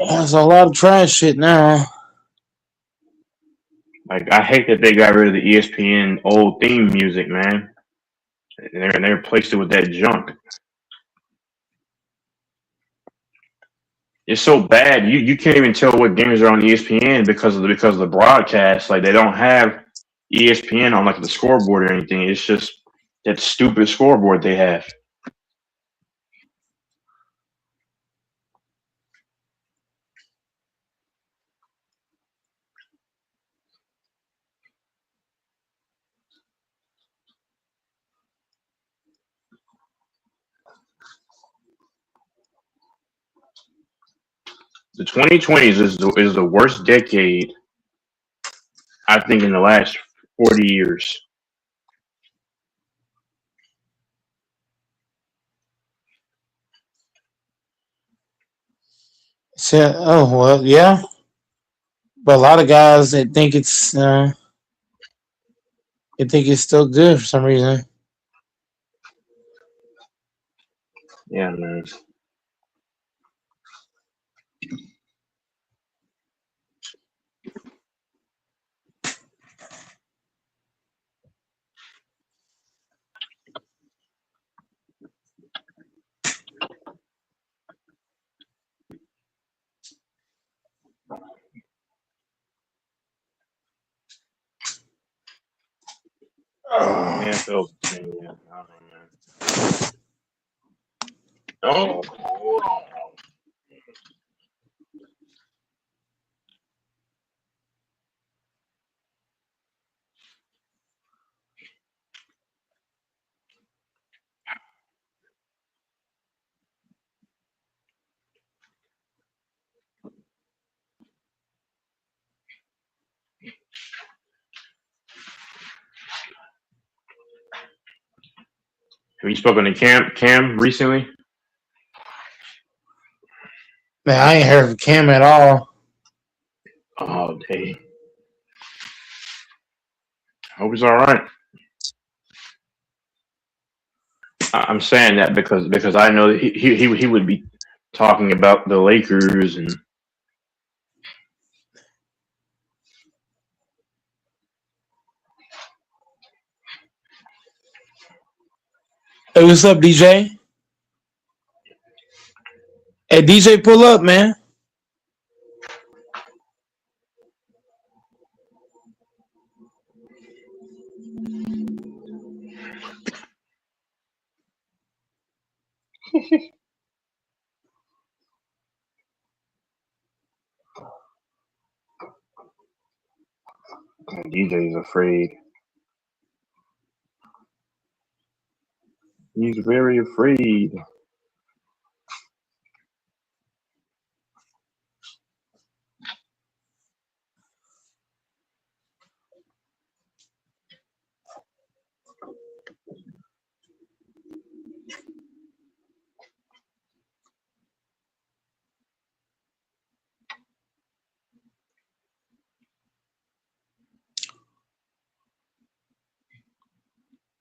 There's a lot of trash shit now. Like I hate that they got rid of the ESPN old theme music, man. And they replaced it with that junk. It's so bad. You can't even tell what games are on ESPN because of the broadcast. Like they don't have ESPN on like the scoreboard or anything. It's just that stupid scoreboard they have. The 2020s is the worst decade I think in the last 40 years. So, oh well, yeah. But a lot of guys they think it's still good for some reason. Yeah, man. Yeah, Phil's yeah, I don't know, man. Oh, have you spoken to Cam recently? Man, I ain't heard of Cam at all. Oh, dang. Hope he's all right. I'm saying that because I know that he would be talking about the Lakers and Hey, what's up, DJ? Hey, DJ, pull up, man. DJ's afraid. He's very afraid.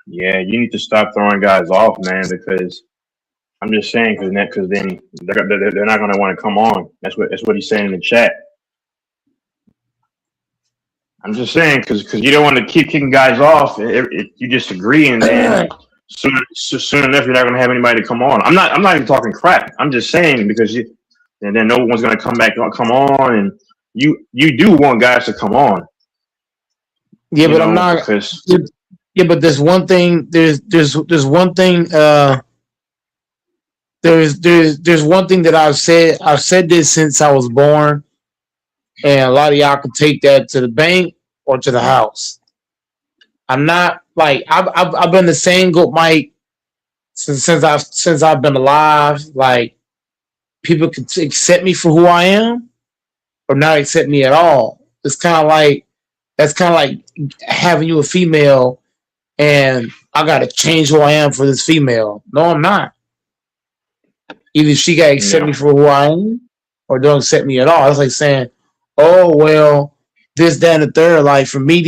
Yeah, you need to stop throwing guys off, man. Because I'm just saying, because then they're not going to want to come on. That's what he's saying in the chat. I'm just saying because you don't want to keep kicking guys off. You disagree, and then soon enough you're not going to have anybody to come on. I'm not even talking crap. I'm just saying and then no one's going to come on, and you do want guys to come on. Yeah, but I'm not. Because Yeah, but there's one thing. There's one thing. There's one thing that I've said. I've said this since I was born, and a lot of y'all can take that to the bank or to the house. I'm not like I've been the same goat Mike since I've been alive. Like people can accept me for who I am or not accept me at all. It's kind of like that's kind of like having you a female and I got to change who I am for this female. No, I'm not. Either she got to accept me for who I am or don't accept me at all. It's like saying, oh, well, this, that, and the third. Like for me,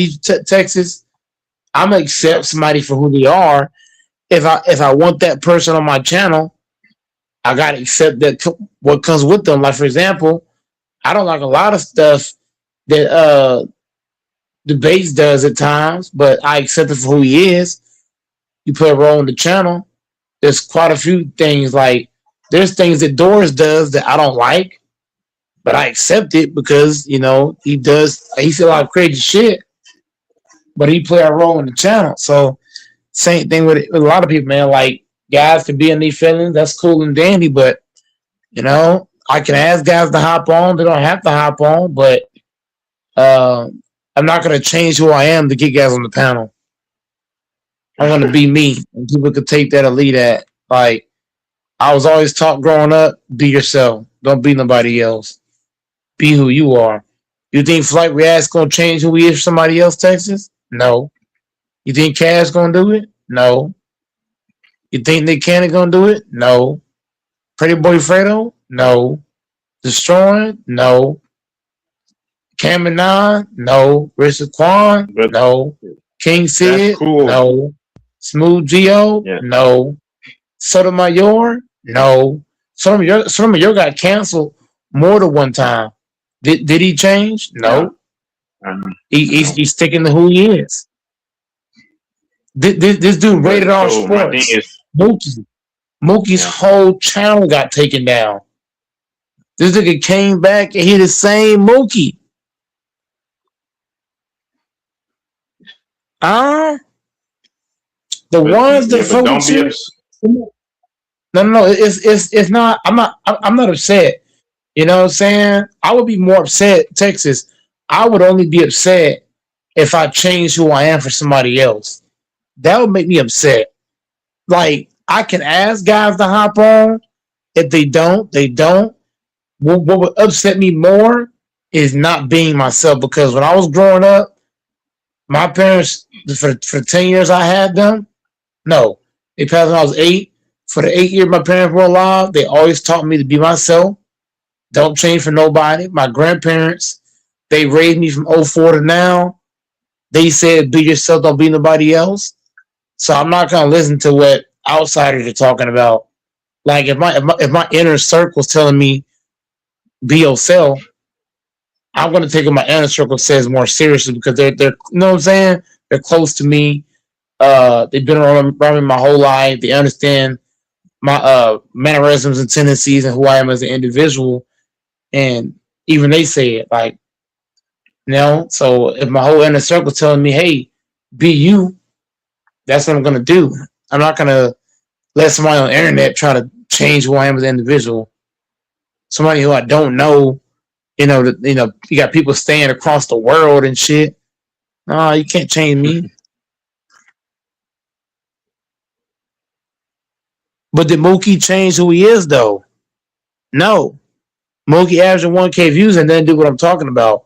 Texas, I'm going to accept somebody for who they are. If I want that person on my channel, I got to accept that what comes with them. Like, for example, I don't like a lot of stuff that debates does at times, but I accept it for who he is. You play a role in the channel. There's quite a few things like there's things that Doris does that I don't like, but I accept it because he a lot of crazy shit, but he play a role in the channel. So same thing with a lot of people, man. Like guys can be in these feelings, that's cool and dandy, but I can ask guys to hop on. They don't have to hop on, but uh, I'm not gonna change who I am to get guys on the panel. I'm gonna be me, and people could take that or lead that. Like I was always taught growing up, be yourself. Don't be nobody else. Be who you are. You think Flight React's gonna change who he is for somebody else, Texas? No. You think Cash gonna do it? No. You think Nick Cannon gonna do it? No. Pretty Boy Fredo? No. Destroying? No. Cameron Nine? No. Richard Quan? But No. King that's Sid? cool. No. Smooth Geo? Yeah. No. Sotomayor? No. Sotomayor got canceled more than one time. Did he change? No. No. He's sticking to who he is. This dude But rated R so my thing Sports. is, Mookie's yeah, whole channel got taken down. This nigga came back and he the same Mookie. Uh, the ones that fuck don't with be you. upset. No. It's not. I'm not upset. You know what I'm saying? I would be more upset, Texas. I would only be upset if I changed who I am for somebody else. That would make me upset. Like I can ask guys to hop on. If they don't, they don't. What would upset me more is not being myself. Because when I was growing up, my parents for 10 years I had them. No, they passed when I was 8. For the 8 years my parents were alive, they always taught me to be myself. Don't change for nobody. My grandparents, they raised me from '04 to now. They said, be yourself, don't be nobody else. So I'm not going to listen to what outsiders are talking about. Like if my inner circle's telling me be yourself, I'm going to take what my inner circle says more seriously because they're you know what I'm saying? They're close to me. They've been around me my whole life. They understand my mannerisms and tendencies and who I am as an individual. And even they say it like, so if my whole inner circle telling me, hey, be you, that's what I'm gonna do. I'm not gonna let somebody on the internet try to change who I am as an individual. Somebody who I don't know, you got people staying across the world and shit. No, you can't change me. But did Mookie change who he is though? No. Mookie averaging 1K views and then do what I'm talking about.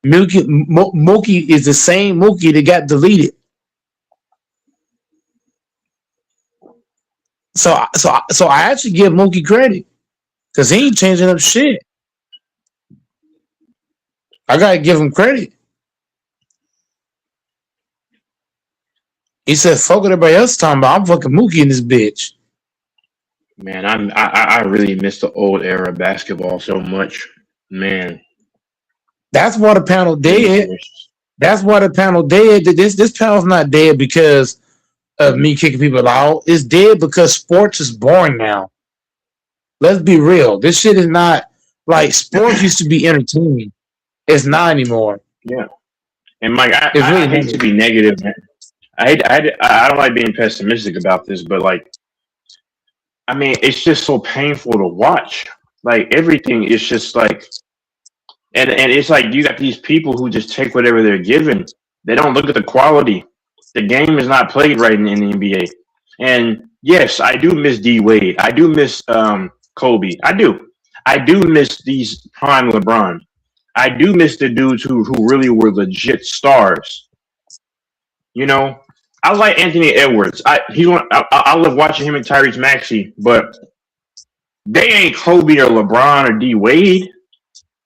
Mookie is the same Mookie that got deleted. So I actually give Mookie credit because he ain't changing up shit. I gotta give him credit. He said, "Fuck what everybody else talking about. I'm fucking Mookie in this bitch." Man, I really miss the old era of basketball so much. Man, That's why the panel really dead. wish. That's why the panel dead. This panel's not dead because of me kicking people out. It's dead because sports is boring now. Let's be real. This shit is not like sports used to be entertaining. It's not anymore. Yeah, and Mike, It's I really hate to not. be negative, man. I don't like being pessimistic about this, but like, I mean, it's just so painful to watch. Like everything is just like, and it's like you got these people who just take whatever they're given. They don't look at the quality. The game is not played right in the NBA. And yes, I do miss D Wade. I do miss Kobe. I do. I do miss these prime LeBron. I do miss the dudes who really were legit stars. You know, I like Anthony Edwards. I love watching him and Tyrese Maxey, but they ain't Kobe or LeBron or D Wade.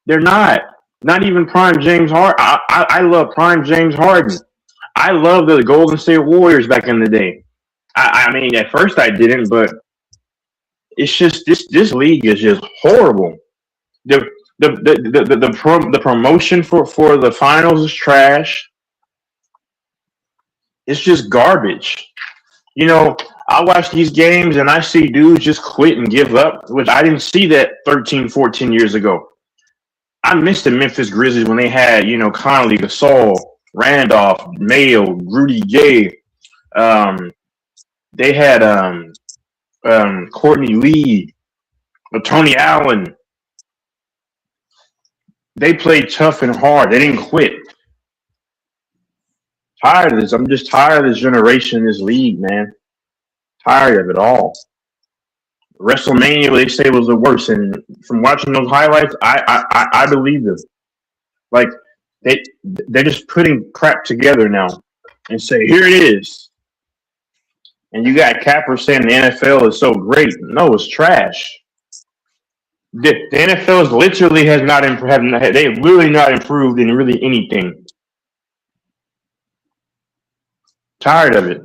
They're not. Not even prime James Harden. I love prime James Harden. I love the Golden State Warriors back in the day. I mean, at first I didn't, but it's just this league is just horrible. The The promotion for the finals is trash. It's just garbage. You know, I watch these games and I see dudes just quit and give up, which I didn't see that 13, 14 years ago. I missed the Memphis Grizzlies when they had, Conley, Gasol, Randolph, Mayo, Rudy Gay. Um, they had Courtney Lee, Tony Allen. They played tough and hard. They didn't quit. Tired of this. I'm just tired of this generation, this league, man. Tired of it all. WrestleMania, they say, was the worst, and from watching those highlights, I believe them. Like they're just putting crap together now and say, here it is. And you got Capper saying the NFL is so great. No, it's trash. The NFL is literally has not improved. They've really not improved in really anything. Tired of it.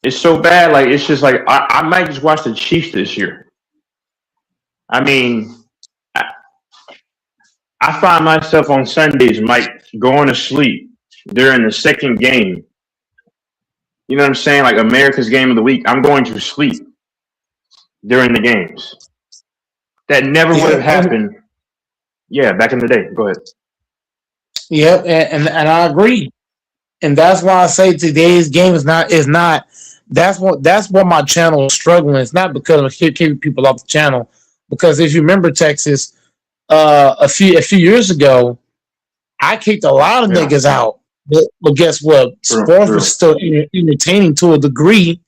It's so bad. Like it's just like I might just watch the Chiefs this year. I mean, I find myself on Sundays, Mike, going to sleep during the second game. You know what I'm saying? Like America's game of the week. I'm going to sleep during the games. That never would have happened. Yeah, back in the day. Go ahead. Yep, and I agree. And that's why I say today's game is not that's what my channel is struggling. It's not because of keeping people off the channel. Because if you remember Texas, a few years ago, I kicked a lot of niggas out. But guess what? Sports was still entertaining to a degree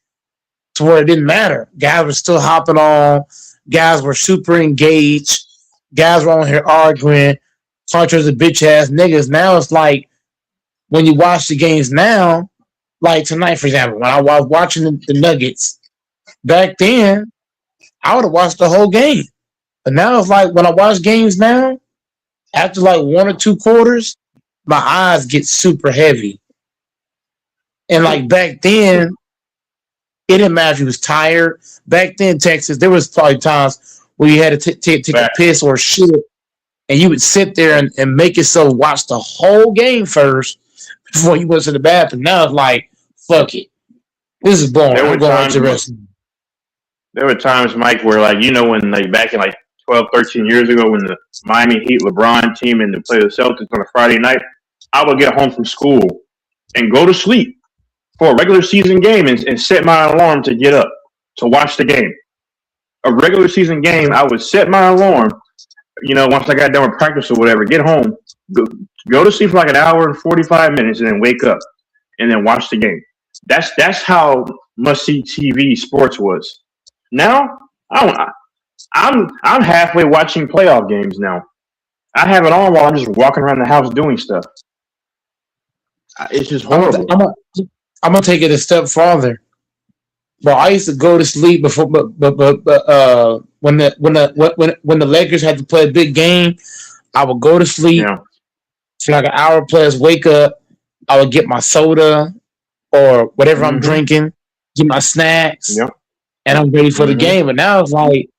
to where it didn't matter. Guys were still hopping on. Guys were super engaged. Guys were on here arguing. Contras of bitch ass niggas. Now it's like when you watch the games now, like tonight, for example, when I was watching the Nuggets, back then, I would have watched the whole game. But now it's like when I watch games now, after like one or two quarters, my eyes get super heavy. And like back then, it didn't matter if you was tired. Back then, Texas, there was probably times where you had to take a piss or shit, and you would sit there and make yourself watch the whole game first before you went to the bathroom. Now it's like, fuck it. This is boring. I'm going to wrestling. There were times, Mike, where when back in 12, 13 years ago when the Miami Heat LeBron team and they play the Celtics on a Friday night, I would get home from school and go to sleep for a regular season game and set my alarm to get up to watch the game. A regular season game, I would set my alarm, once I got done with practice or whatever, get home, go to sleep for like an hour and 45 minutes and then wake up and then watch the game. That's how must-see TV sports was. Now, I'm halfway watching playoff games now. I have it on while I'm just walking around the house doing stuff. It's just horrible. I'm gonna take it a step farther. But I used to go to sleep before, but when the Lakers had to play a big game, I would go to sleep for like an hour plus. Wake up, I would get my soda or whatever I'm drinking, get my snacks, and I'm ready for the game. But now it's like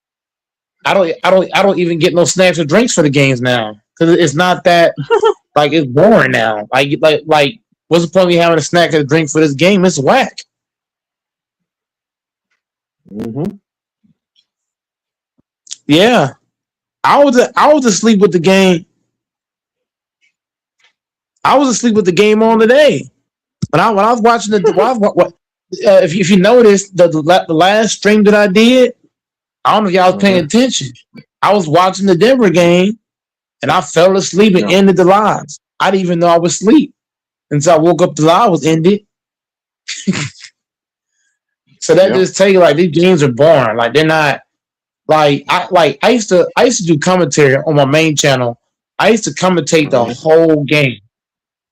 I don't even get no snacks or drinks for the games now because it's not that like it's boring now. Like what's the point of me having a snack and a drink for this game? It's whack. Yeah, I was asleep with the game. I was asleep with the game on today. When I was watching if you noticed the last stream that I did, I don't know if y'all was paying attention. I was watching the Denver game and I fell asleep and ended the live. I didn't even know I was asleep until I woke up. The live was ended. So that just tell you like these games are boring. Like they're not I used to do commentary on my main channel. I used to commentate the whole game.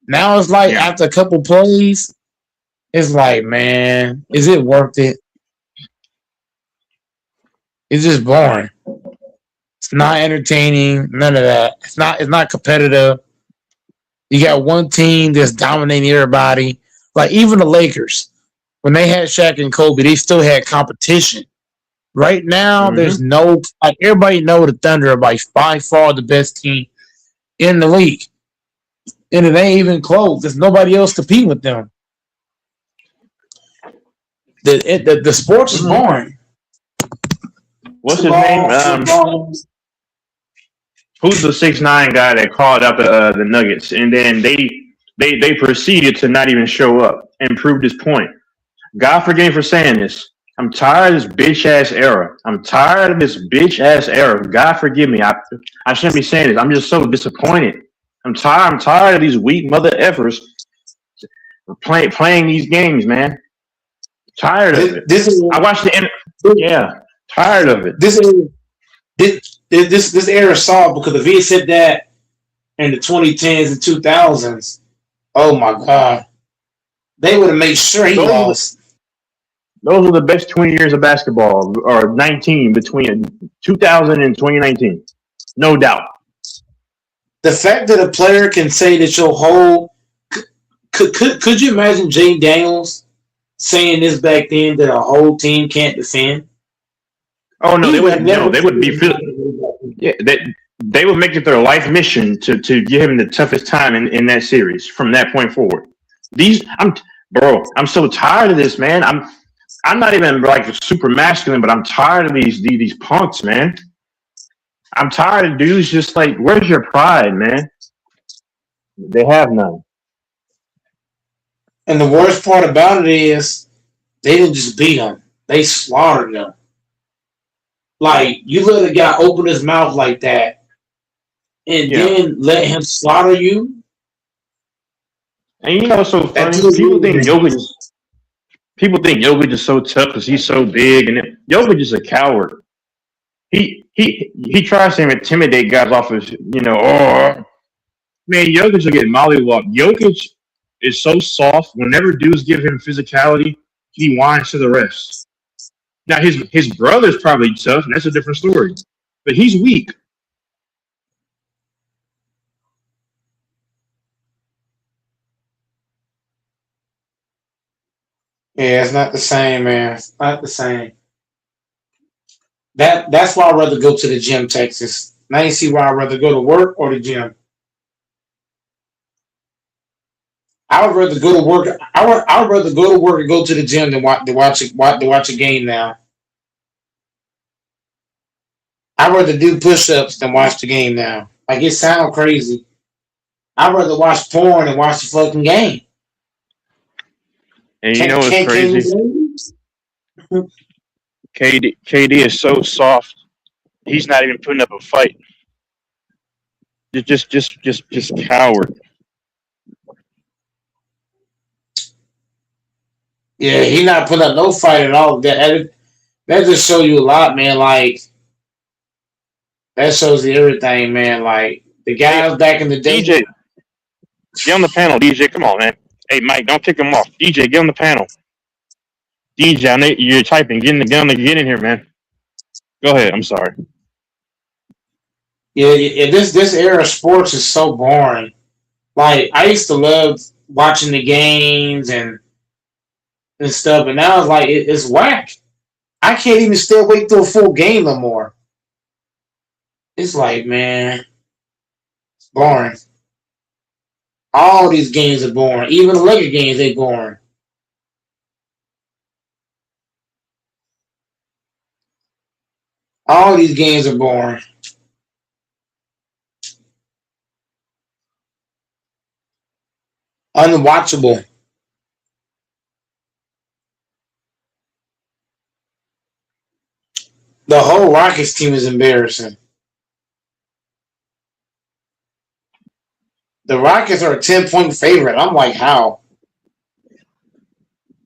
Now it's like after a couple plays, it's like, man, is it worth it? It's just boring. It's not entertaining. None of that. It's not competitive. You got one team that's dominating everybody. Like even the Lakers, when they had Shaq and Kobe, they still had competition. Right now, Mm-hmm. there's no like everybody know the Thunder are by far the best team in the league, and it ain't even close. There's nobody else competing with them. The sports is Mm-hmm. boring. What's his name? Football, football. Who's the 6'9" guy that called out the Nuggets, and then they proceeded to not even show up and proved his point. God forgive me for saying this. I'm tired of this bitch ass era. I'm tired of this bitch ass era. God forgive me. I shouldn't be saying this. I'm just so disappointed. I'm tired. I'm tired of these weak mother effers playing these games, man. Tired of it. I watched the end. Yeah, tired of it. This era saw because if he had said that in the 2010s and 2000s, oh my god, they would have made sure he lost. Those are the best 20 years of basketball, or 19 between 2000 and 2019, no doubt. The fact that a player can say that your whole could you imagine Jaden Daniels saying this back then that a whole team can't defend? Oh no, they would no, they would be yeah, they would make it their life mission to give him the toughest time in that series from that point forward. I'm so tired of this, man. I'm not even like super masculine, but I'm tired of these punks, man. I'm tired of dudes just like, where's your pride, man? They have none. And the worst part about it is they didn't just beat them; they slaughtered them. Like you let a guy open his mouth like that, and then let him slaughter you. And you know what's so funny? People think Jokic is so tough because he's so big, and Jokic is a coward. He tries to intimidate guys off of man. Jokic will get mollywopped. Jokic is so soft. Whenever dudes give him physicality, he whines to the refs. Now his brother's probably tough, and that's a different story. But he's weak. Yeah, it's not the same, man. It's not the same. That's why I'd rather go to the gym, Texas. Now you see why I'd rather go to work or the gym. I would rather go to work. I would rather go to work and go to the gym than watch a game now. I'd rather do push-ups than watch the game now. Like it sounds crazy. I'd rather watch porn than watch the fucking game. And you know what's crazy? KD is so soft. He's not even putting up a fight. Just coward. Yeah, he not putting up no fight at all. That just show you a lot, man. Like that shows you everything, man. Like the guys back in the day. DJ, get on the panel. DJ, come on, man. Hey, Mike, don't kick him off. DJ, get on the panel. DJ, I know you're typing. Get in here, man. Go ahead. I'm sorry. Yeah. This era of sports is so boring. Like I used to love watching the games and stuff, and now it's like it's whack. I can't even stay awake through a full game no more. It's like, man, it's boring. All these games are boring. Even the Laker games, they boring. All these games are boring. Unwatchable. The whole Rockets team is embarrassing. The Rockets are a 10-point favorite. I'm like, how?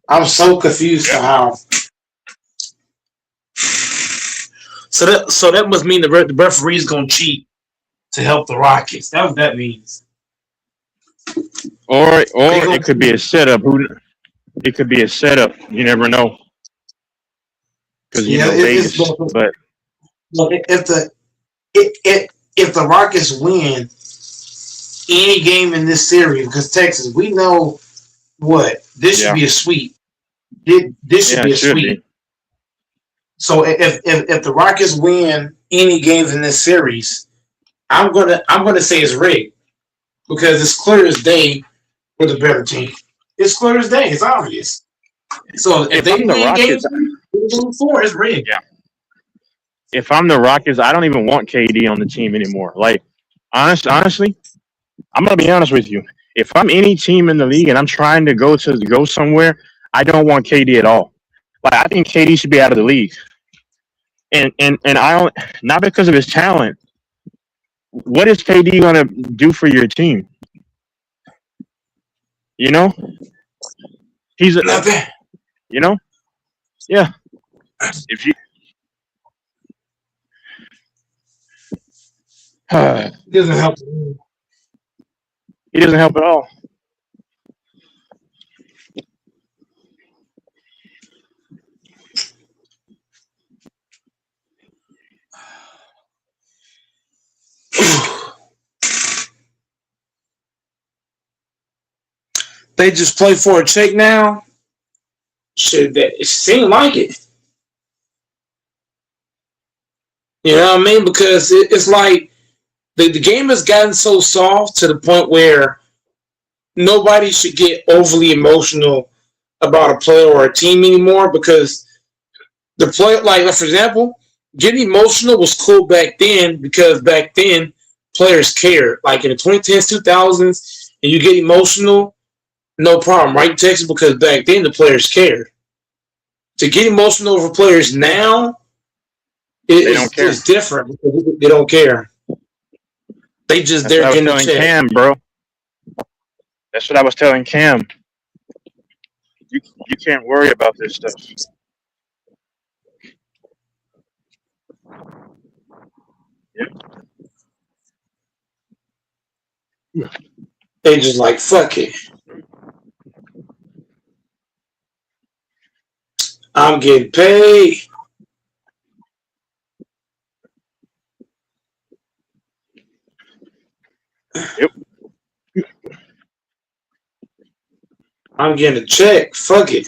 I'm so confused for how. So that must mean the referee's gonna cheat to help the Rockets. That's what that means. Or it could be a setup. It could be a setup. You never know. Because Vegas. But if the Rockets win any game in this series, because Texas, we know what this should be a sweep. This should be a sweep. So if the Rockets win any games in this series, I'm gonna say it's rigged because it's clear as day we're the better team. It's clear as day. It's obvious. So if If they I'm the win game Rockets, three, game four, it's rigged. yeah. If I'm the Rockets, I don't even want KD on the team anymore. Like, honestly, I'm gonna be honest with you. If I'm any team in the league and I'm trying to go somewhere, I don't want KD at all. Like, I think KD should be out of the league. And I don't, not because of his talent. What is KD gonna do for your team? You know, he's a, Nothing. you know, yeah. If you, It doesn't help. he doesn't help at all. They just play for a check now. Shit, that it seemed like it. You know what I mean? Because it's like the game has gotten so soft to the point where nobody should get overly emotional about a player or a team anymore because the play, like for example, getting emotional was cool back then because back then players cared. Like in the 2010s, 2000s, and you get emotional, no problem, right, Texas? Because back then the players cared. To get emotional over players now They don't care. is different because they don't care. They just That's what they're I was getting a telling check. Cam, bro. That's what I was telling Cam. You you can't worry about this stuff. They just like fuck it. I'm getting paid. Yep. I'm getting a check. Fuck it.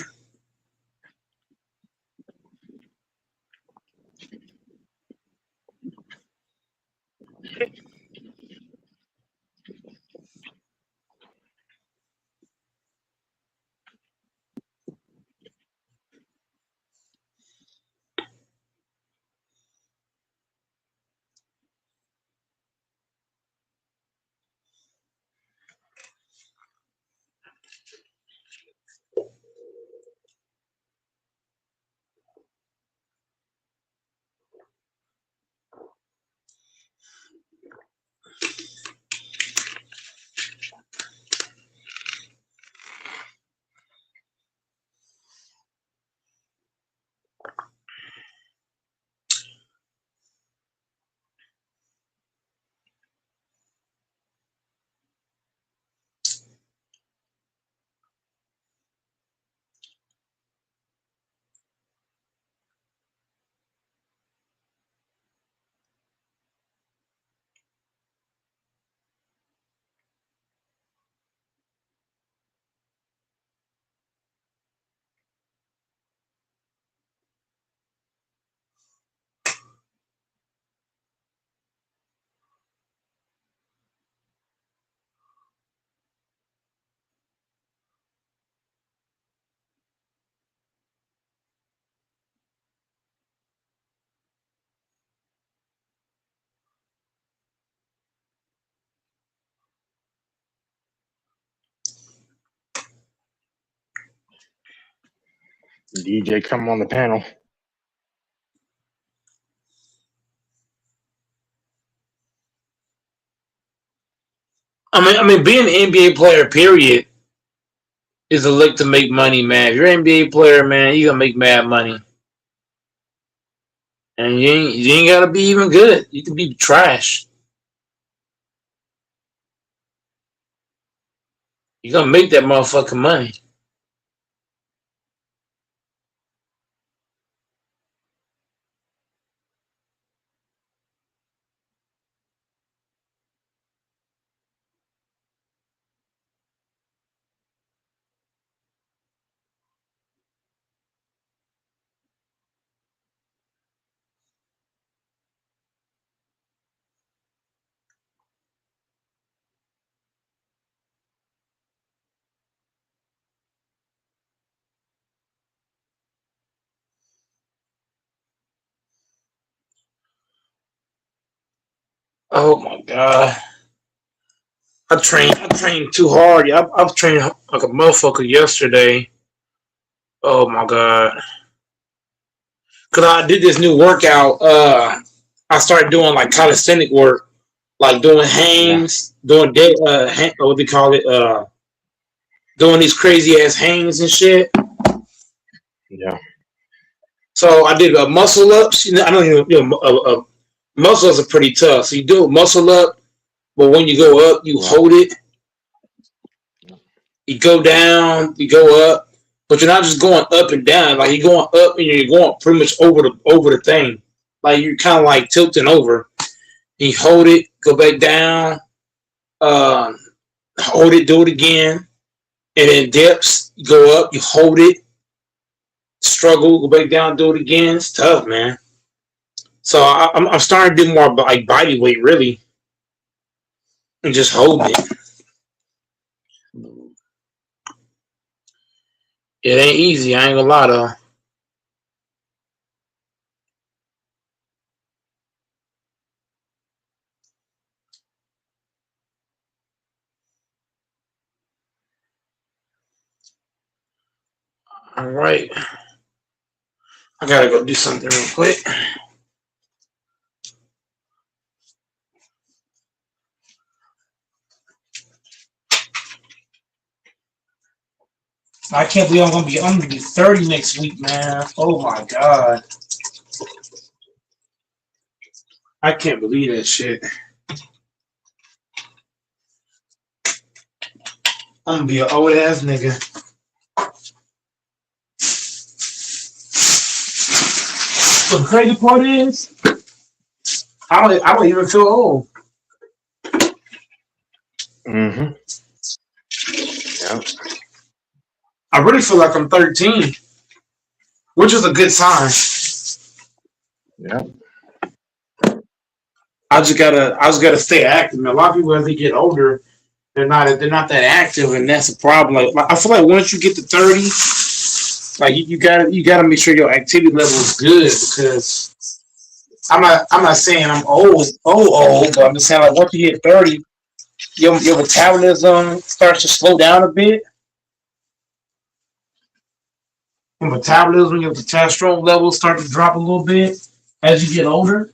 DJ come on the panel. I mean, being an NBA player, period, is a lick to make money, man. If you're an NBA player, man, you gonna make mad money, and you ain't gotta be even good. You can be trash. You gonna make that motherfucking money. Oh my god. I trained too hard. I've trained like a motherfucker yesterday. Oh my god. Cause I did this new workout. I started doing like calisthenic work, like doing Yeah, hangs, doing what they call it, doing these crazy ass hangs and shit. yeah, So I did muscle ups. I don't even muscle ups are pretty tough. So you do a muscle up, but when you go up, you right. hold it. You go down, you go up, but you're not just going up and down. Like you're going up and you're going pretty much over the thing. Like you're kind of like tilting over. And you hold it, go back down, um, hold it, do it again, and then dips. You go up, you hold it, struggle, go back down, do it again. It's tough, man. So I'm starting to do more like body weight, really, and just hold it. It ain't easy. I ain't gonna lie though. All right, I gotta go do something real quick. I can't believe I'm gonna be 30 next week, man. Oh my god, I can't believe that shit. I'm gonna be an old ass nigga. But the crazy part is, I don't even feel old. Mm-hmm. Yeah, I really feel like I'm 13, which is a good sign. yeah, I just gotta stay active. Man. A lot of people as they get older, they're not that active, and that's a problem. Like I feel like once you get to 30, like you gotta make sure your activity level is good because I'm not saying I'm old, but I'm just saying like once you hit 30, your metabolism starts to slow down a bit. Your metabolism, your testosterone levels start to drop a little bit as you get older.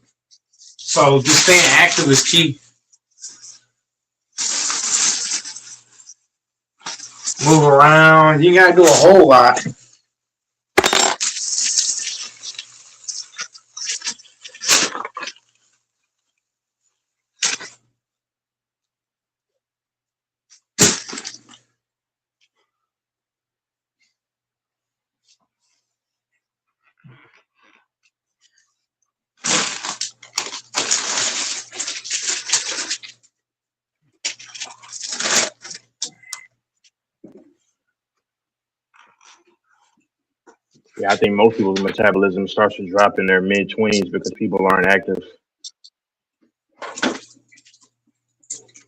So just staying active is key. Move around. You gotta do a whole lot. yeah. I think most people's metabolism starts to drop in their mid 20s because people aren't active.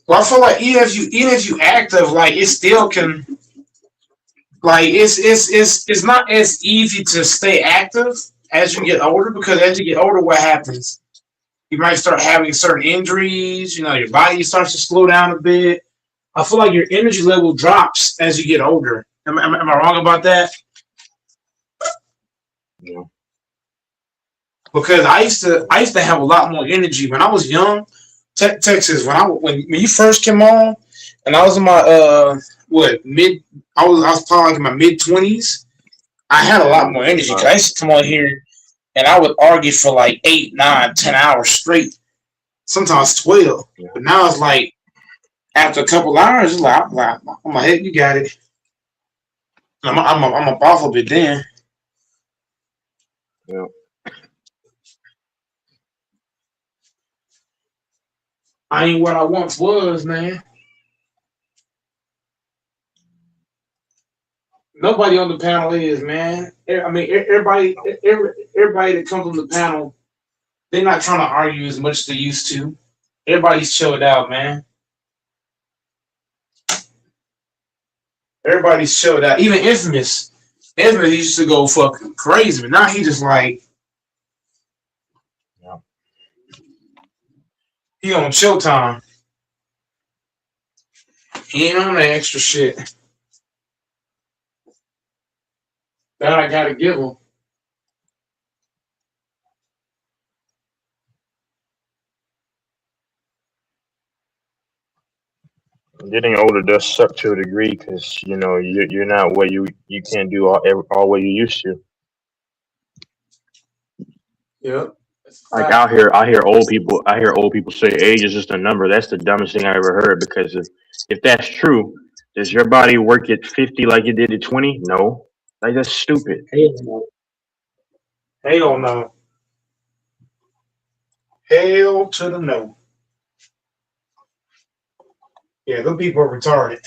Well, I feel like even if you active, like it still can like it's not as easy to stay active as you get older because as you get older, what happens? You might start having certain injuries. Your body starts to slow down a bit. I feel like your energy level drops as you get older. Am I wrong about that? You know, Because I used to have a lot more energy when I was young. Texas, when you first came on, and I was in my what mid, I was probably like in my mid 20s. I had a lot more energy. 'Cause uh, I used to come on here and I would argue for like 8, 9, 10 hours straight, sometimes 12. yeah, But now it's like after a couple hours, it's like I'm like, hey, you got it. I'm a off a bit then. yeah. I ain't what I once was, man. Nobody on the panel is, man. I mean, everybody that comes on the panel, they're not trying to argue as much as they used to. Everybody's chilled out, man. Everybody's chilled out. Even Infamous. Infamous used to go fucking crazy, but now he just like Yeah. He on Showtime. He ain't on that extra shit. That I gotta give him. Getting older does suck to a degree because you're not what you can't do all what you used to. Yep. Like I hear old people say age is just a number. That's the dumbest thing I ever heard because if that's true, does your body work at 50 like it did at 20? No. Like that's stupid. Hell no. Hell no. Hell to the no. Yeah, them people are retarded.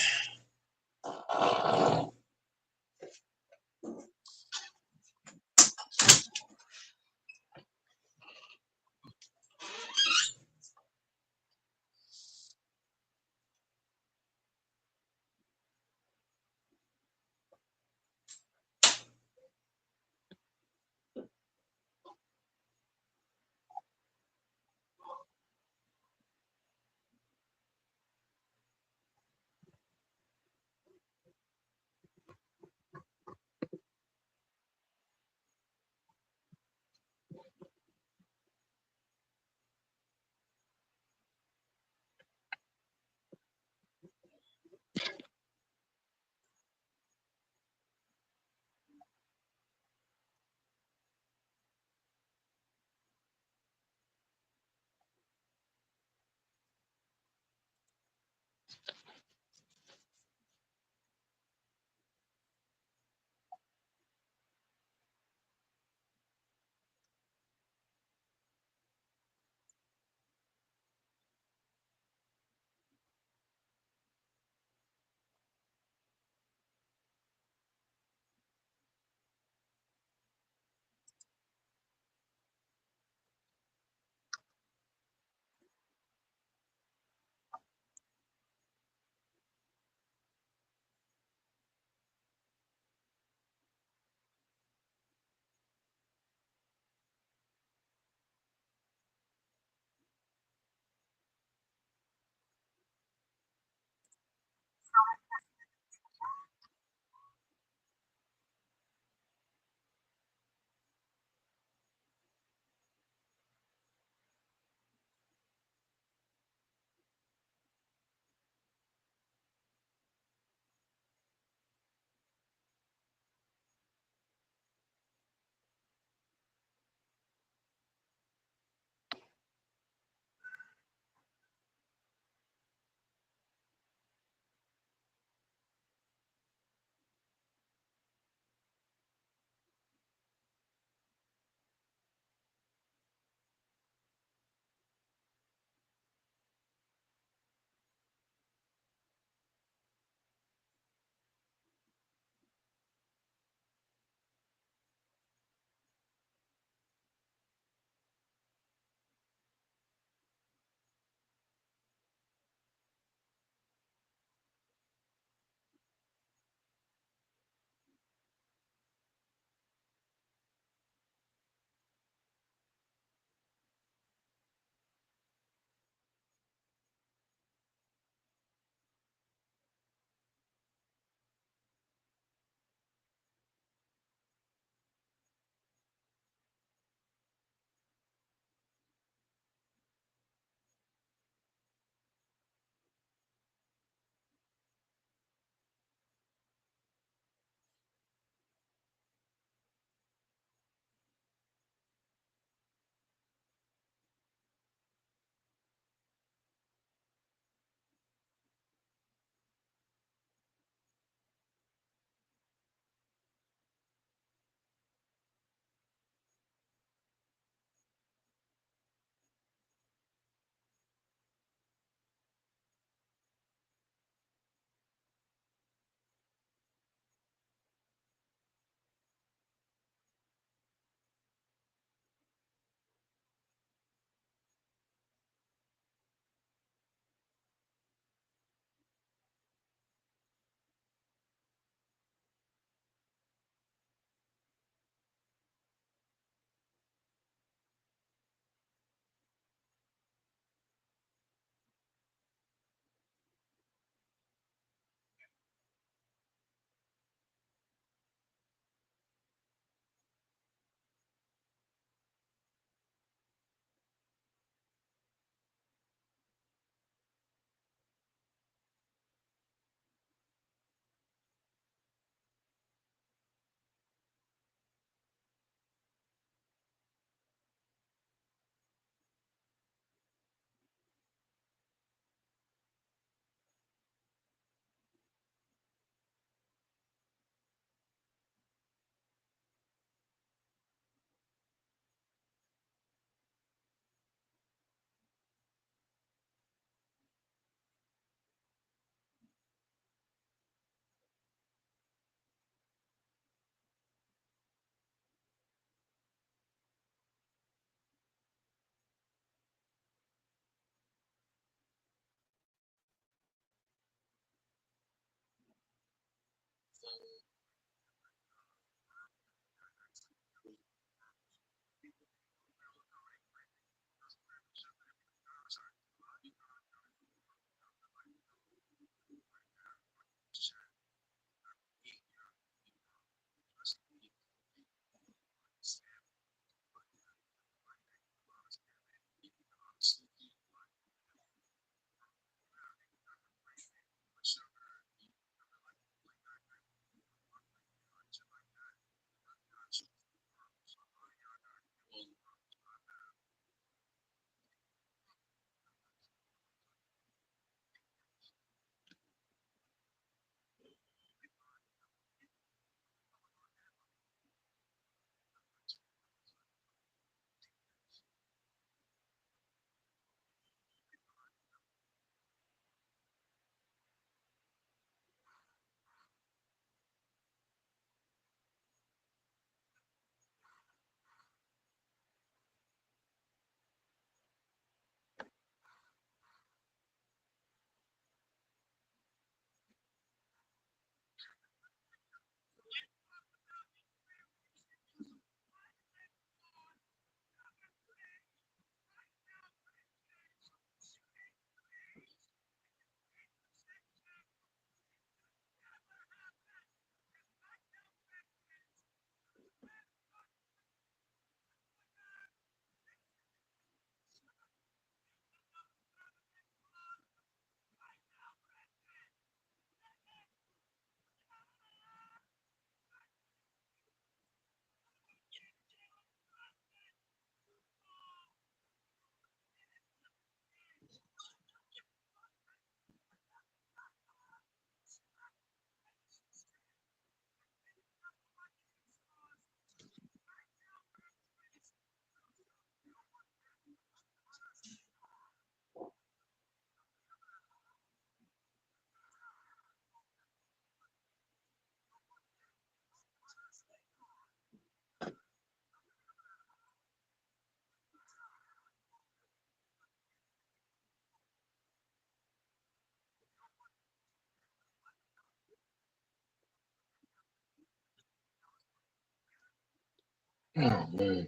Oh, man.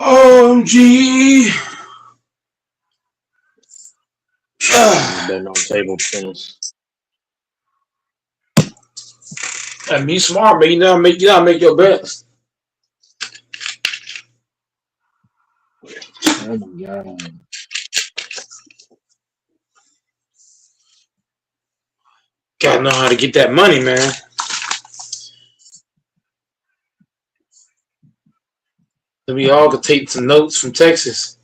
OMG. Betting on table tennis. And be smart, man. You gotta make your bets. Oh my god. Gotta know how to get that money, man. Then we all could take some notes from Texas.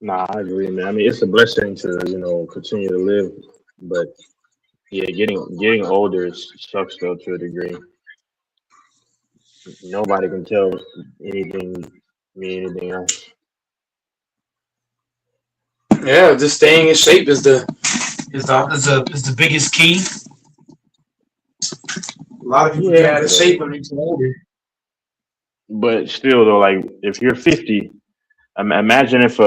Nah, I agree, man. I mean, it's a blessing to continue to live, but yeah, getting older sucks though to a degree. Nobody can tell anything me anything else. Yeah, just staying in shape is the biggest key. A lot of people get Yeah, out of shape when they get older. but still though, like if you're 50, imagine if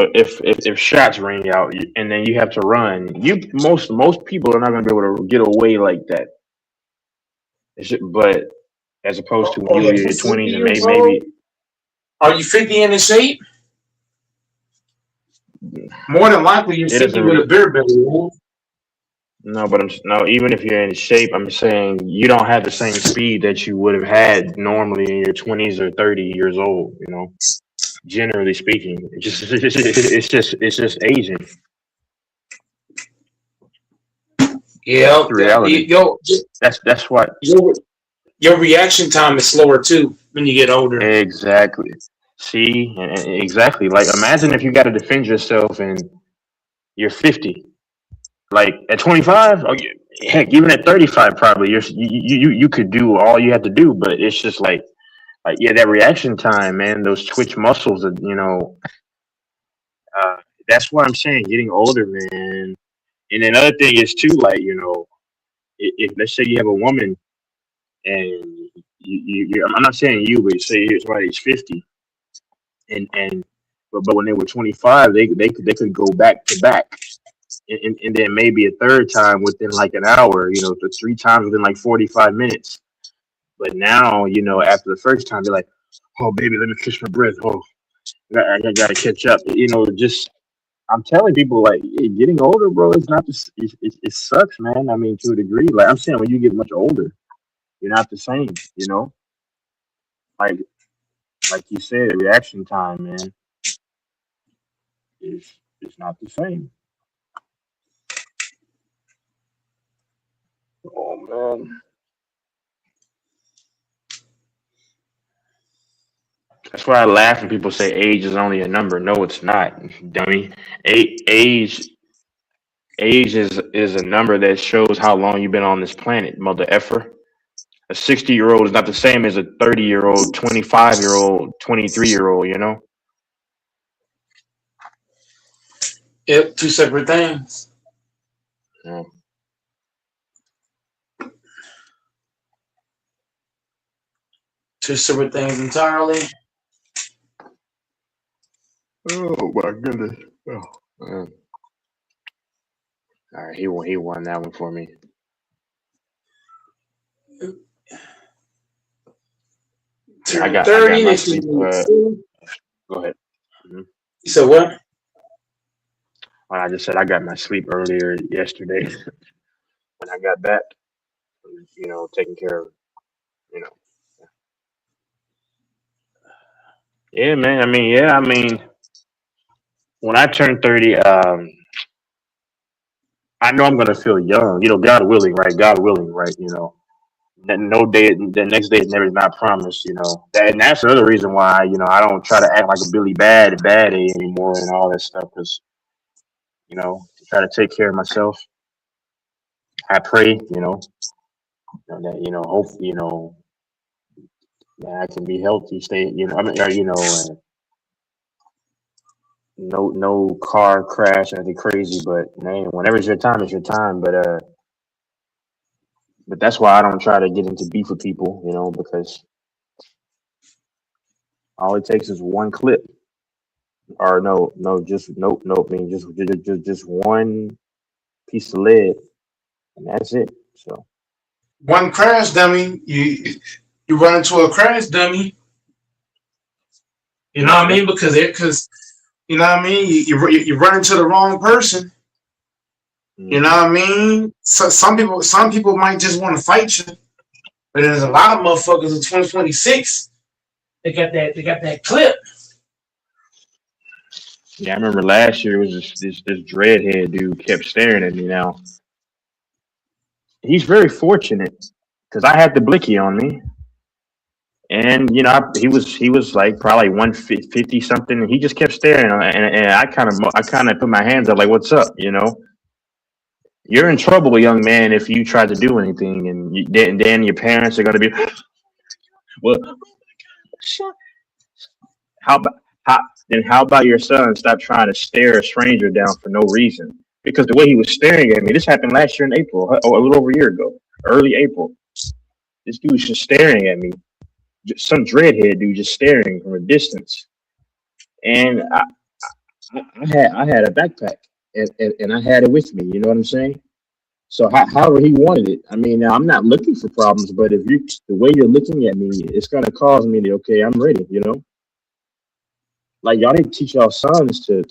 shots ring out and then you have to run. Most people are not going to be able to get away like that. But as opposed to when Oh you yeah, were in you're your 50 20s and years old. maybe Are you 50 and in shape? More than likely, you're it 50 doesn't with a really. beer belly. Man. No, but no. Even if you're in shape, I'm saying you don't have the same speed that you would have had normally in your 20s or 30 years old. Generally speaking, it's just aging. That's Yeah, the reality. That's what your your reaction time is slower too when you get older. exactly. See, exactly. Like imagine if you got to defend yourself and you're 50. Like at 25, heck, even at 35, probably you could do all you have to do, but it's just like yeah, that reaction time, man, those twitch muscles, uh, that's what I'm saying. Getting older, man. And another thing is too, like if let's say you have a woman and I'm not saying you, but say somebody's 50, and but when they were 25, they could go back to back, and then maybe a third time within like an hour, the three times within like 45 minutes. But now, after the first time, they're like, oh, baby, let me catch my breath. Oh, I gotta catch up. Just I'm telling people, like, getting older, bro, it's not just, it sucks, man. I mean, to a degree. Like, I'm saying when you get much older, you're not the same, Like, like you said, reaction time, man, is not the same. Oh, man. That's why I laugh when people say age is only a number. No, it's not, dummy. Age is a number that shows how long you've been on this planet, mother effer. A 60-year-old is not the same as a 30-year-old, 25-year-old, 23-year-old. Yep, two separate things. Yeah. Two separate things entirely. Oh my goodness. Oh, man. All right, he won that one for me. Yeah, I Turn got I got 30 my next week. sleep. Go ahead. Mhm. You said what? Well, I just said I got my sleep earlier yesterday when I got back. Taking care of you know. Yeah, man. I mean, when I turn 30, I know I'm gonna feel young. God willing, right? God willing, right? That no day, the next day is never not promised. And that's another reason why I don't try to act like a Billy Bad A anymore and all that stuff because to try to take care of myself. I pray, that hopefully that I can be healthy, stay, I mean, and no car crash or anything crazy. But man, whenever it's your time, it's your time. But that's why I don't try to get into beef with people, because all it takes is one clip, or no, just nope, nope. I mean, just one piece of lead, and that's it. So One crash dummy. You run into a crash dummy. You know what I yeah, mean? Because you know what I mean. You run into the wrong person. You know hmm, what I mean? So some people might just want to fight you, but there's a lot of motherfuckers in 2026. They got that clip. yeah. I remember last year it was this dreadhead dude kept staring at me. Now he's very fortunate because I had the blicky on me. And he was like probably 150 something, and he just kept staring, and I kind of put my hands up like, "What's up?" You're in trouble, young man, if you try to do anything, and then your parents are going to be, well, how about how then how about your son stop trying to stare a stranger down for no reason? Because the way he was staring at me, this happened last year in April, or a little over a year ago, early April. This dude was just staring at me, just some dreadhead dude just staring from a distance, and I had a backpack, and I had it with me. You know what I'm saying? So however he wanted it. I mean, now I'm not looking for problems, but if you the way you're looking at me, it's gonna cause me to, okay, I'm ready. Like y'all need to teach y'all sons to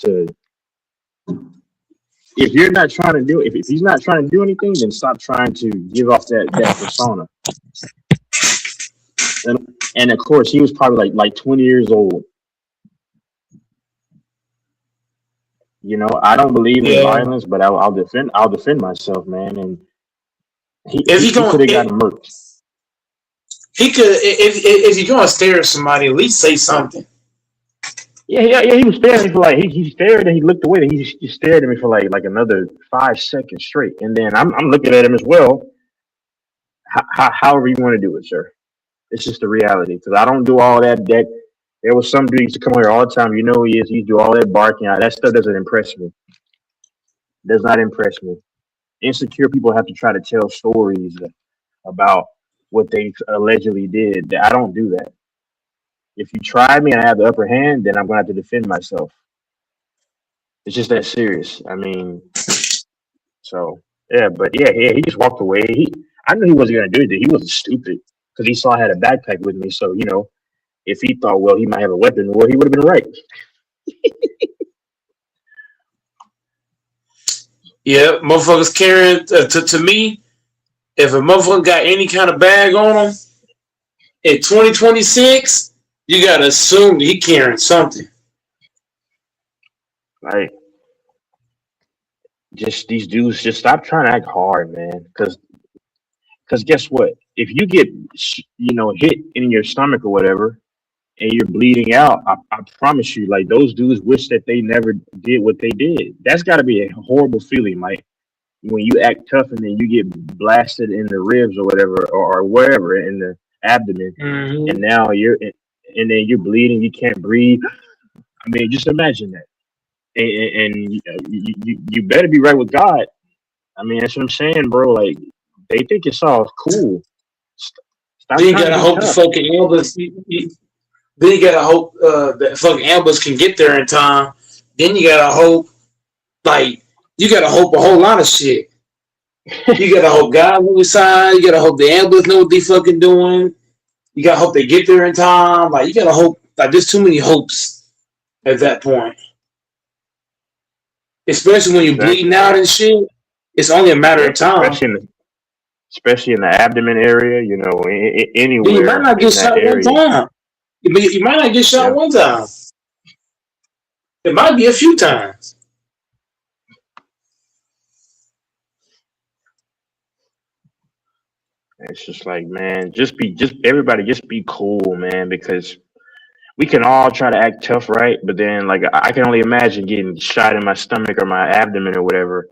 if you're not trying to do if he's not trying to do anything, then stop trying to give off that persona. And of course, he was probably like 20 years old. I don't believe in Yeah. violence, but I'll defend myself, man. And he If he, he he going, could have gotten murked. he could. If you're gonna stare at somebody, at least say something. Yeah, yeah, yeah. He was staring at me for like he stared and he looked away. And he just stared at me for like another 5 seconds straight. And then I'm looking at him as well. However you want to do it, sir. It's just the reality because I don't do all that. There was some dude used to come here all the time. You know who he is. He do all that barking. That stuff doesn't impress me. Does not impress me. Insecure people have to try to tell stories about what they allegedly did. I don't do that. If you try me and I have the upper hand, then I'm gonna have to defend myself. It's just that serious. I mean, so yeah, but yeah, he just walked away. I knew he wasn't gonna do it. He wasn't stupid because he saw I had a backpack with me. So if he thought, well, he might have a weapon, well, he would have been right. Yeah, motherfuckers carrying. To me, if a motherfucker got any kind of bag on him in 2026, you gotta assume that he carrying something. Like, just these dudes, just stop trying to act hard, man. Because guess what? If you get hit in your stomach or whatever, and you're bleeding out, I promise you, like those dudes wish that they never did what they did. That's got to be a horrible feeling, like when you act tough and then you get blasted in the ribs or whatever, or wherever in the abdomen, Hmm. and now and then you're bleeding, you can't breathe. I mean, just imagine that, and you better be right with God. I mean, that's what I'm saying, bro. Like they think it's all cool. St- Stop Then you trying to gotta be hope the tough. fucking ambulance. Then you gotta hope that fucking ambulance can get there in time. Then you gotta hope, like, you gotta hope a whole lot of shit. You gotta hope God will side. You gotta hope the ambulance know what they fucking doing. You gotta hope they get there in time. Like, you gotta hope. Like, there's too many hopes at that point. Especially when you're Exactly, bleeding out man. and shit. It's only a matter Yeah, of time. especially in the abdomen area. Then you might Anywhere not get in that shot one area. time. You might not get shot Yeah, one time. It might be a few times. it's just like, man, just everybody, just be cool, man, because we can all try to act tough, right? But then, like, I can only imagine getting shot in my stomach or my abdomen or whatever,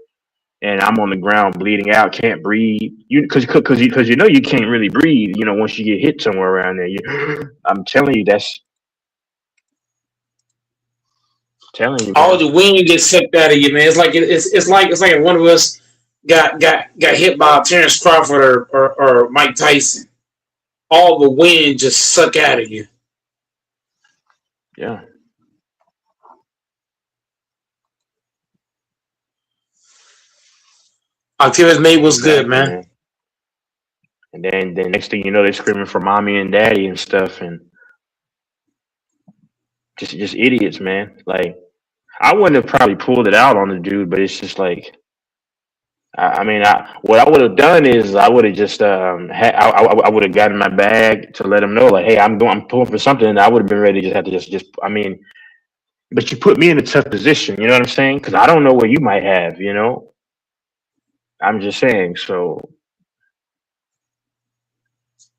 and I'm on the ground bleeding out, can't breathe. Because you can't really breathe. Once you get hit somewhere around there, I'm telling you, that's telling you, All man. the wind gets sucked out of you, man. It's like if one of us got hit by Terrence Crawford or Mike Tyson. All the wind just suck out of you. Yeah, Octavius May was good, exactly, man. man. And then the next thing you know, they're screaming for mommy and daddy and stuff, and just idiots, man. Like I wouldn't have probably pulled it out on the dude, but it's just like I mean, what I would have done is I would have just I would have gotten my bag to let him know, like, hey, I'm pulling for something, and I would have been ready to just have to just I mean, but you put me in a tough position, you know what I'm saying? Because I don't know what you might have, I'm just saying. So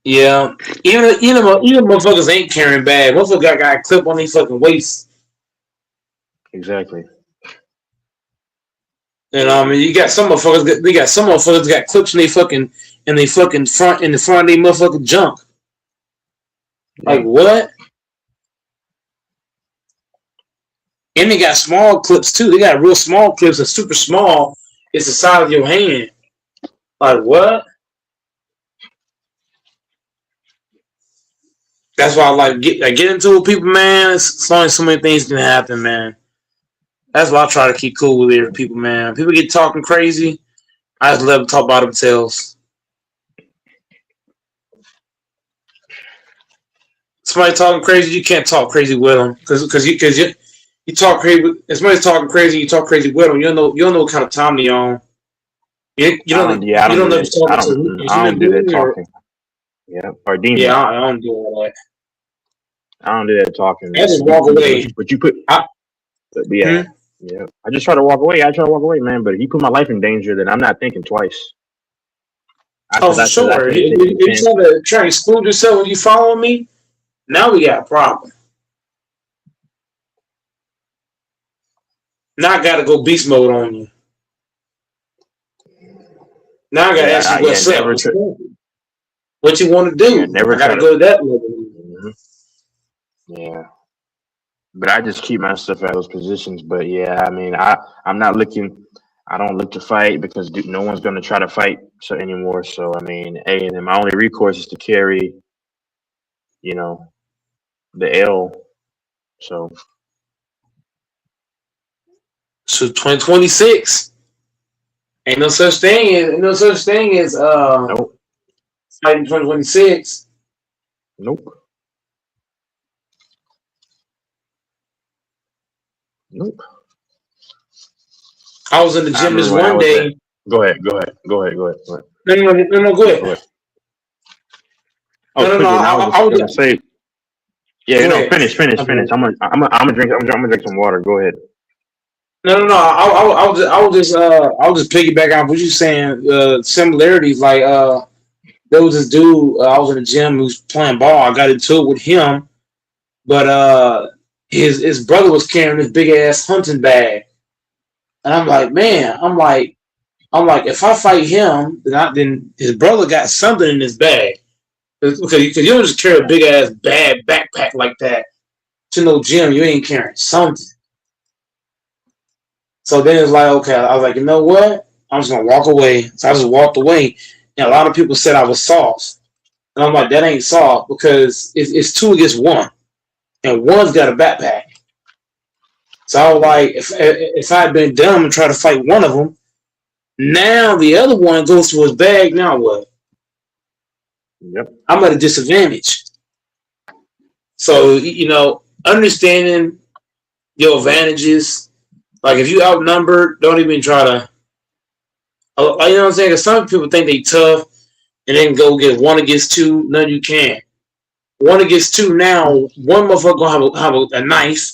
Yeah, even motherfuckers ain't carrying bad. Motherfuckers got a clip on their fucking waist. Exactly. And I mean, you got some motherfuckers. We got some motherfuckers got clips in they fucking front in the front of their motherfucking junk. Like Yeah. what? And they got small clips too. They got real small clips that's super small. It's the size of your hand. Like what? That's why I get into it with people, man. It's only so many things can happen, man. That's why I try to keep cool with people, man. People get talking crazy. I just let them talk about themselves. Somebody talking crazy, you can't talk crazy with them because you talk crazy. If somebody's talking crazy, you talk crazy with them. You don't know what kind of time they're on. I don't. Yeah, I You don't don't do know if that. you're talking to a I human don't do that being or talking. Yeah, or demon. yeah. I don't do all that. I don't do that talking, I man. just walk away. But you put. I, Yeah. hmm? Yeah. I just try to walk away. I try to walk away, man. But if you put my life in danger, then I'm not thinking twice. Oh, for Because I sure. can't take any If chance. you try to exclude yourself when you follow me, now we got a problem. Now I got to go beast mode on you. Now I got to Yeah. ask you Yeah. what's up. Never. What you want to Yeah. do? Never I got try to to. go to that level. Mhm. Yeah. But I just keep myself out of those positions. But yeah, I mean, I'm not looking. I don't look to fight because no one's going to try to fight anymore. So I mean, hey, and then my only recourse is to carry, you know, the L. So So 2026 ain't no such thing as nope, fighting 2026. nope, nope. I was in the I gym this remember when I one was at. day. Go ahead. Go ahead. Go ahead. Go ahead. Go ahead. No, go Go ahead. ahead. Oh, No. quickly. Now I was I just gonna was say. Yeah, go ahead. finish. Okay. I'm gonna drink. I'm gonna drink some water. Go ahead. No. I was just piggyback on what you saying. Similarities like there was this dude. I was in the gym who was playing ball. I got into it with him, but his brother was carrying this big ass hunting bag, and I'm like, man, I'm like, if I fight him, then his brother got something in his bag. Because you don't just carry a big ass bad backpack like that to no gym. You ain't carrying something. So then it's like, okay, I was like, you know what? I'm just gonna walk away. So I just walked away. And a lot of people said I was soft, and I'm like, that ain't soft because it's two against one, and one's got a backpack. So I was like, if I had been dumb and tried to fight one of them, now the other one goes to his bag. Now what? Yep. I'm at a disadvantage. So understanding your advantages. Like if you outnumbered, don't even try to. You know what I'm saying? Because some people think they tough and then go get one against two. No, you can't. One against two. Now one motherfucker gonna have a knife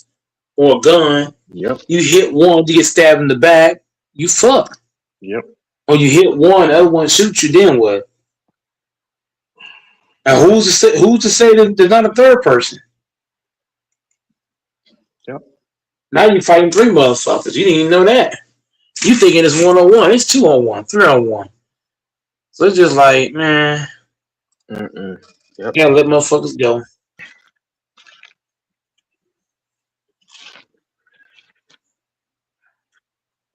or a gun. Yep. You hit one, you get stabbed in the back. You fuck. Yep. Or you hit one, the other one shoots you. Then what? And who's to say that there's not a third person? Yep. Now you're fighting three motherfuckers. You didn't even know that. You thinking it's 1-on-1. It's 2-on-1, 3-on-1. So it's just like, man, Yep. you gotta let motherfuckers go.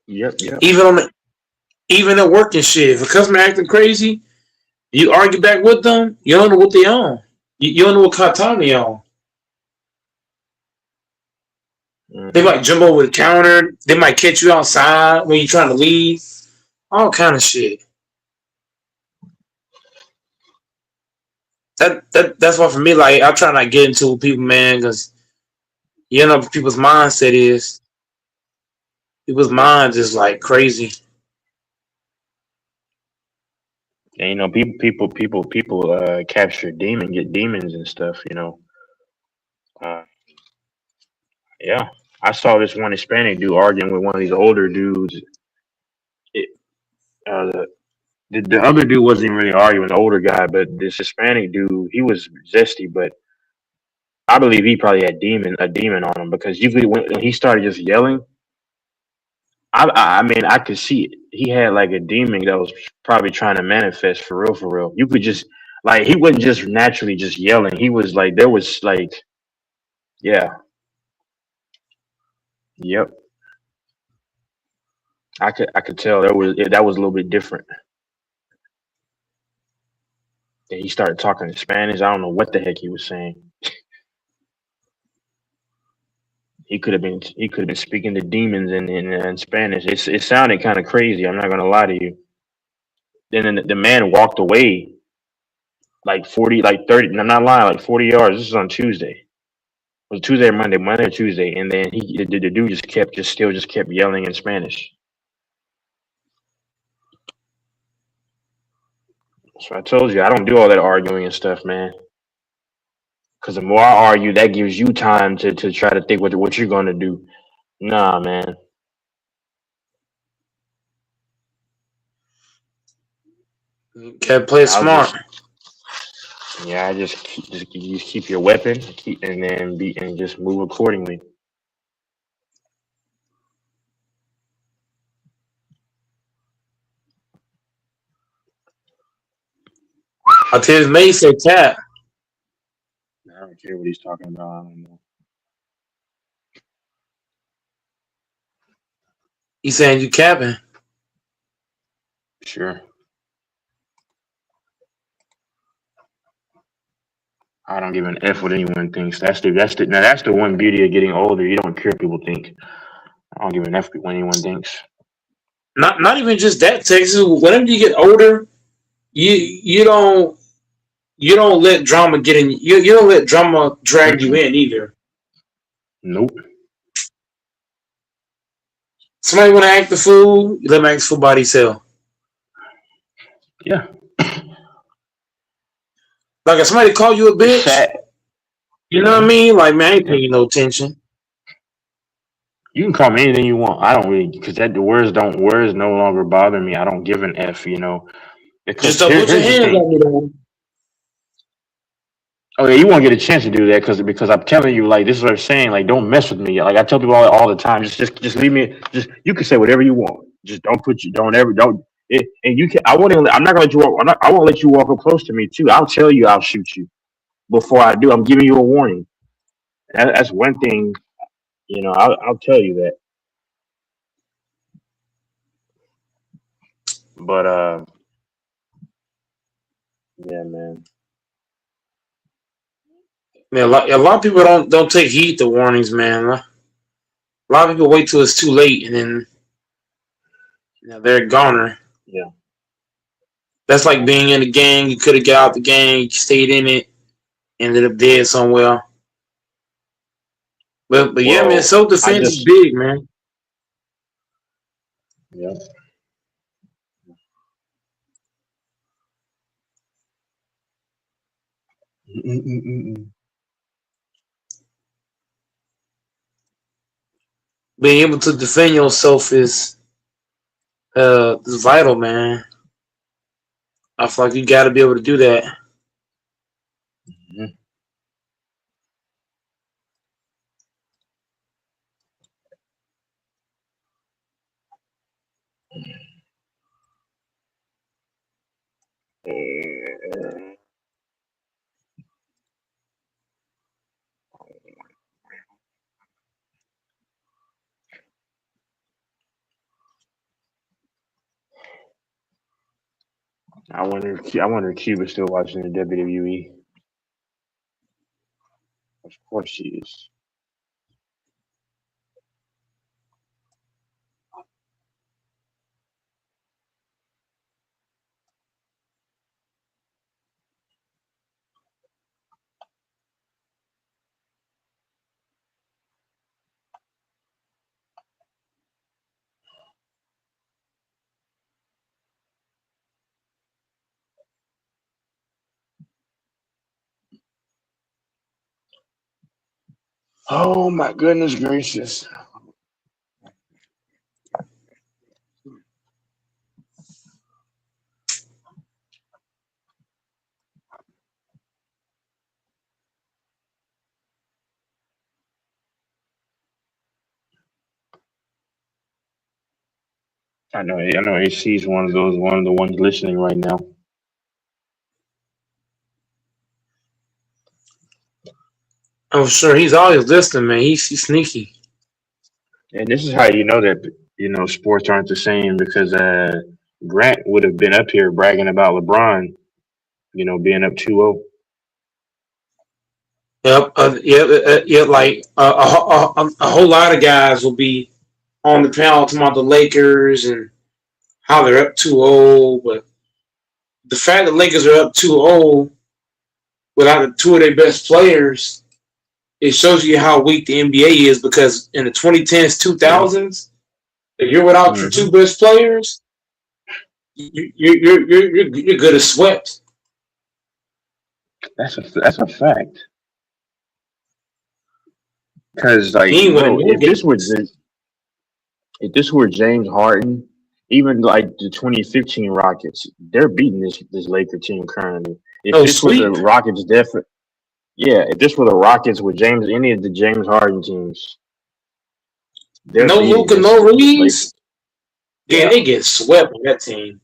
Yep. Yep. Even at work and shit. If a customer acting crazy, you argue back with them, you don't know what they on. You don't know what kind of time they on. They might jump over the counter. They might catch you outside when you're trying to leave. All kind of shit. That's why for me, like I try not to get into people, man, because you know people's mindset is people's minds is like crazy. And people capture get demons and stuff. Uh, yeah. I saw this one Hispanic dude arguing with one of these older dudes. It, The other dude wasn't really arguing, the older guy, but this Hispanic dude, he was zesty, but I believe he probably had a demon on him because you could when he started just yelling. I mean, I could see it. He had like a demon that was probably trying to manifest for real, for real. You could just like he wasn't just naturally just yelling. He was like there was like yeah, yep. I could tell that was a little bit different. And he started talking in Spanish. I don't know what the heck he was saying. He could have been speaking to demons in Spanish. It sounded kind of crazy. I'm not gonna lie to you. Then the man walked away like 40, like 30. I'm not lying, like 40 yards. This is on Tuesday. It was Tuesday or Monday or Tuesday, and then the dude just kept yelling in Spanish. So I told you I don't do all that arguing and stuff, man. Because the more I argue, that gives you time to try to think what you're gonna do. Nah, man. Gotta play I'll smart. just yeah, you keep your weapon, and then and just move accordingly. Until his mate said tap. I don't care what he's talking about. I don't know. He saying you capping. Sure. I don't give an F what anyone thinks. That's the one beauty of getting older. You don't care what people think. I don't give an F what anyone thinks. Not even just that, Texas. Whenever you get older, you you don't you don't let drama get in. You don't let drama drag you Mm-mm. in either. Nope. Somebody want to act the fool, you let them act the fool by themselves. Yeah. Like if somebody call you a It's bitch, sad. you know what I Hmm. mean? Like man, I ain't Yeah. paying you no attention. You can call me anything you want. I don't really because that the words no longer bother me. I don't give an F. Just Because don't put your here's the hands thing. on me, though. Oh yeah, you won't get a chance to do that because I'm telling you, like this is what I'm saying. Like, don't mess with me. Like I tell people all the time, just leave me. Just you can say whatever you want. Just don't ever don't. And you can. I won't. I'm not gonna let you walk. I won't let you walk up close to me too. I'll tell you I'll shoot you before I do. I'm giving you a warning. That's one thing. I'll tell you that. But yeah, man. Man, a lot of people don't take heed to warnings, man. A lot of people wait till it's too late and then they're goner. Yeah. That's like being in a gang. You could have got out the gang, you stayed in it, ended up dead somewhere. But yeah, man, Well, self I defense is just big, man. yeah. Mm-mm-mm-mm. Being able to defend yourself is vital, man. I feel like you got to be able to do that. I wonder if Cuba's still watching the WWE. Of course she is. Oh my goodness gracious. I know. AC is one of the ones listening right now. I'm sure he's always listening, man. He's sneaky. And this is how you know that sports aren't the same because Grant would have been up here bragging about LeBron, being up 2-0. Yep. Yeah. Like a whole lot of guys will be on the panel talking about the Lakers and how they're up 2-0, but the fact that Lakers are up 2-0 without the two of their best players, it shows you how weak the NBA is because in the 2010s, Yeah. 2000s, if you're without your Hmm. two best players, you're good as swept. That's a fact. Because like, He ain't winning bro, no games. if this were James Harden, even like the 2015 Rockets, they're beating this Laker team currently. If No this were the sweep. Rockets, definitely. Yeah, if this were the Rockets with any of the James Harden teams, they're No beating Luca, no this Lakers. Reeves. Yeah, Yeah, they get swept on that team.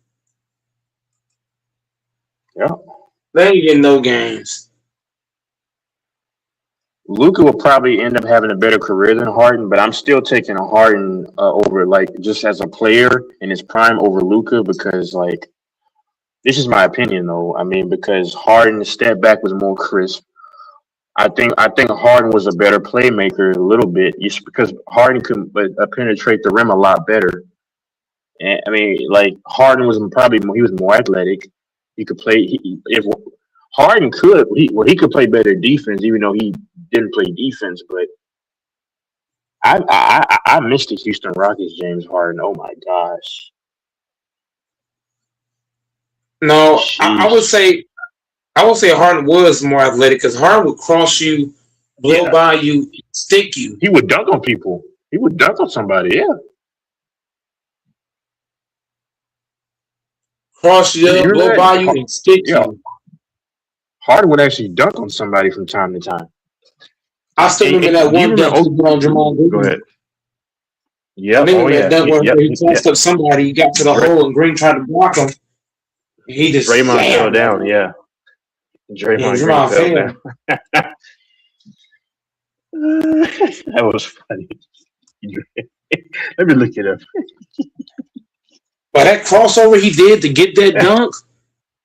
yeah. They ain't getting no games. Luca will probably end up having a better career than Harden, but I'm still taking Harden over like just as a player in his prime over Luca because like this is my opinion though. I mean because Harden's step back was more crisp. I think Harden was a better playmaker a little bit just because Harden could penetrate the rim a lot better. And I mean like Harden was probably he was more athletic. He could play. If Harden could, he could play better defense, even though he didn't play defense. But I missed the Houston Rockets, James Harden. Oh my gosh, No, sheesh. I would say Harden was more athletic because Harden would cross you, blow Yeah, by you, stick you, he would dunk on people. He would dunk on somebody. Yeah, cross you you up, hear blow by that? you, and stick Yeah, you. Harden would actually dunk on somebody from time to time. I still remember And that do you one remember? dunk he Oh, put on Jamal go Green. ahead. I Yep. Oh remember that yeah. dunk where he Yeah. tossed up somebody, he got to the Dray, hole, and Green tried to block him. And he just Draymond fell slammed that down. one. Yeah, Yeah, Draymond Green Jamal fell down. failed. That was funny. Let me look it up. But that crossover he did to get that dunk,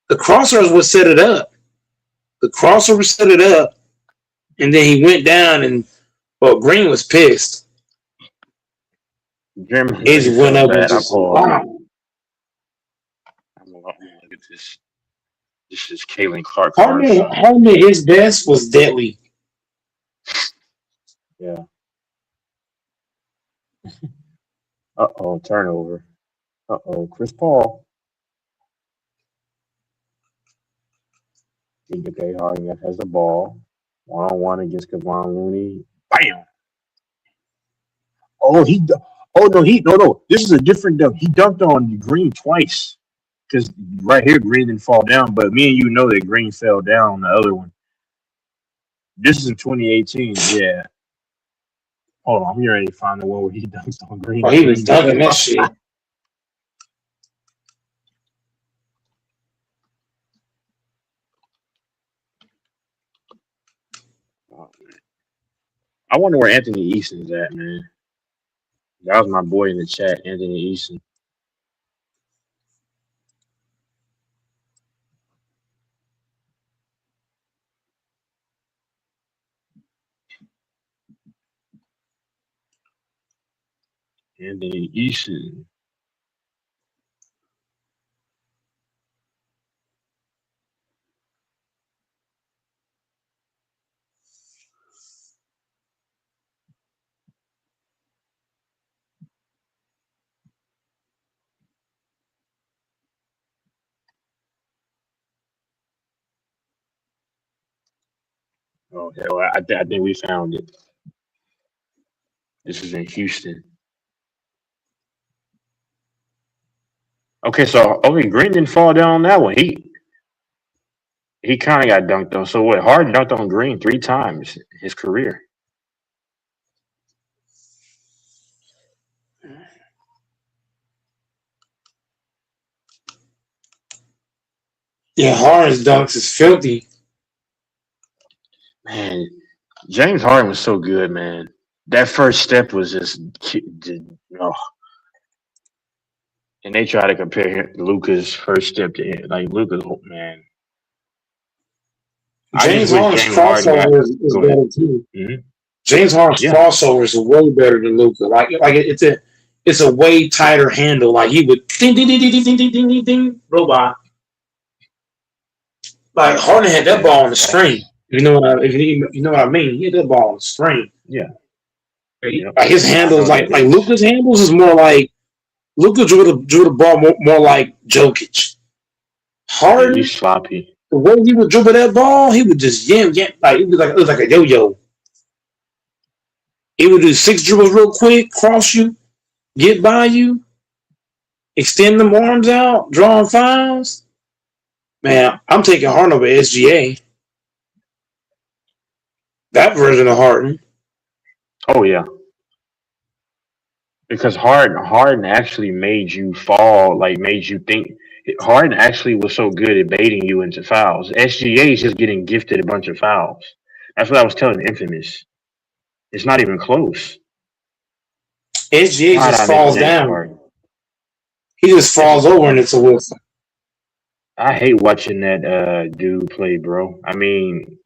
the crossover would set it up. The crossover set it up, and then he went down, and well, Green was pissed. Draymond He Green just went felt up and bad. I just paused. wow. I'm gonna look at this. This is Kalen Clark Harden, commercial. Harden at his best was deadly. Yeah. Uh-oh, turnover. Uh-oh, Chris Paul. Okay, Harden has the ball. One-on-one against Kevon Looney. Bam! Oh, oh no, no. This is a different dunk. He dunked on Green twice. Because right here, Green didn't fall down, but me and you know that Green fell down on the other one. This is in 2018. Yeah. Hold on, I'm ready to find the one where he dunked on Green Oh, and he was Green didn't dunking that fall. shit. I wonder where Anthony Easton's at, man. That was my boy in the chat, Anthony Easton. Anthony Easton. Oh, hell, I think we found it. This is in Houston. Okay, so Green didn't fall down on that one. He kind of got dunked on. So what? Harden dunked on Green 3 times in his career. Yeah, Harden's dunks is filthy. Man, James Harden was so good, man. That first step was oh. And they try to compare Luca's first step to him. Like Luca's, man. I just James wish Harden's James Harden got. crossover is Go ahead. better too. Hmm. James Harden's Yeah, crossovers are way better than Luca. It's a way tighter handle. Like he would ding ding ding ding ding ding ding ding ding blow by. Like Harden had that yeah, ball on the string. facts. You know what I mean? He had that ball on the string. Yeah, yeah. Like his I handles, know that like is. Luca's handles is more like Luca drew the ball more like Jokic. Yeah, he's Harden, sloppy. the way he would dribble that ball, he would just yam like it was like a yo yo. He would do six dribbles real quick, cross you, get by you, extend them arms out, drawing fouls. Man, I'm taking Harden over SGA. That version of Harden. Oh yeah, because Harden actually made you fall, like made you think. Harden actually was so good at baiting you into fouls. SGA is just getting gifted a bunch of fouls. That's what I was telling Infamous. It's not even close. SGA God, just I miss falls James down. Harden. He just falls over and it's a whistle. I hate watching that dude play, bro. I mean,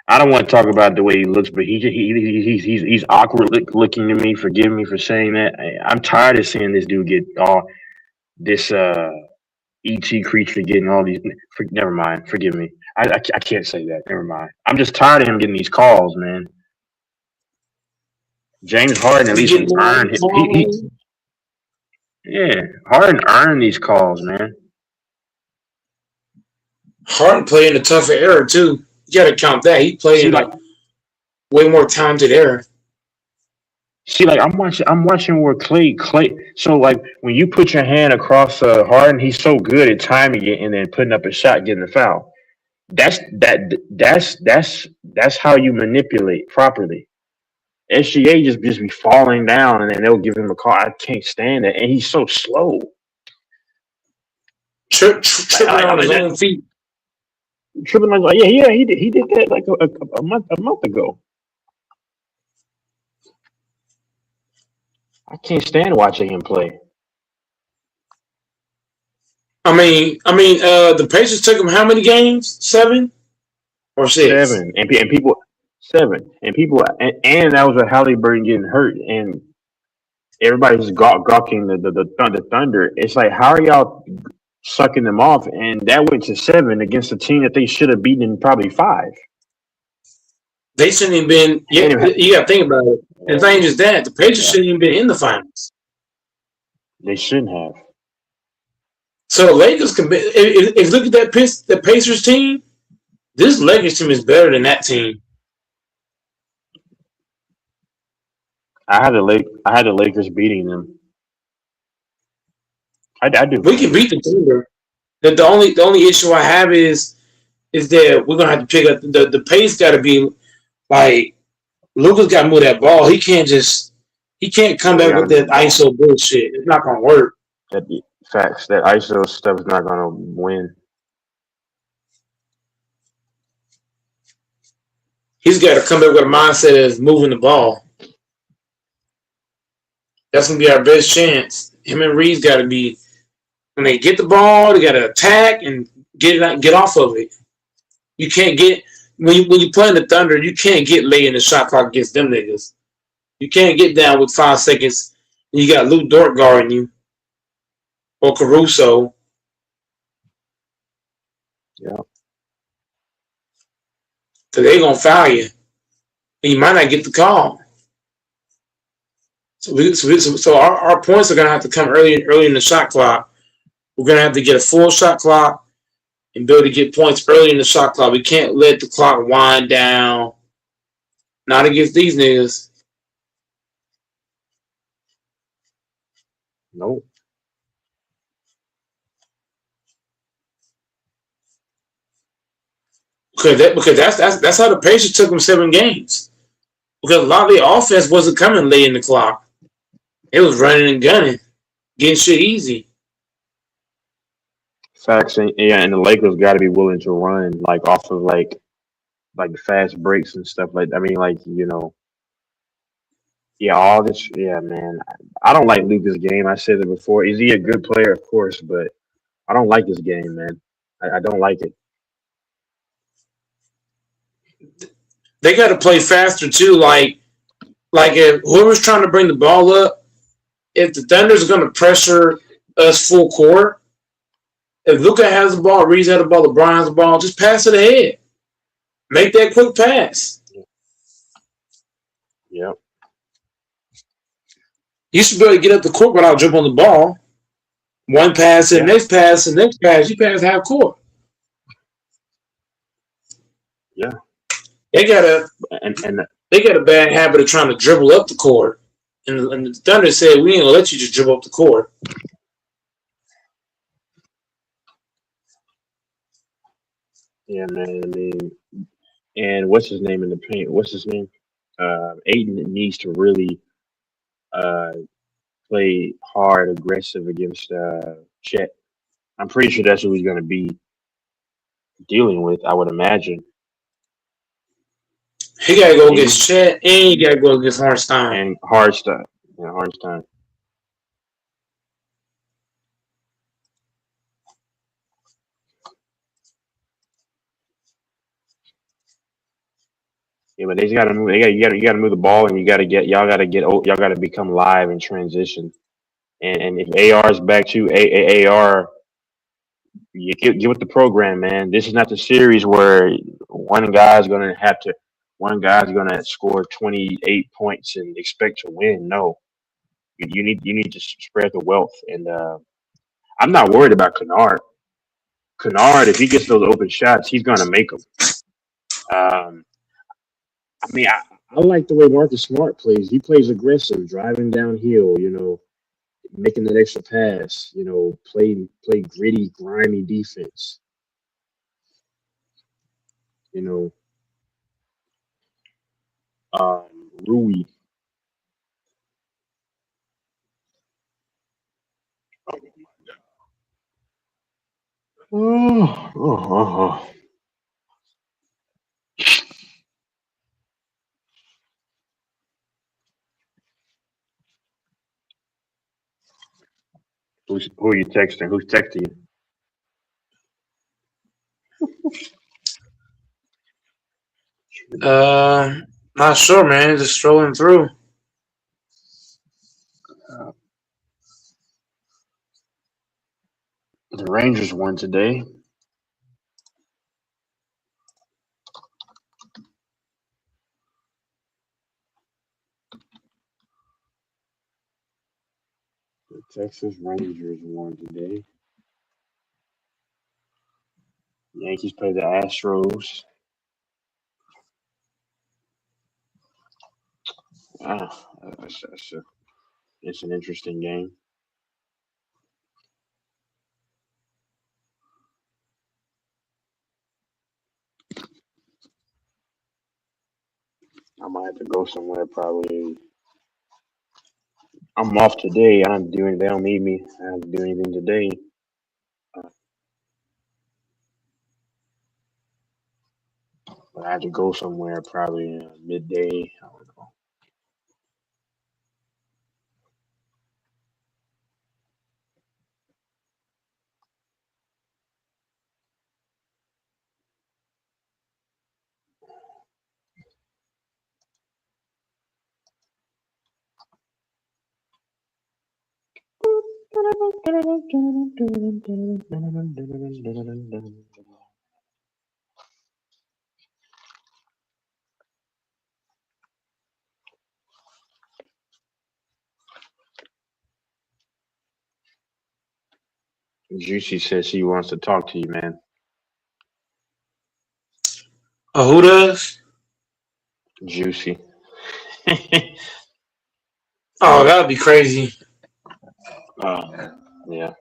I don't want to talk about the way he looks, but he's awkward looking to me. Forgive me for saying that. I'm tired of seeing this dude get all this ET creature getting all these. Never mind. Forgive me. I can't say that. Never mind. I'm just tired of him getting these calls, man. James Harden at He's least getting more earned it. calls. Yeah, Harden earned these calls, man. Harden played in a tougher era too. You got to count that. He played See, in like, like way more talented era. I'm watching where Clay. So like when you put your hand across Harden, he's so good at timing it and then putting up a shot, getting the foul. That's how you manipulate properly. SGA just be falling down and then they'll give him a call. I can't stand it, and he's so slow. Tripping on his That own feet. tripping like yeah he did that like a month ago. I can't stand watching him play. The Pacers took him how many games? 7 or 6? Seven and people 7 and that was with Halliburton getting hurt and everybody's gawking the Thunder. It's like how are y'all sucking them off? And that went to 7 against a team that they should have beaten in probably 5. They shouldn't have been. Yeah, Anyway, you got to think about it. The yeah, thing is that the Pacers yeah, shouldn't even been in the finals. they shouldn't have. So the Lakers can. If you look at the Pacers team, this Lakers team is better than that team. I had the Lakers beating them. I do. We can beat the Thunder. The only issue I have is that we're gonna have to pick up the pace. Got to be like Luka's got to move that ball. He can't come Yeah, they back got to with move that the ball. ISO bullshit. It's not gonna work. That facts. That ISO stuff is not gonna win. He's got to come back with a mindset of moving the ball. That's gonna be our best chance. Him and Reed's got to be when they get the ball, they got to attack and get off of it. You can't get when you play in the Thunder, you can't get late in the shot clock against them niggas. You can't get down with 5 seconds and you got Lou Dort guarding you or Caruso. Yeah. Because they're gonna foul you. And you might not get the call. So our points are gonna have to come early in the shot clock. We're gonna have to get a full shot clock and be able to get points early in the shot clock. We can't let the clock wind down. Not against these niggas. Nope. Because that's how the Pacers took them 7 games. Because a lot of the offense wasn't coming late in the clock. It was running and gunning, getting shit easy. Facts, and yeah, and the Lakers got to be willing to run like off of like the fast breaks and stuff like. I mean, like yeah, all this, yeah, man. I don't like Luka's game. I said it before. Is he a good player? Of course, but I don't like this game, man. I don't like it. They got to play faster too. Like if whoever's trying to bring the ball up, if the Thunder's going to pressure us full court, if Luka has the ball, Reeves has the ball, LeBron has the ball, just pass it ahead. Make that quick pass. Yep. You should be able to get up the court without dribbling the ball. One pass and Yeah. next pass and next pass, you pass half court. Yeah. They got a And they got a bad habit of trying to dribble up the court. And the Thunder said, we ain't gonna let you just dribble up the court. yeah, man. I mean, and what's his name in the paint? What's his name? Aiden needs to really uh play hard, aggressive against Chet. I'm pretty sure that's who he's going to be dealing with. I would imagine. He gotta go Aiden against Chet and he gotta go against Hartenstein. and Hardstein. Yeah, Hardstein. Yeah, but they got to move. You got to move the ball, and y'all got to become live in transition. And if AR is back to AR, you get with the program, man. This is not the series where one guy's gonna score 28 points and expect to win. No, you need to spread the wealth. And I'm not worried about Kennard. Kennard, if he gets those open shots, he's gonna make them. Um, I mean, I like the way Marcus Smart plays. He plays aggressive, driving downhill. Making that extra pass. Play gritty, grimy defense. You know, Rui. Oh, oh, oh, who are you texting? Who's texting you? Not sure, man. Just strolling through. Uh, the Rangers won today. The Texas Rangers won today. Yankees play the Astros. Ah, it's an interesting game. I might have to go somewhere probably. I'm off today. I don't do anything. They don't need me. I don't do anything today. Uh, but I have to go somewhere probably midday. I don't know. Juicy says she wants to talk to you, man. Who does? Juicy. Oh, that would be crazy. Yeah.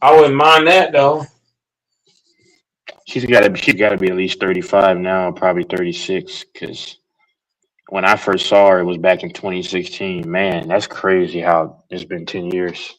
I wouldn't mind that though. She's got to be at least 35 now, probably 36, because When I first saw her, it was back in 2016. Man, that's crazy how it's been 10 years.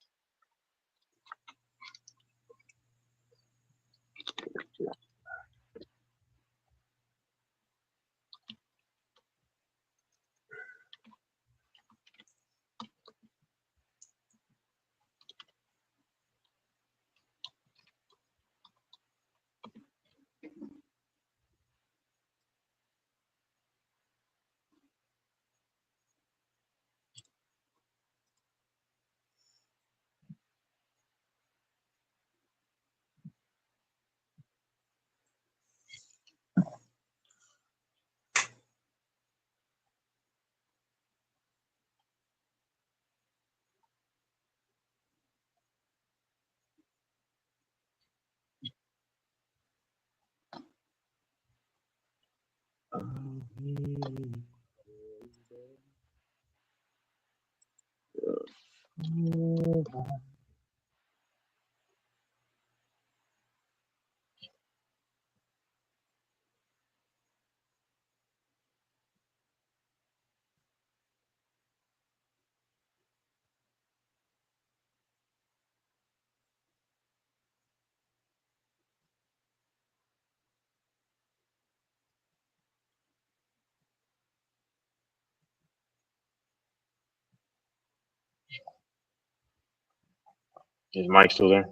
Is Mike still there?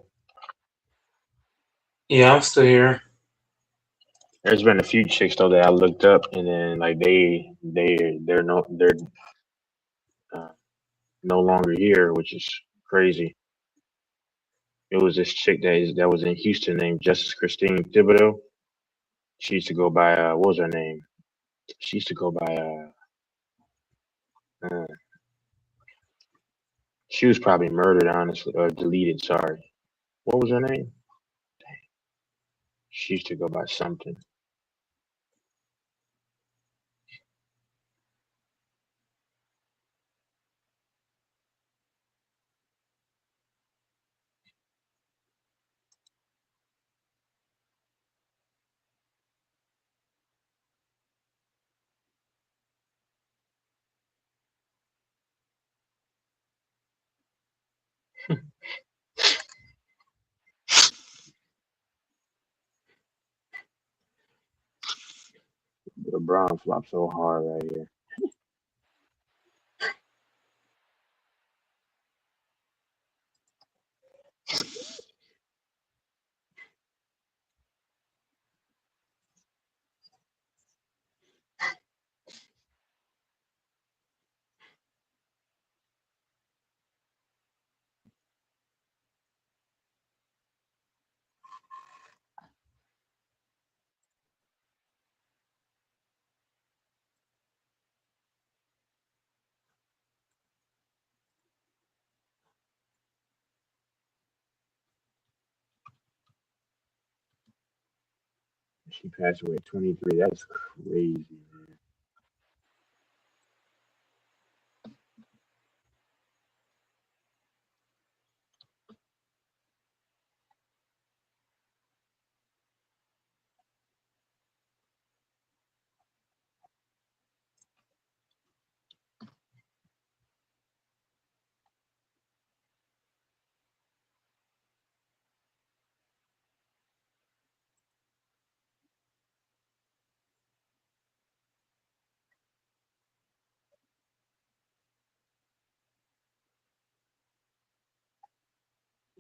Yeah, I'm still here. There's been a few chicks though that I looked up, and then like they're uh, no longer here, which is crazy. It was this chick that was in Houston named Justice Christine Thibodeau. She used to go by what was her name? She used to go by uh she was probably murdered, honestly, or deleted. Sorry. What was her name? She used to go by something. The Brown flopped so hard right here. She passed away at 23. That's crazy, man.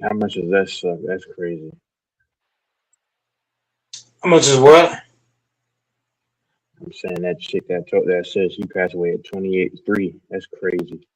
How much does that suck? That's crazy. How much is what? I'm saying that chick that said she passed away at 28.3. That's crazy.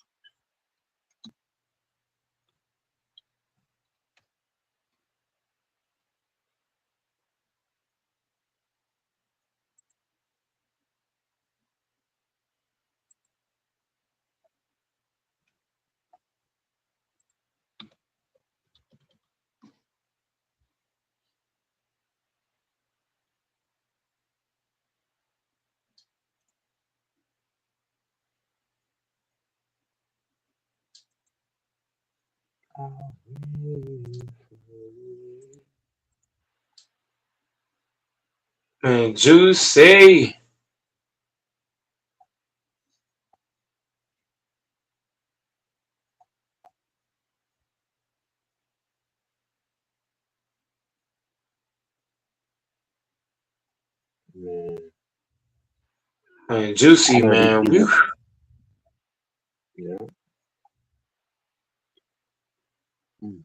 Man, Juicy. Man, Man, I Juicy, know these man. people. Whew. Yeah. Mm.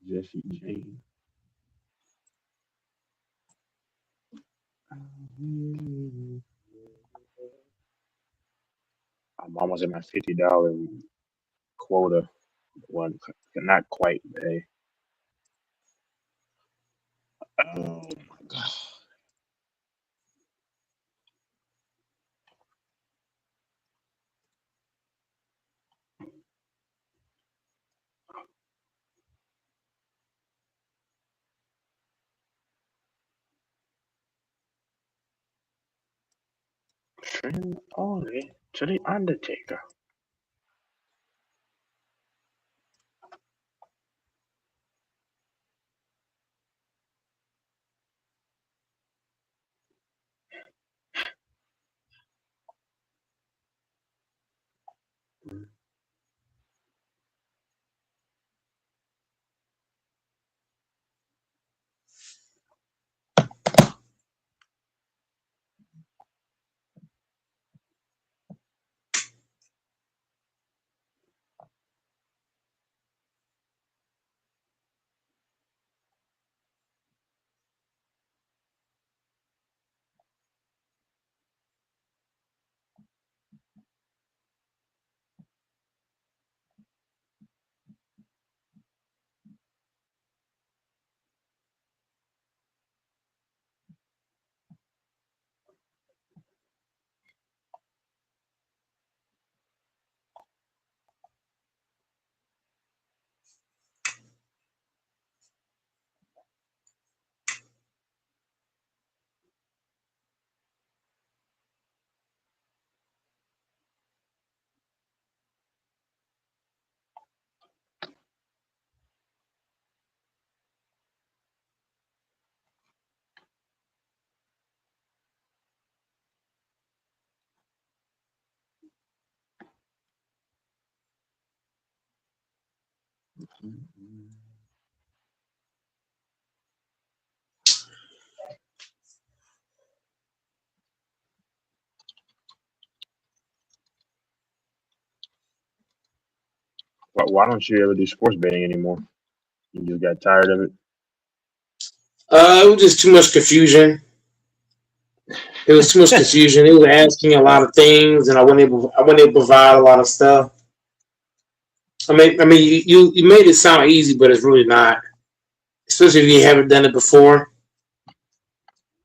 Jesse James. I'm almost at my $50 quota. One, not quite. But hey, oh my god, Trent Ollie to the Undertaker. Why don't you ever do sports betting anymore? You just got tired of it. It was just too much confusion. It was too much confusion. It was asking a lot of things, and I wasn't able to provide a lot of stuff. You made it sound easy, but it's really not. Especially if you haven't done it before.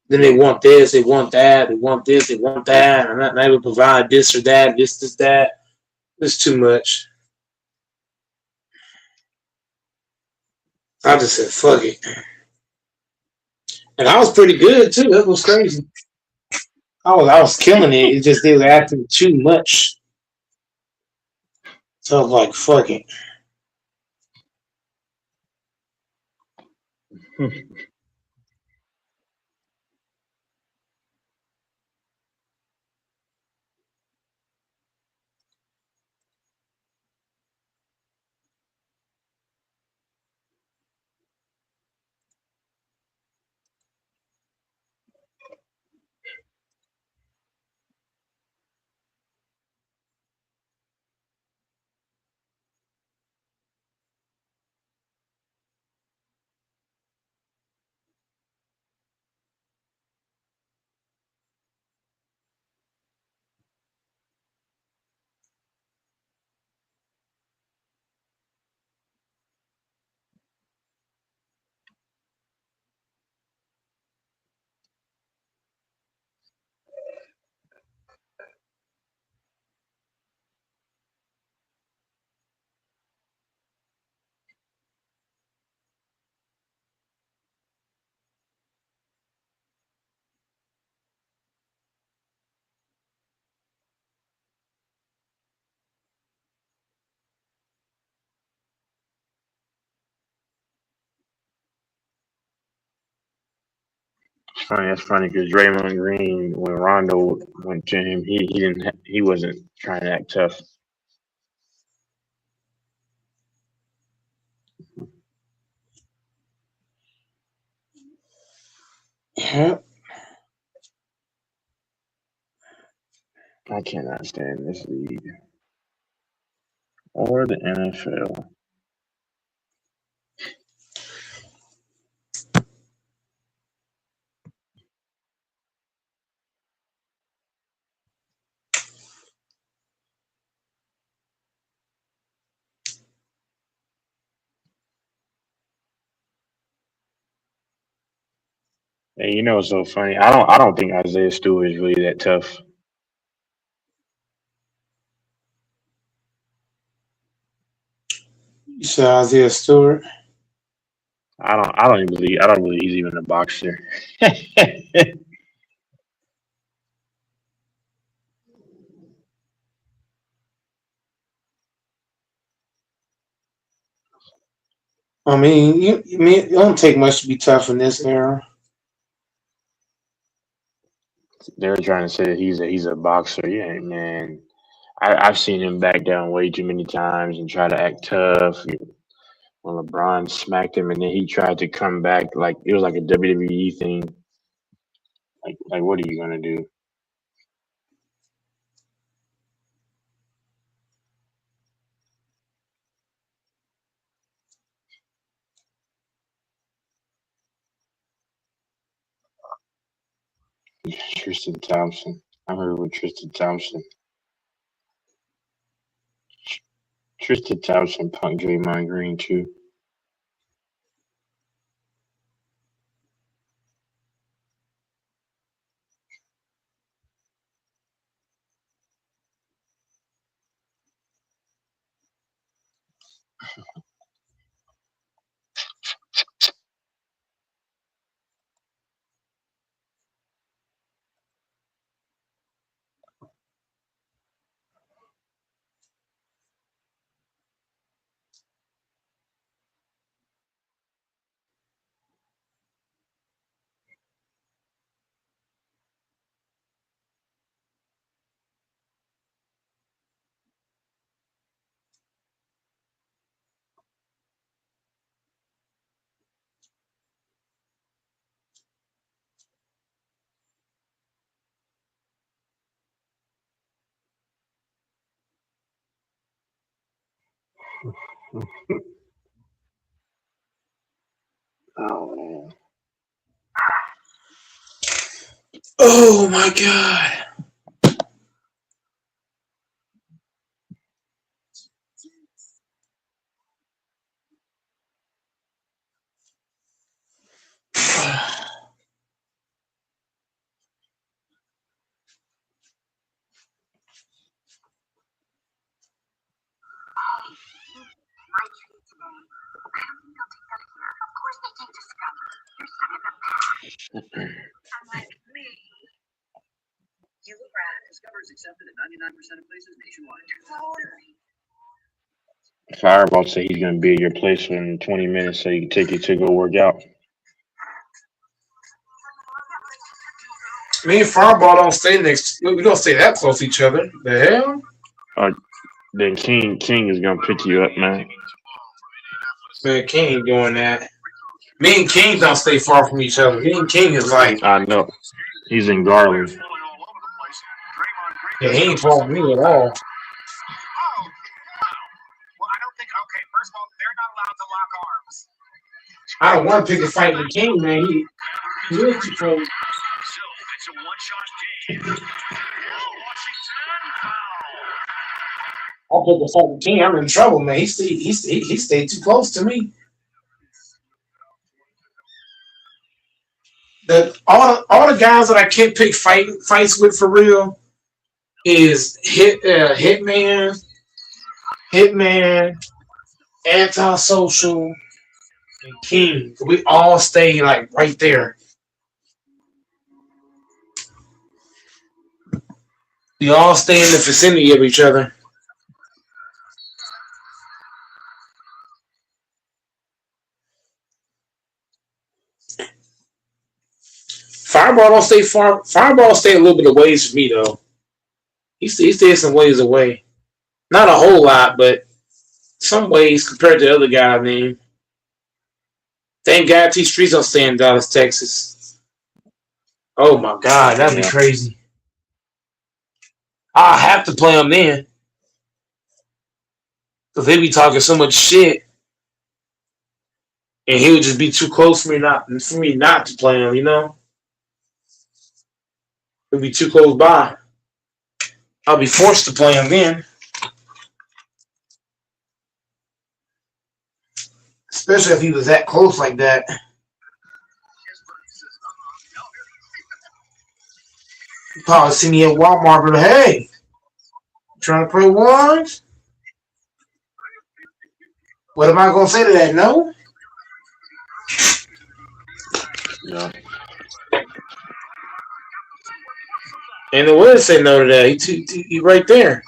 Then they want this, they want that, they want this, they want that. I'm not able to provide this or that, this, that. It's too much. I just said, fuck it. And I was pretty good too. That was crazy. I was killing it. It just they were acting too much. So I was like, fuck it. It's funny. That's funny because Draymond Green, when Rondo went to him, he wasn't trying to act tough. Yeah. I cannot stand this league or the NFL. Hey, you know what's so funny? I don't think Isaiah Stewart is really that tough. You said Isaiah Stewart. I don't believe he's even a boxer. I mean, it don't take much to be tough in this era. They're trying to say that he's a boxer. Yeah, man. I've seen him back down way too many times and try to act tough. When LeBron smacked him, and then he tried to come back like it was like a WWE thing. Like what are you gonna do? Tristan Thompson. I heard with Tristan Thompson. Tristan Thompson punked Draymond Green too. Oh man. Oh my god. Fireball said he's gonna be at your place in 20 minutes so he can take you to go work out. Me and Fireball don't stay next. We don't stay that close to each other. The hell? Uh, then King is gonna pick you up, man. Man, King ain't doing that. Me and King don't stay far from each other. Me and King is like, I know. He's in Garland. yeah, he ain't far from me at all. I don't want to pick a fight with King, man. He is too close. I'll pick a fight with King. I'm in trouble, man. He stayed too close to me. All the guys that I can't pick fights with for real is Hitman, Antisocial, and King. We all stay like right there. We all stay in the vicinity of each other. Fireball don't stay far. Fireball stay a little bit of ways from me though. He stays some ways away. Not a whole lot, but some ways compared to the other guy. I mean, thank God T Streets don't stay in Dallas, Texas. Oh my God, that'd be Yeah. crazy. I have to play him then because they be talking so much shit, and he would just be too close for me not to play him. You know, it'd be too close by. I'll be forced to play him then, especially if he was that close like that. You probably see me at Walmart, but hey, trying to play ones? What am I gonna say to that? No. Yeah. And it would say no to that. He right there.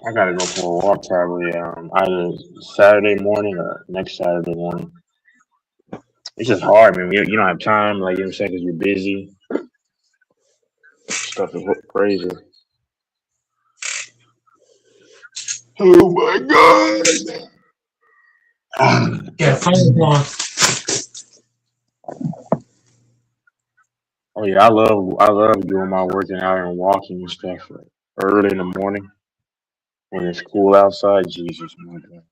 I gotta go for a walk probably either Saturday morning or next Saturday morning. It's just hard, man. You don't have time, like you know what I'm saying, because you're busy. Stuff is crazy. Oh my God. Yeah, phone one. Oh yeah, I love doing my working out and walking and stuff like, early in the morning when it's cool outside. Jesus, my God.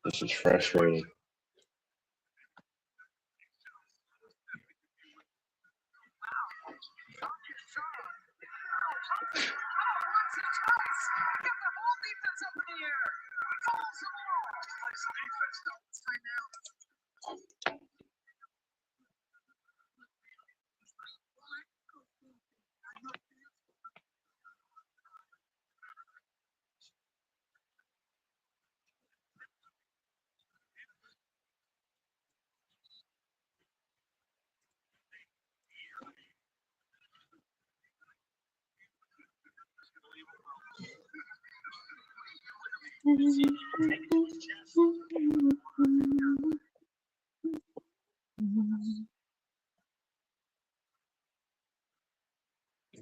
This is frustrating.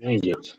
Dang it.